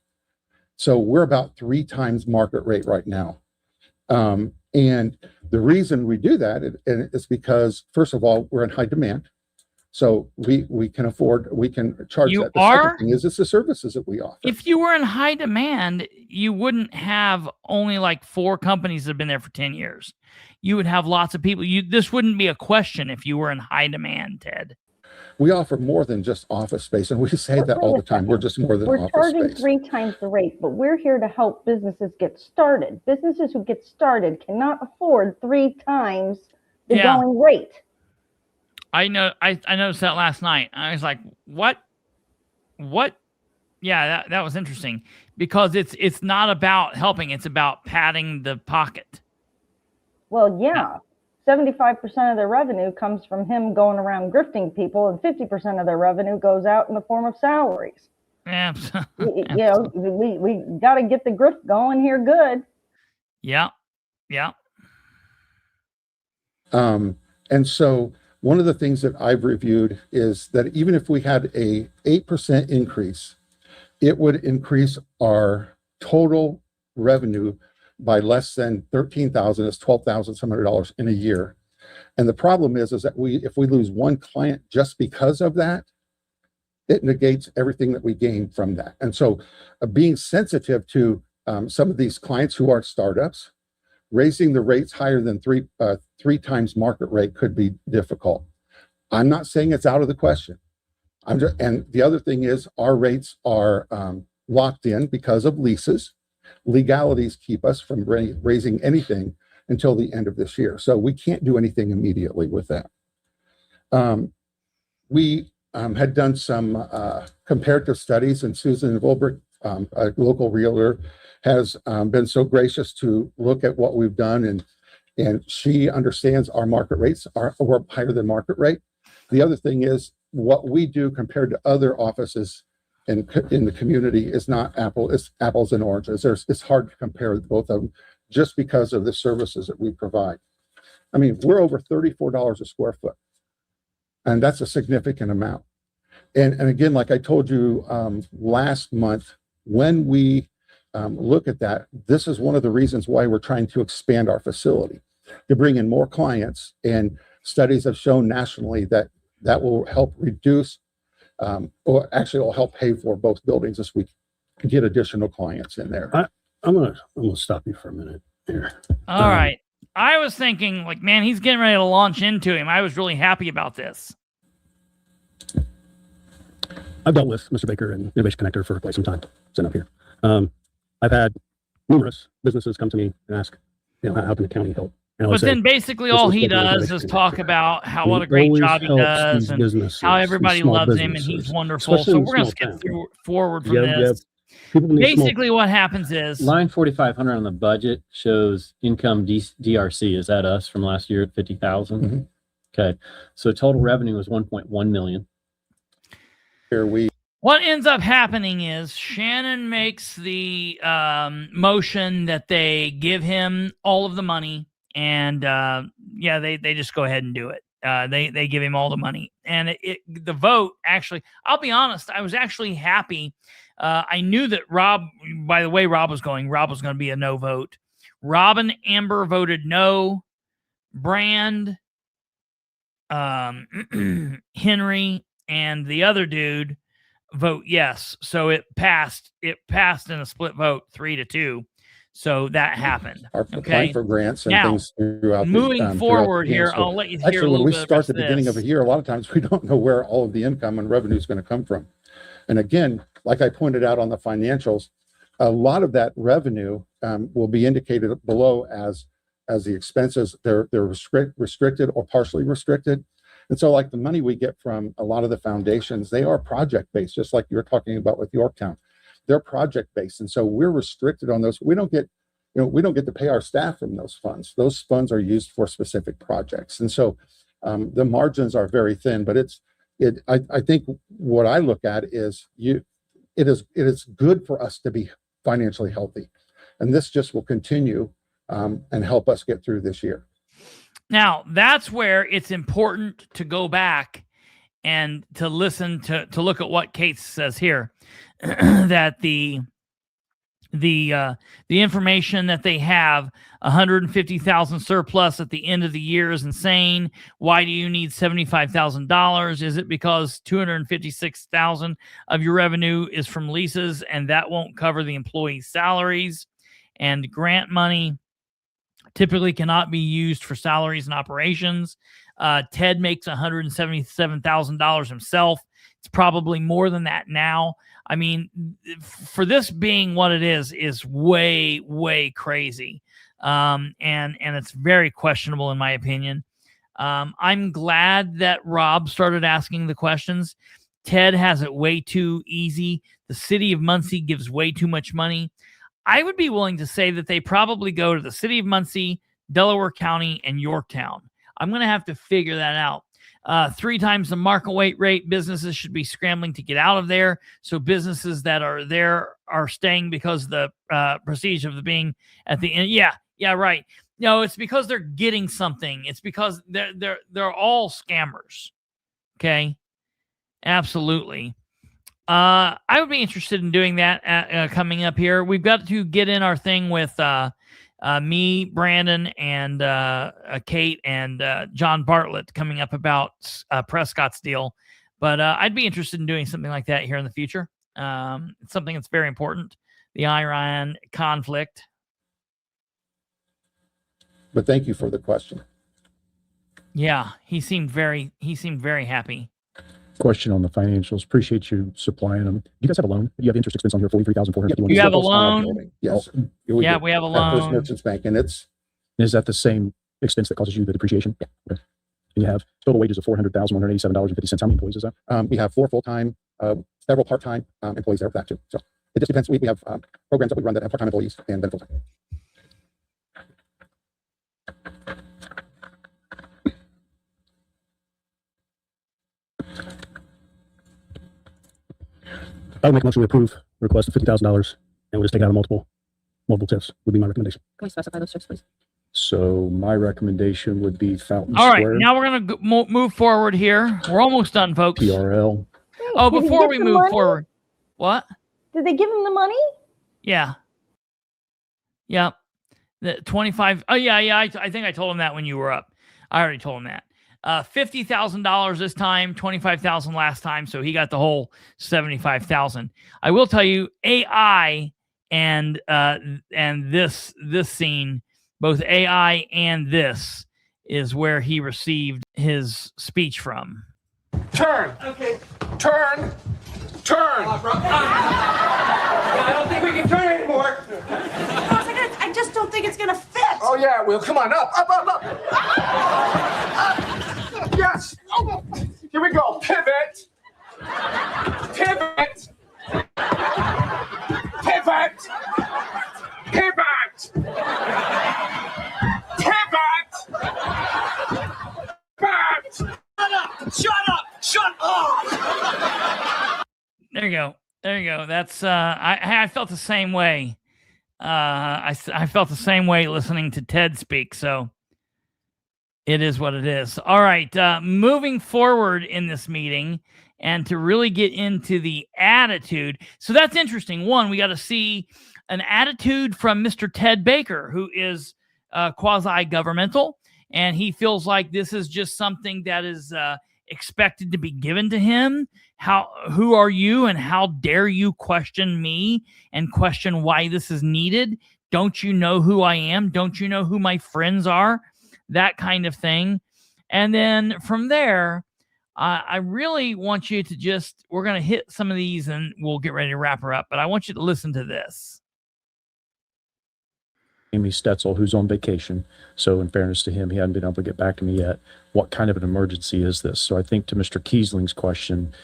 So we're about 3 times market rate right now. And the reason we do that is because, first of all, we're in high demand. So we can afford, we can charge that. The second thing is it's the services that we offer.
If you were in high demand, you wouldn't have only like 4 companies that have been there for 10 years. You would have lots of people. This wouldn't be a question if you were in high demand, Ted.
We offer more than just office space, and we say that all the time. We're just more than office space.
We're charging 3 times the rate, but we're here to help businesses get started. Businesses who get started cannot afford 3 times the going rate.
I know. I noticed that last night. I was like, "What? Yeah, that was interesting because it's not about helping; it's about padding the pocket."
Well, yeah. 75% of their revenue comes from him going around grifting people, and 50% of their revenue goes out in the form of salaries.
Absolutely.
We got to get the grift going here good.
Yeah.
And so one of the things that I've reviewed is that even if we had a 8% increase, it would increase our total revenue by less than $13,000. It's $12,700 in a year. And the problem is that if we lose one client just because of that, it negates everything that we gain from that. And so being sensitive to some of these clients who are startups, raising the rates higher than three times market rate could be difficult. I'm not saying it's out of the question. And the other thing is our rates are locked in because of leases. Legalities keep us from raising anything until the end of this year. So we can't do anything immediately with that. We had done some comparative studies, and Susan Bilbrey, a local realtor, has been so gracious to look at what we've done, and she understands our market rates are higher than market rate. The other thing is what we do compared to other offices in the community is not apples and oranges. It's hard to compare both of them just because of the services that we provide. I mean, we're over $34 a square foot, and that's a significant amount. And again, like I told you last month, when we look at that, this is one of the reasons why we're trying to expand our facility, to bring in more clients. And studies have shown nationally that that will help reduce, or actually will help pay for both buildings as we get additional clients in there.
I'm gonna stop you for a minute here.
All right. I was thinking, like, man, he's getting ready to launch into him. I was really happy about this.
I've dealt with Mr. Baker and Innovation Connector for quite some time, sitting up here. I've had numerous businesses come to me and ask, how can the county help?
But then basically all he does is talk about how what a great job he does and how everybody loves him and he's wonderful. So we're going to skip forward from this. Basically what happens is
line 4,500 on the budget shows income DRC. Is that us from last year at 50,000?
Mm-hmm.
Okay. So total revenue was 1.1 million.
What ends up happening is Shannon makes the motion that they give him all of the money. And they just go ahead and do it. They give him all the money, and the vote actually. I'll be honest, I was actually happy. I knew that Rob. By the way, Rob was going to be a no vote. Rob and Amber voted no. Brand, Henry, and the other dude vote yes. So it passed. It passed in a split vote, 3-2. So that happened.
Applying for grants and
now,
things throughout.
Moving forward here, I'll let you hear a little bit.
When we start at the beginning of a year, a lot of times we don't know where all of the income and revenue is going to come from. And again, like I pointed out on the financials, a lot of that revenue will be indicated below as the expenses. They're restricted or partially restricted. And so like the money we get from a lot of the foundations, they are project-based, just like you were talking about with Yorktown. They're project-based, and so we're restricted on those. We don't get to pay our staff from those funds. Those funds are used for specific projects, and so the margins are very thin. But I think what I look at is it is good for us to be financially healthy, and this just will continue and help us get through this year.
Now that's where it's important to go back and to listen to look at what Kate says here. That the information that they have 150,000 surplus at the end of the year is insane. Why do you need $75,000? Is it because 256,000 of your revenue is from leases and that won't cover the employees' salaries? And grant money typically cannot be used for salaries and operations. Ted makes $177,000 himself. It's probably more than that now. I mean, for this being what it is way, way crazy. And it's very questionable in my opinion. I'm glad that Rob started asking the questions. Ted has it way too easy. The city of Muncie gives way too much money. I would be willing to say that they probably go to the city of Muncie, Delaware County, and Yorktown. I'm going to have to figure that out. 3 times the market rate, businesses should be scrambling to get out of there. So businesses that are there are staying because of the prestige of the being at the end. Yeah, right. No, it's because they're getting something. It's because they're all scammers. Okay, absolutely. I would be interested in doing that coming up here. We've got to get in our thing with me, Brandon, and Kate and John Bartlett coming up about Prescott's deal. But I'd be interested in doing something like that here in the future. It's something that's very important, the Iran conflict.
But thank you for the question.
Yeah, he seemed very happy.
Question on the financials. Appreciate you supplying them. Do you guys have a loan? You have interest expense on here, $43,451.
You have a loan?
Yes.
We have a loan.
First Merchants Bank, and
is that the same expense that causes you the depreciation? Yeah. Okay. And you have total wages of $400,187.50. How many employees is that?
We have 4 full-time, several part-time employees there for that too. So it just depends. We have programs that we run that have part-time employees and then full-time.
I would make a motion to approve request of $50,000, and we'll just take out a multiple tips would be my recommendation.
Can we specify those tips, please?
So my recommendation would be Fountain
All
Square.
right, now we're going to move forward here. We're almost done, folks.
PRL.
Oh,
Did he
before
get
we
the
move
money?
forward. What?
Did they give him the money?
Yeah. Yep. The 25. Oh, yeah. I think I told him that when you were up. I already told him that. $50,000 this time, 25,000 last time. So he got the whole 75,000. I will tell you, AI and this scene, both AI and this is where he received his speech from.
Turn. Okay. Turn. I don't think we can turn anymore.
I just don't think it's gonna fit.
Oh yeah, well come on, up. Yes. Here we go. Pivot. Shut up.
There you go. That's I felt the same way. I felt the same way listening to Ted speak. So it is what it is. All right. Moving forward in this meeting and to really get into the attitude. So that's interesting. One, we got to see an attitude from Mr. Ted Baker, who is quasi-governmental, and he feels like this is just something that is expected to be given to him. Who are you, and how dare you question me and question why this is needed? Don't you know who I am? Don't you know who my friends are? That kind of thing. And then from there, I really want you to we're going to hit some of these and we'll get ready to wrap her up, but I want you to listen to this.
Amy Stetzel, who's on vacation. So in fairness to him, he hadn't been able to get back to me yet. What kind of an emergency is this? So I think to Mr. Kiesling's question,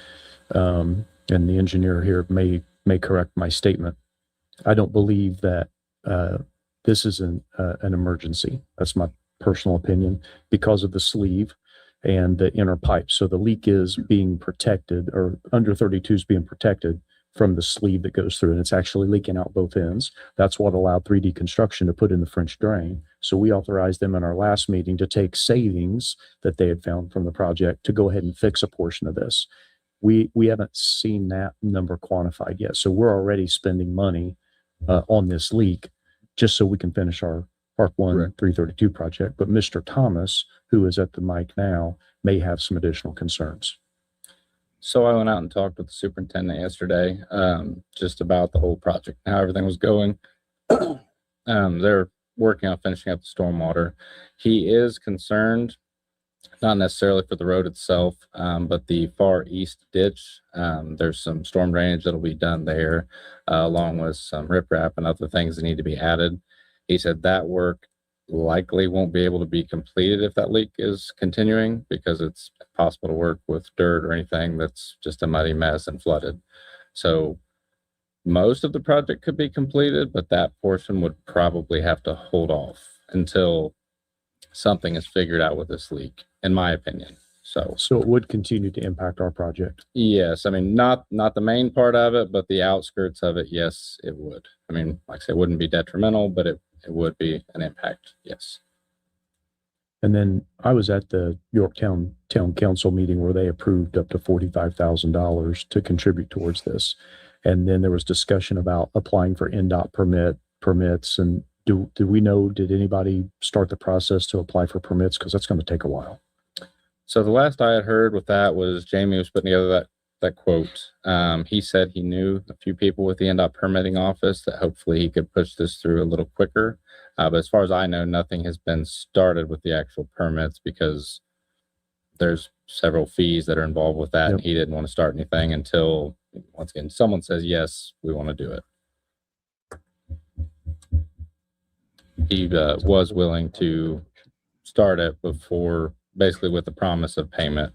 and the engineer here may correct my statement. I don't believe that this is an emergency. That's my personal opinion, because of the sleeve and the inner pipe. So the leak is being protected, or under 32 is being protected from the sleeve that goes through, and it's actually leaking out both ends. That's what allowed 3D Construction to put in the French drain. So we authorized them in our last meeting to take savings that they had found from the project to go ahead and fix a portion of this. We haven't seen that number quantified yet. So we're already spending money on this leak just so we can finish our Park 1 332 project. But Mr. Thomas, who is at the mic now, may have some additional concerns.
So I went out and talked with the superintendent yesterday, just about the whole project, how everything was going. They're working on finishing up the stormwater. He is concerned, not necessarily for the road itself, but the far east ditch. There's some storm drainage that'll be done there, along with some riprap and other things that need to be added. He said that work likely won't be able to be completed if that leak is continuing, because it's impossible to work with dirt or anything that's just a muddy mess and flooded. So most of the project could be completed, but that portion would probably have to hold off until something is figured out with this leak, in my opinion. So
it would continue to impact our project.
Yes. I mean, not the main part of it, but the outskirts of it. Yes, it would. I mean, like I said, it wouldn't be detrimental, but it would be an impact. Yes.
And then I was at the Yorktown Town Council meeting where they approved up to $45,000 to contribute towards this. And then there was discussion about applying for NDOT permits. And do we know, did anybody start the process to apply for permits? Because that's going to take a while.
So the last I had heard with that was Jamie was putting together that quote. He said he knew a few people with the NDOT permitting office that hopefully he could push this through a little quicker. But as far as I know, nothing has been started with the actual permits, because there's several fees that are involved with that. Yep. And he didn't want to start anything until, once again, someone says, yes, we want to do it. He was willing to start it before, basically with the promise of payment.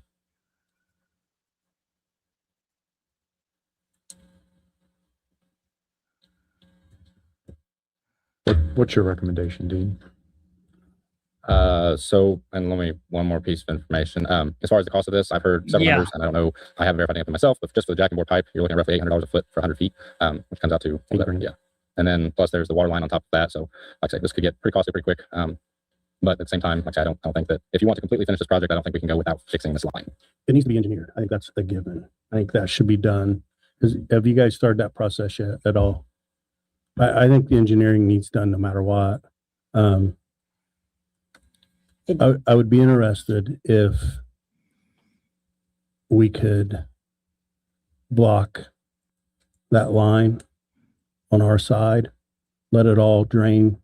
What's your recommendation, Dean?
So, and one more piece of information. As far as the cost of this, I've heard several numbers, and I don't know, I haven't verified anything myself, but just for the jacking board pipe, you're looking at roughly $800 a foot for 100 feet, which comes out to, yeah. And then plus there's the water line on top of that. So like I said, this could get pretty costly pretty quick. But at the same time, like I don't think that if you want to completely finish this project, I don't think we can go without fixing this line.
It needs to be engineered. I think that's a given. I think that should be done. Have you guys started that process yet at all? I think the engineering needs done no matter what. I would be interested if we could block that line on our side, let it all drain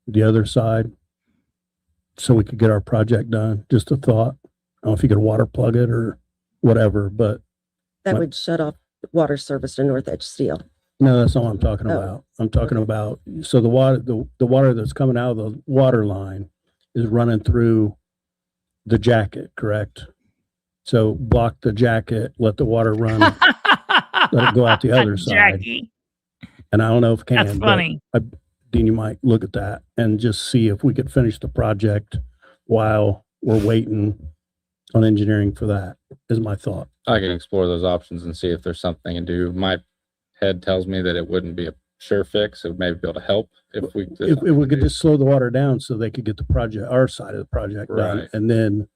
the other side so we could get our project done. Just a thought. I don't know if you could water plug it or whatever, but
that would shut off water service to North Edge Steel.
no, that's not what I'm talking about. I'm talking about, so the water that's coming out of the water line is running through the jacket, correct? So block the jacket, let the water run, let it go out the other side.
Jackie.
And I don't know if it can.
That's funny.
Dean, you might look at that and just see if we could finish the project while we're waiting on engineering for that, is my thought.
I can explore those options and see if there's something to do. My head tells me that it wouldn't be a sure fix. It would maybe be able to help if we
If we could just slow the water down so they could get the project, our side of the project done,
Right.
and then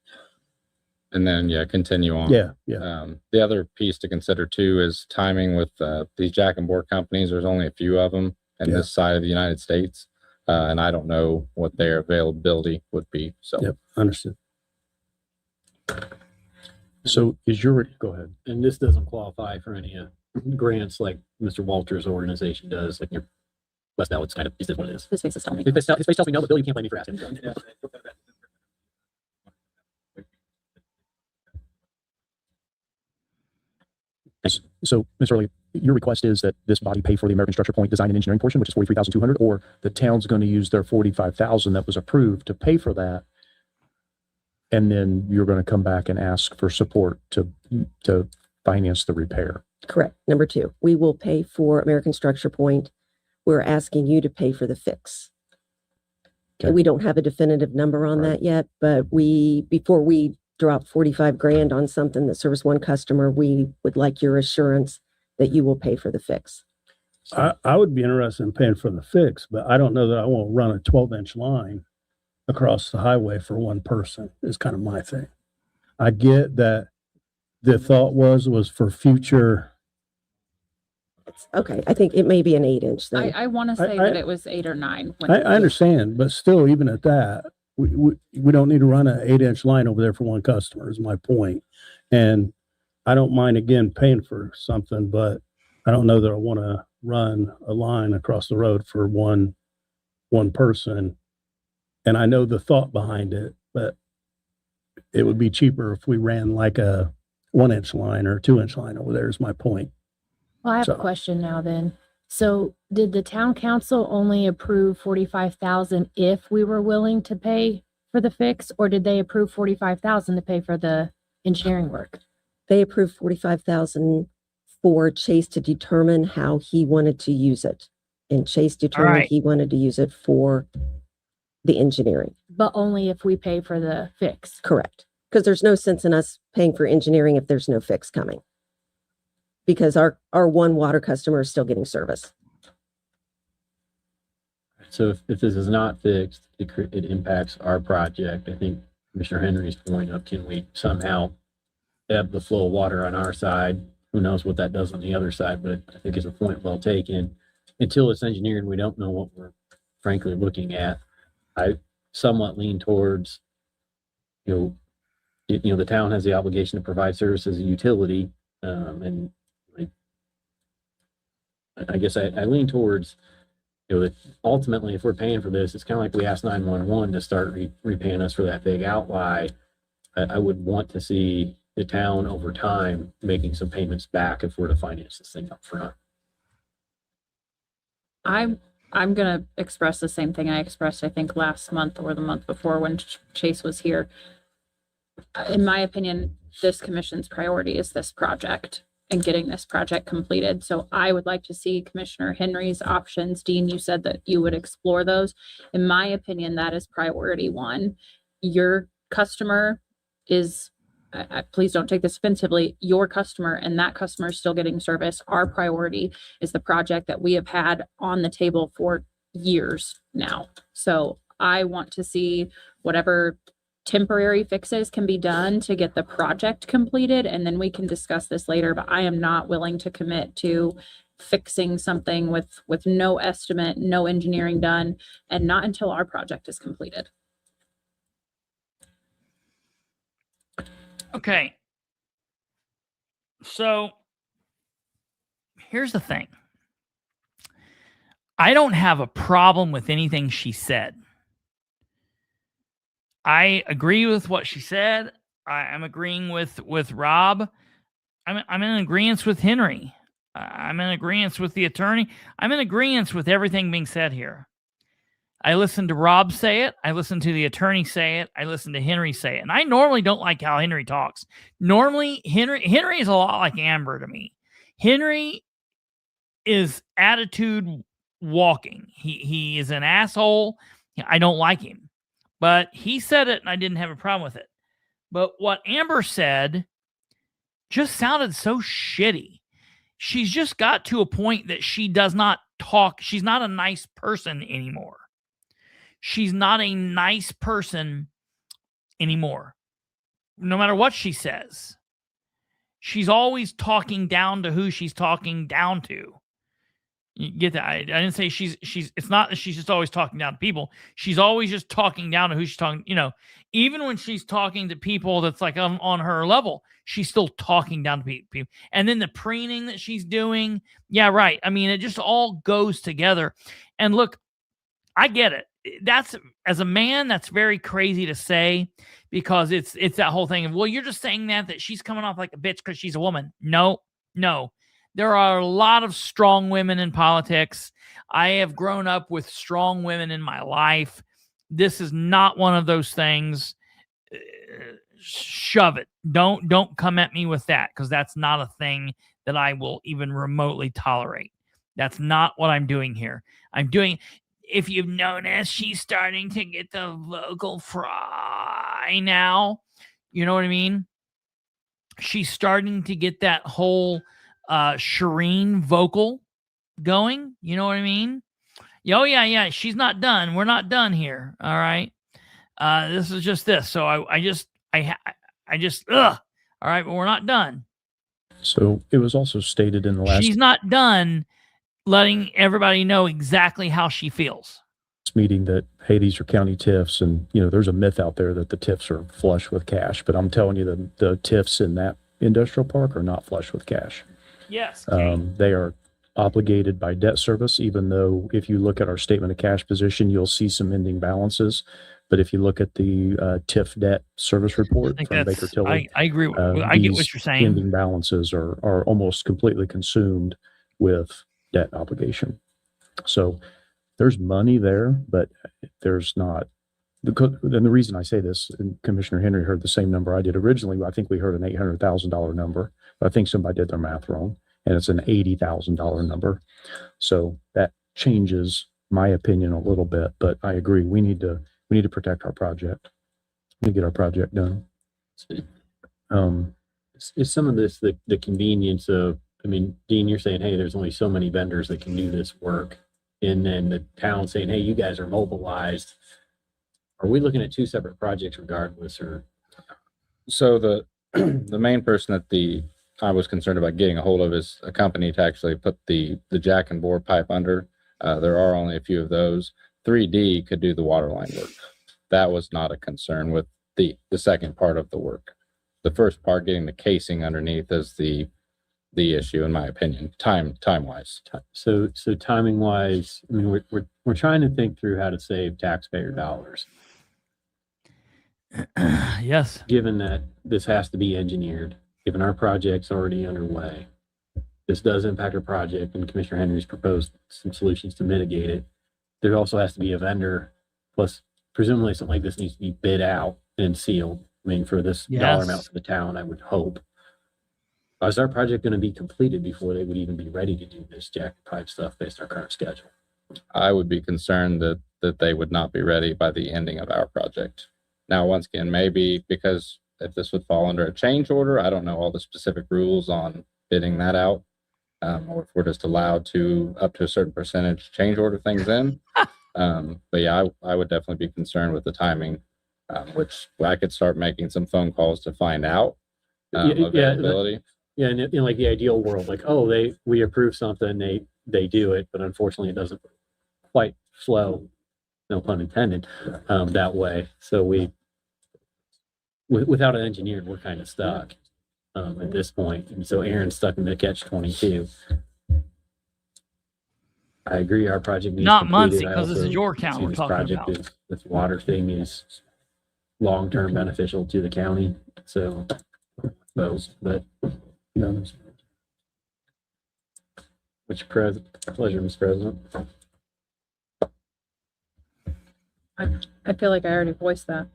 continue on.
Yeah.
The other piece to consider too is timing with these jack and bore companies. There's only a few of them in this side of the United States, and I don't know what their availability would be. So
Yep, understood. So go ahead.
And this doesn't qualify for any grants like Mr. Walter's organization does, like your West Allen's kind of, is what it is.
His face is telling me.
His face tells me no, but Bill, you can't blame me for asking.
So, Mr. Early, your request is that this body pay for the American Structure Point design and engineering portion, which is $43,200, or the town's going to use their $45,000 that was approved to pay for that, and then you're going to come back and ask for support to finance the repair.
Correct. Number 2, we will pay for American Structure Point. We're asking you to pay for the fix.
Okay.
We don't have a definitive number on that yet, but before we drop 45 grand on something that serves one customer, we would like your assurance that you will pay for the fix.
I would be interested in paying for the fix, but I don't know that I won't run a 12-inch line across the highway for one person, is kind of my thing. I get that the thought was for future.
Okay, I think it may be an 8-inch thing.
I want to say that it was 8 or 9.
I understand, but still, even at that, we don't need to run an 8-inch line over there for one customer, is my point. And I don't mind, again, paying for something, but I don't know that I want to run a line across the road for one person. And I know the thought behind it, but it would be cheaper if we ran like a 1-inch line or a 2-inch line over there, is my point.
Well, I have a question now then. So did the town council only approve 45,000 if we were willing to pay for the fix, or did they approve 45,000 to pay for the engineering work?
They approved 45,000 for Chase to determine how he wanted to use it. And Chase determined he wanted to use it for the engineering.
But only if we pay for the fix.
Correct. Because there's no sense in us paying for engineering if there's no fix coming. Because our one water customer is still getting service.
So if this is not fixed, it impacts our project. I think Commissioner Henry's point of, can we somehow ebb the flow of water on our side? Who knows what that does on the other side, but I think it's a point well taken. Until it's engineered, we don't know what we're frankly looking at. I somewhat lean towards, the town has the obligation to provide service as a utility, and I guess I lean towards, ultimately, if we're paying for this, it's kind of like we asked 911 to start repaying us for that big outlay. I would want to see the town over time making some payments back if we're to finance this thing up front.
I'm going to express the same thing I expressed, I think, last month or the month before when Chase was here. In my opinion, this commission's priority is this project and getting this project completed. So I would like to see Commissioner Henry's options. Dean, you said that you would explore those. In my opinion, that is priority 1. Your customer is, please don't take this offensively, your customer and that customer is still getting service. Our priority is the project that we have had on the table for years now. So I want to see whatever temporary fixes can be done to get the project completed, and then we can discuss this later, but I am not willing to commit to fixing something with no estimate, no engineering done, and not until our project is completed.
Okay. So here's the thing. I don't have a problem with anything she said. I agree with what she said. I'm agreeing with Rob. I'm in agreement with Henry. I'm in agreement with the attorney. I'm in agreement with everything being said here. I listened to Rob say it. I listened to the attorney say it. I listened to Henry say it. And I normally don't like how Henry talks. Normally, Henry is a lot like Amber to me. Henry is attitude walking. He is an asshole. I don't like him. But he said it, and I didn't have a problem with it. But what Amber said just sounded so shitty. She's just got to a point that she does not talk. She's not a nice person anymore. She's not a nice person anymore. No matter what she says. She's always talking down to who she's talking down to. You get that? I didn't say she's it's not that she's just always talking down to people. She's always just talking down to who she's talking, even when she's talking to people that's like on her level, she's still talking down to people. And then the preening that she's doing. Yeah, right. I mean, it just all goes together. And look, I get it. That's, as a man, that's very crazy to say, because it's that whole thing of, well, you're just saying that she's coming off like a bitch because she's a woman. No. There are a lot of strong women in politics. I have grown up with strong women in my life. This is not one of those things. Shove it. Don't come at me with that, because that's not a thing that I will even remotely tolerate. That's not what I'm doing here. If you've noticed, she's starting to get the vocal fry now. You know what I mean? She's starting to get that whole Shireen vocal going. You know what I mean? Oh, yeah. She's not done. We're not done here. All right. This is just this. So I just, all right, but we're not done.
So it was also stated in the last...
She's not done letting everybody know exactly how she feels.
Meeting that, hey, these are county TIFs, and there's a myth out there that the TIFs are flush with cash, but I'm telling you the TIFs in that industrial park are not flush with cash.
Yes.
They are obligated by debt service, even though if you look at our statement of cash position, you'll see some ending balances. But if you look at the TIF debt service report from Baker Tilly,
I agree. I get what you're saying.
Ending balances are almost completely consumed with debt obligation. So there's money there, but there's not. And the reason I say this, and Commissioner Henry heard the same number I did originally. I think we heard an $800,000 number, but I think somebody did their math wrong, and it's an $80,000 number. So that changes my opinion a little bit, but I agree. We need to protect our project. We need to get our project done.
Is some of this the convenience of, Dean, you're saying, hey, there's only so many vendors that can do this work. And then the town saying, hey, you guys are mobilized. Are we looking at two separate projects regardless? Or
so the main person that I was concerned about getting a hold of is a company to actually put the jack and bore pipe under. There are only a few of those. 3D could do the water line work. That was not a concern with the second part of the work. The first part, getting the casing underneath, is the issue, in my opinion, time wise.
So timing wise, we're trying to think through how to save taxpayer dollars.
Yes.
Given that this has to be engineered, given our project's already underway, this does impact our project, and Commissioner Henry's proposed some solutions to mitigate it. There also has to be a vendor, plus presumably something like this needs to be bid out and sealed. For this dollar amount for the town, I would hope. Is our project going to be completed before they would even be ready to do this jack and pipe stuff based on our current schedule?
I would be concerned that they would not be ready by the ending of our project. Now, once again, maybe because if this would fall under a change order, I don't know all the specific rules on bidding that out, or if we're just allowed to, up to a certain percentage, change order things in. But yeah, I would definitely be concerned with the timing, which I could start making some phone calls to find out availability.
Yeah, in like the ideal world, like, oh, we approve something, they do it, but unfortunately it doesn't quite flow, no pun intended, that way. So without an engineer, we're kind of stuck at this point. And so Aaron's stuck in the catch-22. I agree, our project needs
Not
completed.
Muncie, because this is your town
See
we're
this
talking
project
about.
this water thing is long-term beneficial to the county. So, but which pleasure, Mr. President.
I feel like I already voiced that.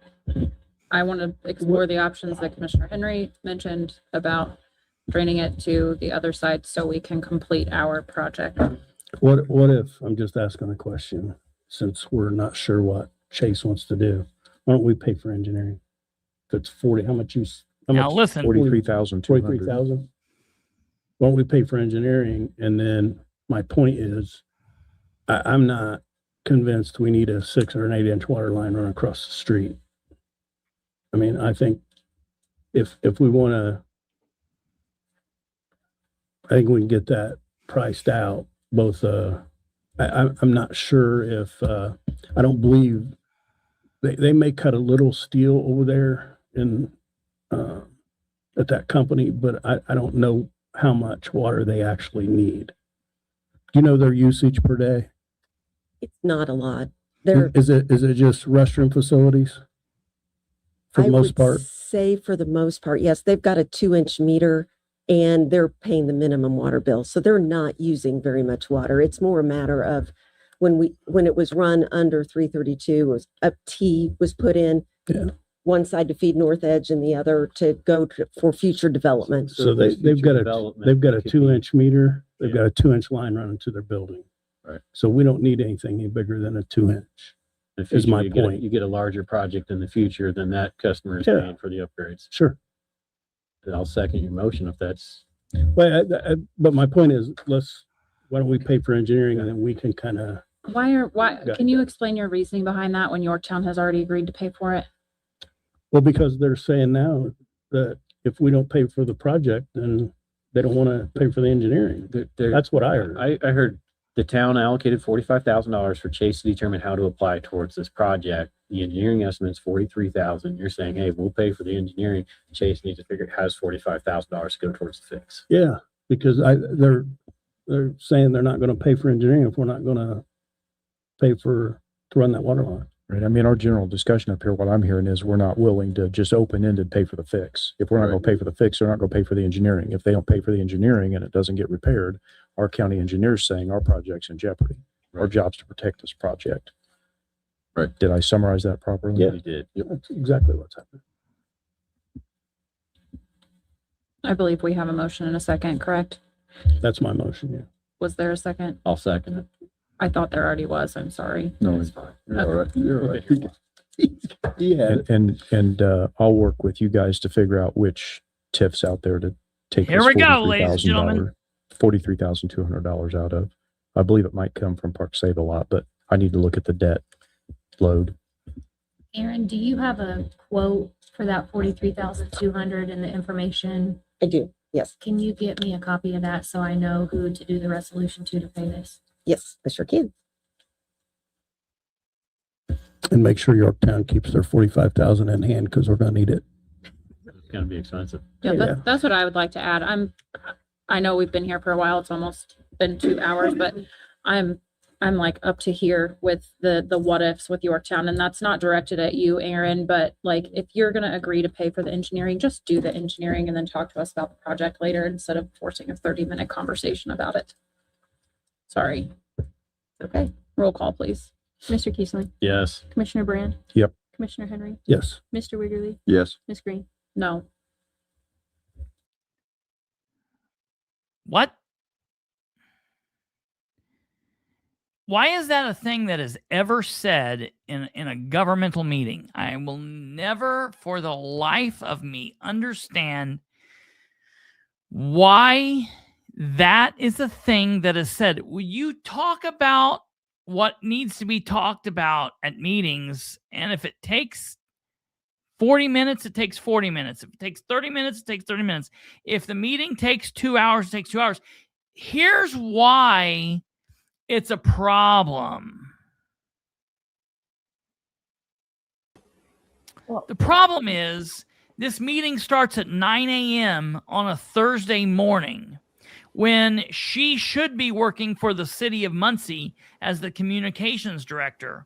I want to explore the options that Commissioner Henry mentioned about draining it to the other side so we can complete our project.
What if, I'm just asking a question, since we're not sure what Chase wants to do, why don't we pay for engineering? If it's 40, how much?
Now listen.
43,200.
43,000. Why don't we pay for engineering? And then my point is, I'm not convinced we need a 6 or an 8-inch water line run across the street. I mean, I think if we want to, I think we can get that priced out. Both, I'm not sure if, I don't believe they may cut a little steel over there in, at that company, but I don't know how much water they actually need. Do you know their usage per day?
It's not a lot.
Is it just restroom facilities? For the most part?
Say for the most part, yes. They've got a 2-inch meter and they're paying the minimum water bill. So they're not using very much water. It's more a matter of when it was run under 332, was a T was put in, one side to feed North Edge and the other to go for future development.
So they've got a 2-inch meter. They've got a 2-inch line running to their building.
Right.
So we don't need anything any bigger than a 2-inch. Is my point.
You get a larger project in the future, then that customer is paying for the upgrades.
Sure.
And I'll second your motion if that's.
Well, but my point is, why don't we pay for engineering and then we can kind of.
Can you explain your reasoning behind that when Yorktown has already agreed to pay for it?
Well, because they're saying now that if we don't pay for the project, then they don't want to pay for the engineering. That's what I heard.
I heard the town allocated $45,000 for Chase to determine how to apply towards this project. The engineering estimate is $43,000. You're saying, hey, we'll pay for the engineering. Chase needs to figure it has $45,000 to go towards the fix.
Yeah, because they're saying they're not going to pay for engineering if we're not going to pay to run that water line.
Right. I mean, our general discussion up here, what I'm hearing is we're not willing to just open-ended pay for the fix. If we're not going to pay for the fix, they're not going to pay for the engineering. If they don't pay for the engineering and it doesn't get repaired, our county engineer's saying our project's in jeopardy. Our job's to protect this project.
Right.
Did I summarize that properly?
Yeah, you did.
Yep. That's exactly what's happening.
I believe we have a motion and a second, correct?
That's my motion, yeah.
Was there a second?
I'll second it.
I thought there already was. I'm sorry.
No, it's fine. You're all right.
You're all right. Yeah.
And I'll work with you guys to figure out which TIFs out there to take
Here
this
we go, ladies and gentlemen.
$43,200 out of. I believe it might come from Park Save a Lot, but I need to look at the debt load.
Aaron, do you have a quote for that 43,200 and the information?
I do, yes.
Can you get me a copy of that so I know who to do the resolution to pay this?
Yes, I sure can.
And make sure Yorktown keeps their 45,000 in hand because we're going to need it.
It's going to be expensive.
Yeah, that's what I would like to add. I know we've been here for a while. It's almost been 2 hours, but I'm like up to here with the what ifs with Yorktown, and that's not directed at you, Aaron, but like if you're going to agree to pay for the engineering, just do the engineering and then talk to us about the project later instead of forcing a 30-minute conversation about it. Sorry. Okay. Roll call, please.
Mr. Kiesling.
Yes.
Commissioner Brand.
Yep.
Commissioner Henry.
Yes.
Mr. Wiggerly.
Yes.
Ms. Green.
No.
What? Why is that a thing that is ever said in a governmental meeting? I will never for the life of me understand why that is a thing that is said. Will you talk about what needs to be talked about at meetings. And if it takes 40 minutes, it takes 40 minutes. If it takes 30 minutes, it takes 30 minutes. If the meeting takes 2 hours, it takes 2 hours. Here's why it's a problem. The problem is this meeting starts at 9 a.m. on a Thursday morning when she should be working for the city of Muncie as the communications director.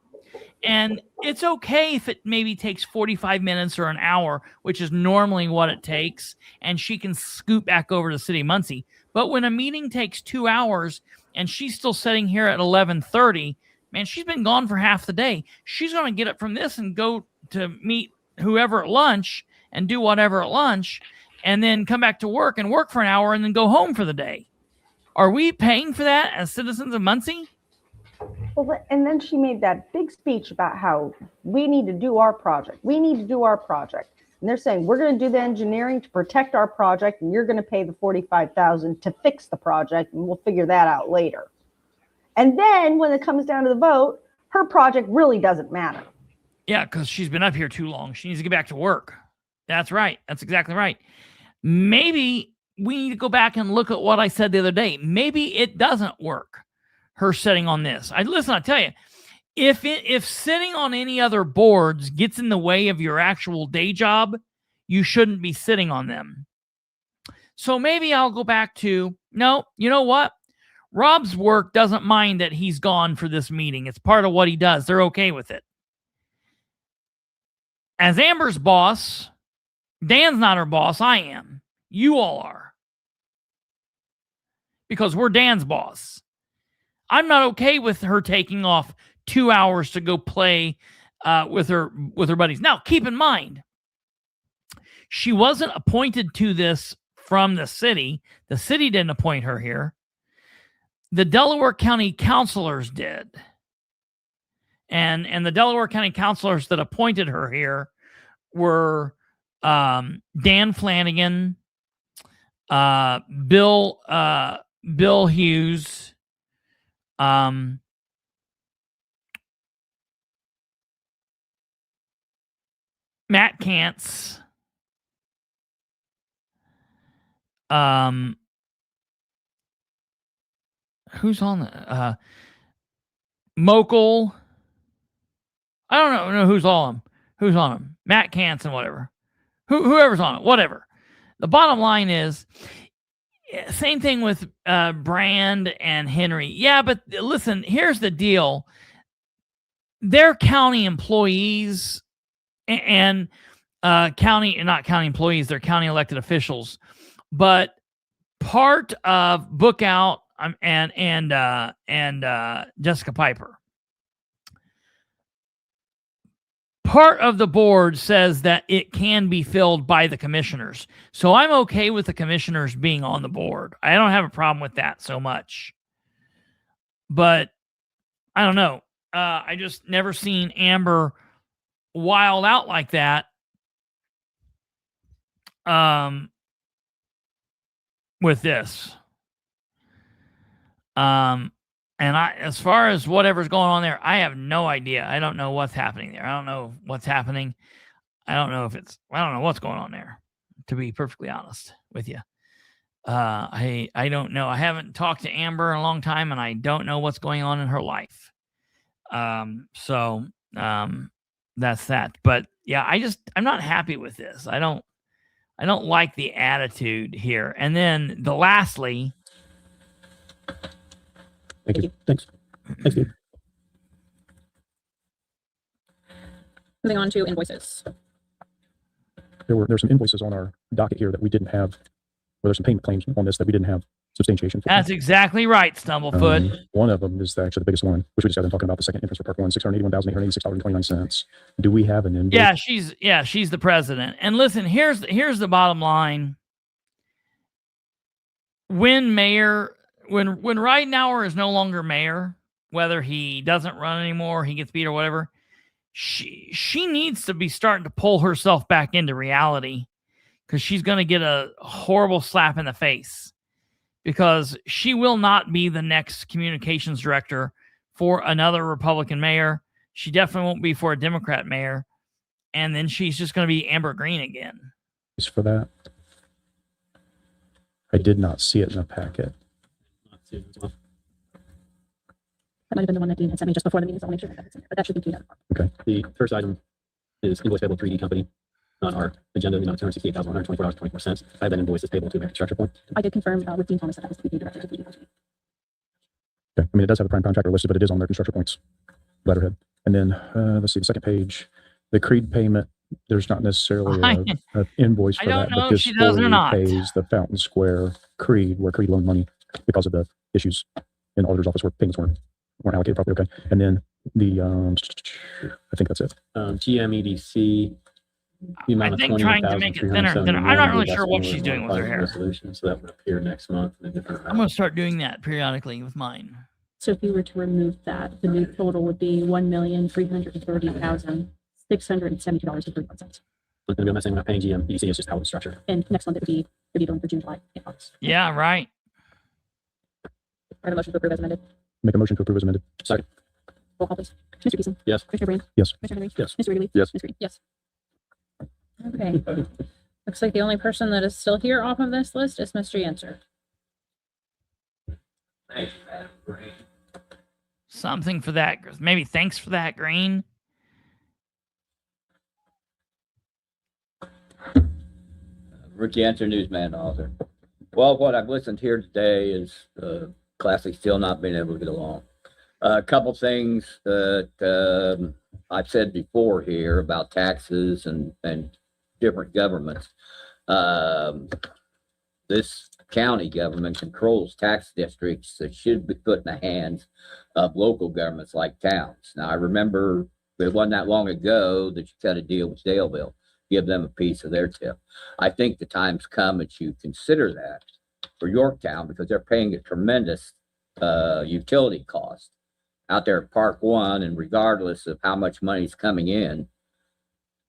And it's okay if it maybe takes 45 minutes or an hour, which is normally what it takes, and she can scoot back over to the city of Muncie. But when a meeting takes 2 hours and she's still sitting here at 11:30, man, she's been gone for half the day. She's going to get up from this and go to meet whoever at lunch and do whatever at lunch, and then come back to work and work for an hour and then go home for the day. Are we paying for that as citizens of Muncie?
Well, and then she made that big speech about how we need to do our project. We need to do our project. And they're saying, we're going to do the engineering to protect our project, and you're going to pay the $45,000 to fix the project, and we'll figure that out later. And then when it comes down to the vote, her project really doesn't matter.
Yeah, because she's been up here too long. She needs to get back to work. That's right. That's exactly right. Maybe we need to go back and look at what I said the other day. Maybe it doesn't work, her sitting on this. I tell you, if sitting on any other boards gets in the way of your actual day job, you shouldn't be sitting on them. So maybe I'll go back to, no, you know what? Rob's work doesn't mind that he's gone for this meeting. It's part of what he does. They're okay with it. As Amber's boss, Dan's not her boss. I am. You all are. Because we're Dan's boss. I'm not okay with her taking off 2 hours to go play with her buddies. Now, keep in mind, she wasn't appointed to this from the city. The city didn't appoint her here. The Delaware County councilors did. And the Delaware County councilors that appointed her here were Dan Flanagan, Bill Hughes, Matt Kantz, who's on the Mokel. I don't know who's on them. Matt Kantz and whatever. Whoever's on it, whatever. The bottom line is, same thing with Brand and Henry. Yeah, but listen, here's the deal. They're county employees and not county employees, they're county elected officials. But part of Bookout and Jessica Piper, part of the board says that it can be filled by the commissioners. So I'm okay with the commissioners being on the board. I don't have a problem with that so much. But I don't know. I just never seen Amber wild out like that. With this. And as far as whatever's going on there, I have no idea. I don't know what's happening there. I don't know what's happening. I don't know what's going on there, to be perfectly honest with you. I don't know. I haven't talked to Amber in a long time, and I don't know what's going on in her life. So that's that. But yeah, I'm not happy with this. I don't like the attitude here. And then lastly.
Thank you. Thanks, Steve.
Moving on to invoices.
There's some invoices on our docket here that we didn't have, where there's some payment claims on this that we didn't have substantiation for.
That's exactly right, Stumblefoot.
One of them is actually the biggest one, which we just got done talking about, the second entrance for Part 1, $681,886.29. Do we have an invoice?
She's the president. And listen, here's the bottom line. When Ridenhour is no longer mayor, whether he doesn't run anymore, he gets beat or whatever, she needs to be starting to pull herself back into reality, because she's going to get a horrible slap in the face, because she will not be the next communications director for another Republican mayor. She definitely won't be for a Democrat mayor. And then she's just going to be Amber Green again.
For that. I did not see it in the packet.
That might have been the one that Dean had sent me just before the meeting, so I'll make sure that it's in there, but that should be cleaned up.
Okay.
The first item is invoice payable to 3D Company on our agenda, the amount of $268,124.24. I have that invoice is payable to American Structure Point.
I did confirm with Dean Thomas that that was to be directed to the Company.
Okay. I mean, it does have a prime contractor listed, but it is on their construction points letterhead. And then let's see the second page, the Creed payment. There's not necessarily an invoice for that, but this fully pays the Fountain Square Creed, where Creed loaned money because of the issues in the auditor's office where payments weren't allocated properly. Okay. And then the I think that's it.
GMEDC.
I think trying to make it thinner. I'm not really sure what she's doing with her hair.
Resolution, so that would appear next month in a different amount.
I'm going to start doing that periodically with mine.
So if you were to remove that, the new total would be $1,330,672.31.
We're going to be messing with paying GMEDC. It's just how it's structured.
And next month it would be billing for June, July, and August.
Yeah, right.
I have a motion to approve as amended.
Make a motion to approve as amended.
Second.
Roll call, please. Mr. Keeson?
Yes.
Commissioner Brand?
Yes.
Commissioner Henry?
Yes.
Mr. Ridley?
Yes.
Ms. Reed? Yes. Okay. Looks like the only person that is still here off of this list is Mr. Yancer.
Thank you, Madam Green.
Something for that. Maybe thanks for that, Green.
Rick Yancer, newsman, author. Well, what I've listened here today is classic still not being able to get along. A couple things that I've said before here about taxes and different governments. This county government controls tax districts that should be put in the hands of local governments like towns. Now, I remember it wasn't that long ago that you cut a deal with Daleville, give them a piece of their tip. I think the time's come that you consider that for Yorktown because they're paying a tremendous utility cost out there at Park One, and regardless of how much money's coming in,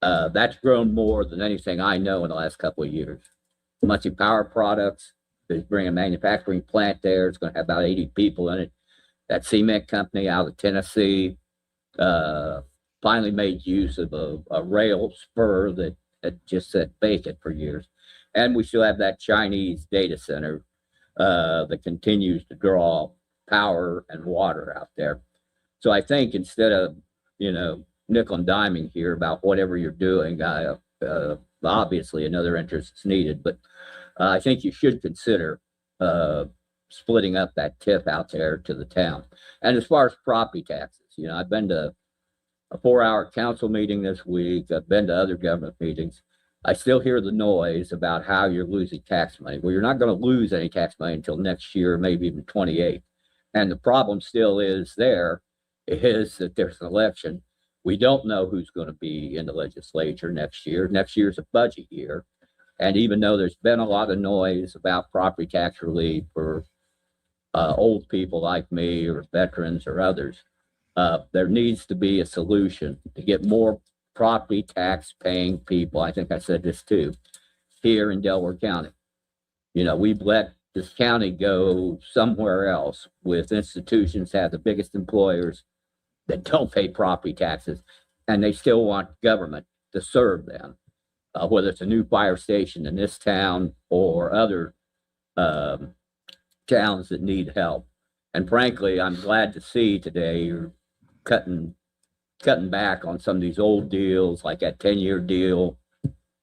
that's grown more than anything I know in the last couple of years. Muncie Power Products is bringing a manufacturing plant there. It's going to have about 80 people in it. That cement company out of Tennessee finally made use of a rail spur that had just sat vacant for years. And we still have that Chinese data center that continues to draw power and water out there. So I think instead of, nickel and diming here about whatever you're doing, obviously another interest is needed, but I think you should consider splitting up that tip out there to the town. And as far as property taxes, I've been to a 4-hour council meeting this week. I've been to other government meetings. I still hear the noise about how you're losing tax money. Well, you're not going to lose any tax money until next year, maybe even 28. And the problem still is that there's an election. We don't know who's going to be in the legislature next year. Next year's a budget year. And even though there's been a lot of noise about property tax relief for old people like me or veterans or others, there needs to be a solution to get more property tax paying people. I think I said this too, here in Delaware County. We've let this county go somewhere else with institutions that have the biggest employers that don't pay property taxes, and they still want government to serve them, whether it's a new fire station in this town or other towns that need help. And frankly, I'm glad to see today you're cutting back on some of these old deals, like that 10-year deal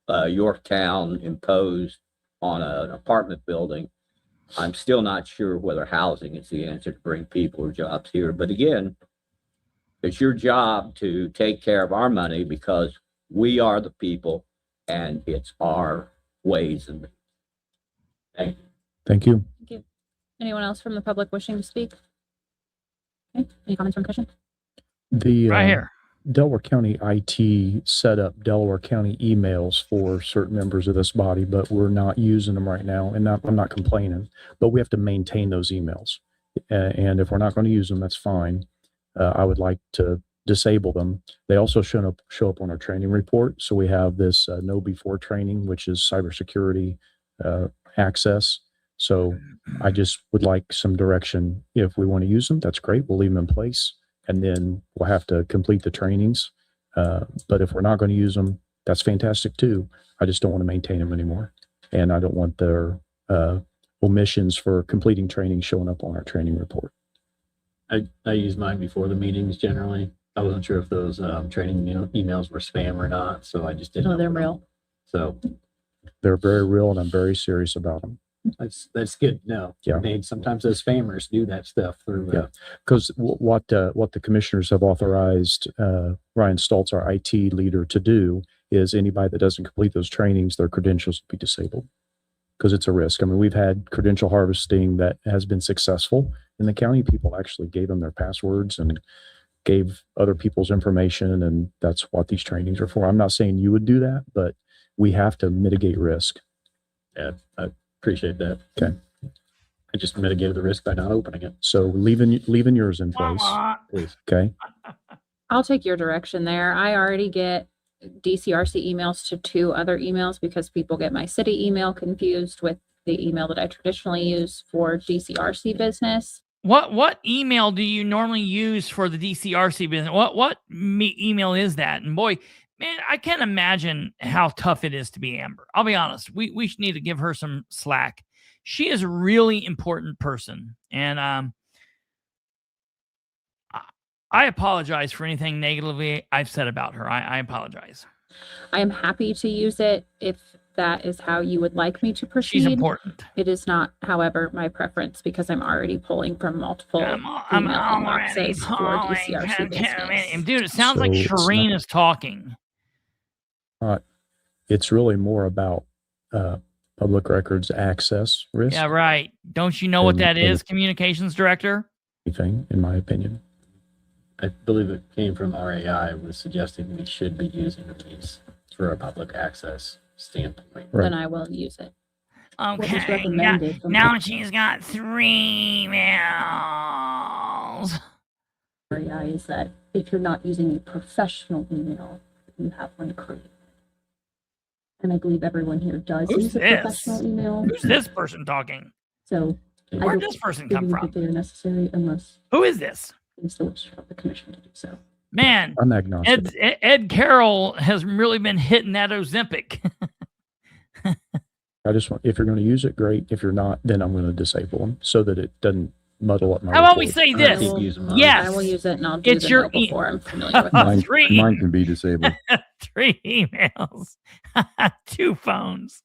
Yorktown imposed on an apartment building. I'm still not sure whether housing is the answer to bring people or jobs here. But again, it's your job to take care of our money because we are the people and it's our ways. And thank you.
Thank you.
Thank you. Anyone else from the public wishing to speak? Okay. Any comments from the commission?
The
right here.
Delaware County IT set up Delaware County emails for certain members of this body, but we're not using them right now. And I'm not complaining, but we have to maintain those emails. And if we're not going to use them, that's fine. I would like to disable them. They also show up on our training report. So we have this know before training, which is cybersecurity access. So I just would like some direction. If we want to use them, that's great. We'll leave them in place, and then we'll have to complete the trainings. But if we're not going to use them, that's fantastic too. I just don't want to maintain them anymore. And I don't want their omissions for completing training showing up on our training report.
I use mine before the meetings generally. I wasn't sure if those training emails were spam or not, so I just didn't.
No, they're real.
So
they're very real, and I'm very serious about them.
That's good. No,
Yeah.
Sometimes those spammers do that stuff through.
Yeah, because what the commissioners have authorized Ryan Stoltz, our IT leader, to do is anybody that doesn't complete those trainings, their credentials will be disabled because it's a risk. I mean, we've had credential harvesting that has been successful in the county. People actually gave them their passwords and gave other people's information, and that's what these trainings are for. I'm not saying you would do that, but we have to mitigate risk.
Yeah, I appreciate that.
Okay.
I just mitigated the risk by not opening it.
So leaving yours in place, please. Okay.
I'll take your direction there. I already get DCRC emails to 2 other emails because people get my city email confused with the email that I traditionally use for DCRC business.
What email do you normally use for the DCRC business? What email is that? And boy, man, I can't imagine how tough it is to be Amber. I'll be honest. We need to give her some slack. She is a really important person, and I apologize for anything negatively I've said about her. I apologize.
I am happy to use it if that is how you would like me to proceed.
She's important.
It is not, however, my preference because I'm already pulling from multiple email inboxes for DCRC business.
Dude, it sounds like Shireen is talking.
It's really more about public records access risk.
Yeah, right. Don't you know what that is, communications director?
Anything, in my opinion.
I believe it came from RAI, was suggesting we should be using these for a public access standpoint.
Then I will use it.
Okay. Now she's got 3 emails.
RAI is that if you're not using a professional email, you have one created. And I believe everyone here does use a professional email.
Who's this person talking?
So
where'd this person come from?
They are necessary unless
who is this?
It's the wish of the commission to do so.
Man,
I'm agnostic.
Ed Carroll has really been hitting that Ozempic.
I just want, if you're going to use it, great. If you're not, then I'm going to disable them so that it doesn't muddle up my
How about we
report.
say this? Yes.
I will use it and I'll do
It's
the
your
note before I'm familiar with it.
Mine can be disabled.
3 emails. 2 phones.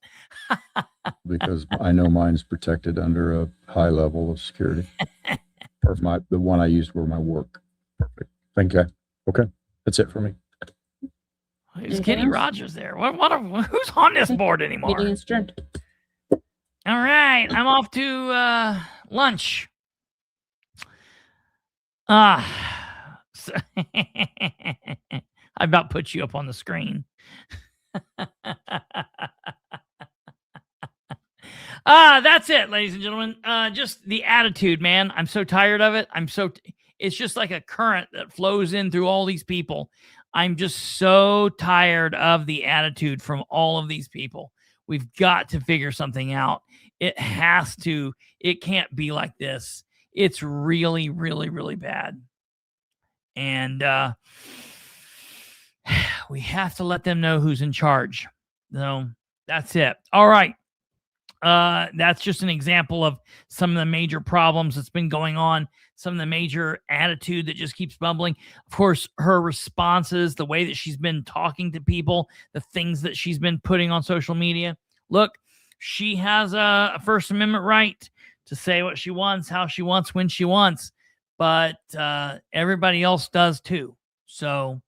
Because I know mine's protected under a high level of security. Or the one I used for my work.
Perfect. Thank you. Okay. That's it for me.
Who's Kenny Rogers there? Who's on this board anymore?
Meeting is adjourned.
All right. I'm off to lunch. I about put you up on the screen. That's it, ladies and gentlemen. Just the attitude, man. I'm so tired of it. It's just like a current that flows in through all these people. I'm just so tired of the attitude from all of these people. We've got to figure something out. It can't be like this. It's really, really, really bad. And we have to let them know who's in charge. So that's it. All right. That's just an example of some of the major problems that's been going on, some of the major attitude that just keeps bubbling. Of course, her responses, the way that she's been talking to people, the things that she's been putting on social media. Look, she has a First Amendment right to say what she wants, how she wants, when she wants, but everybody else does too. So,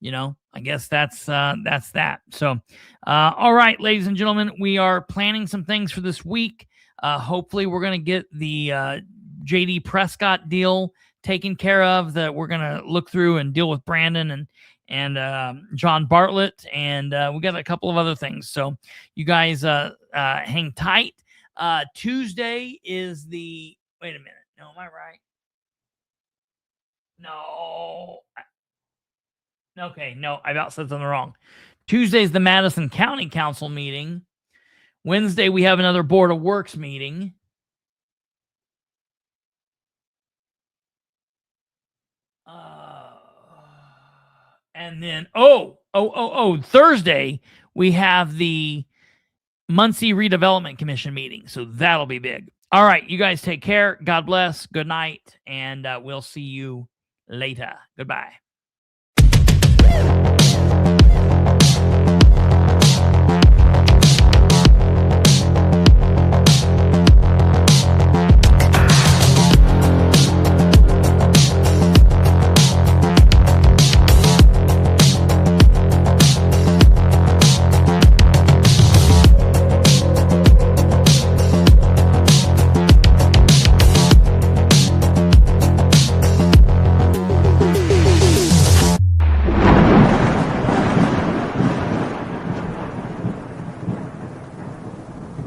I guess that's that. So, all right, ladies and gentlemen, we are planning some things for this week. Hopefully we're going to get the JD Prescott deal taken care of, that we're going to look through and deal with Brandon and John Bartlett. And we got a couple of other things. So you guys hang tight. Tuesday is wait a minute. No, am I right? No. Okay, no, I about said something wrong. Tuesday's the Madison County Council meeting. Wednesday, we have another Board of Works meeting. And then, Thursday, we have the Muncie Redevelopment Commission meeting. So that'll be big. All right, you guys take care. God bless. Good night. And we'll see you later. Goodbye.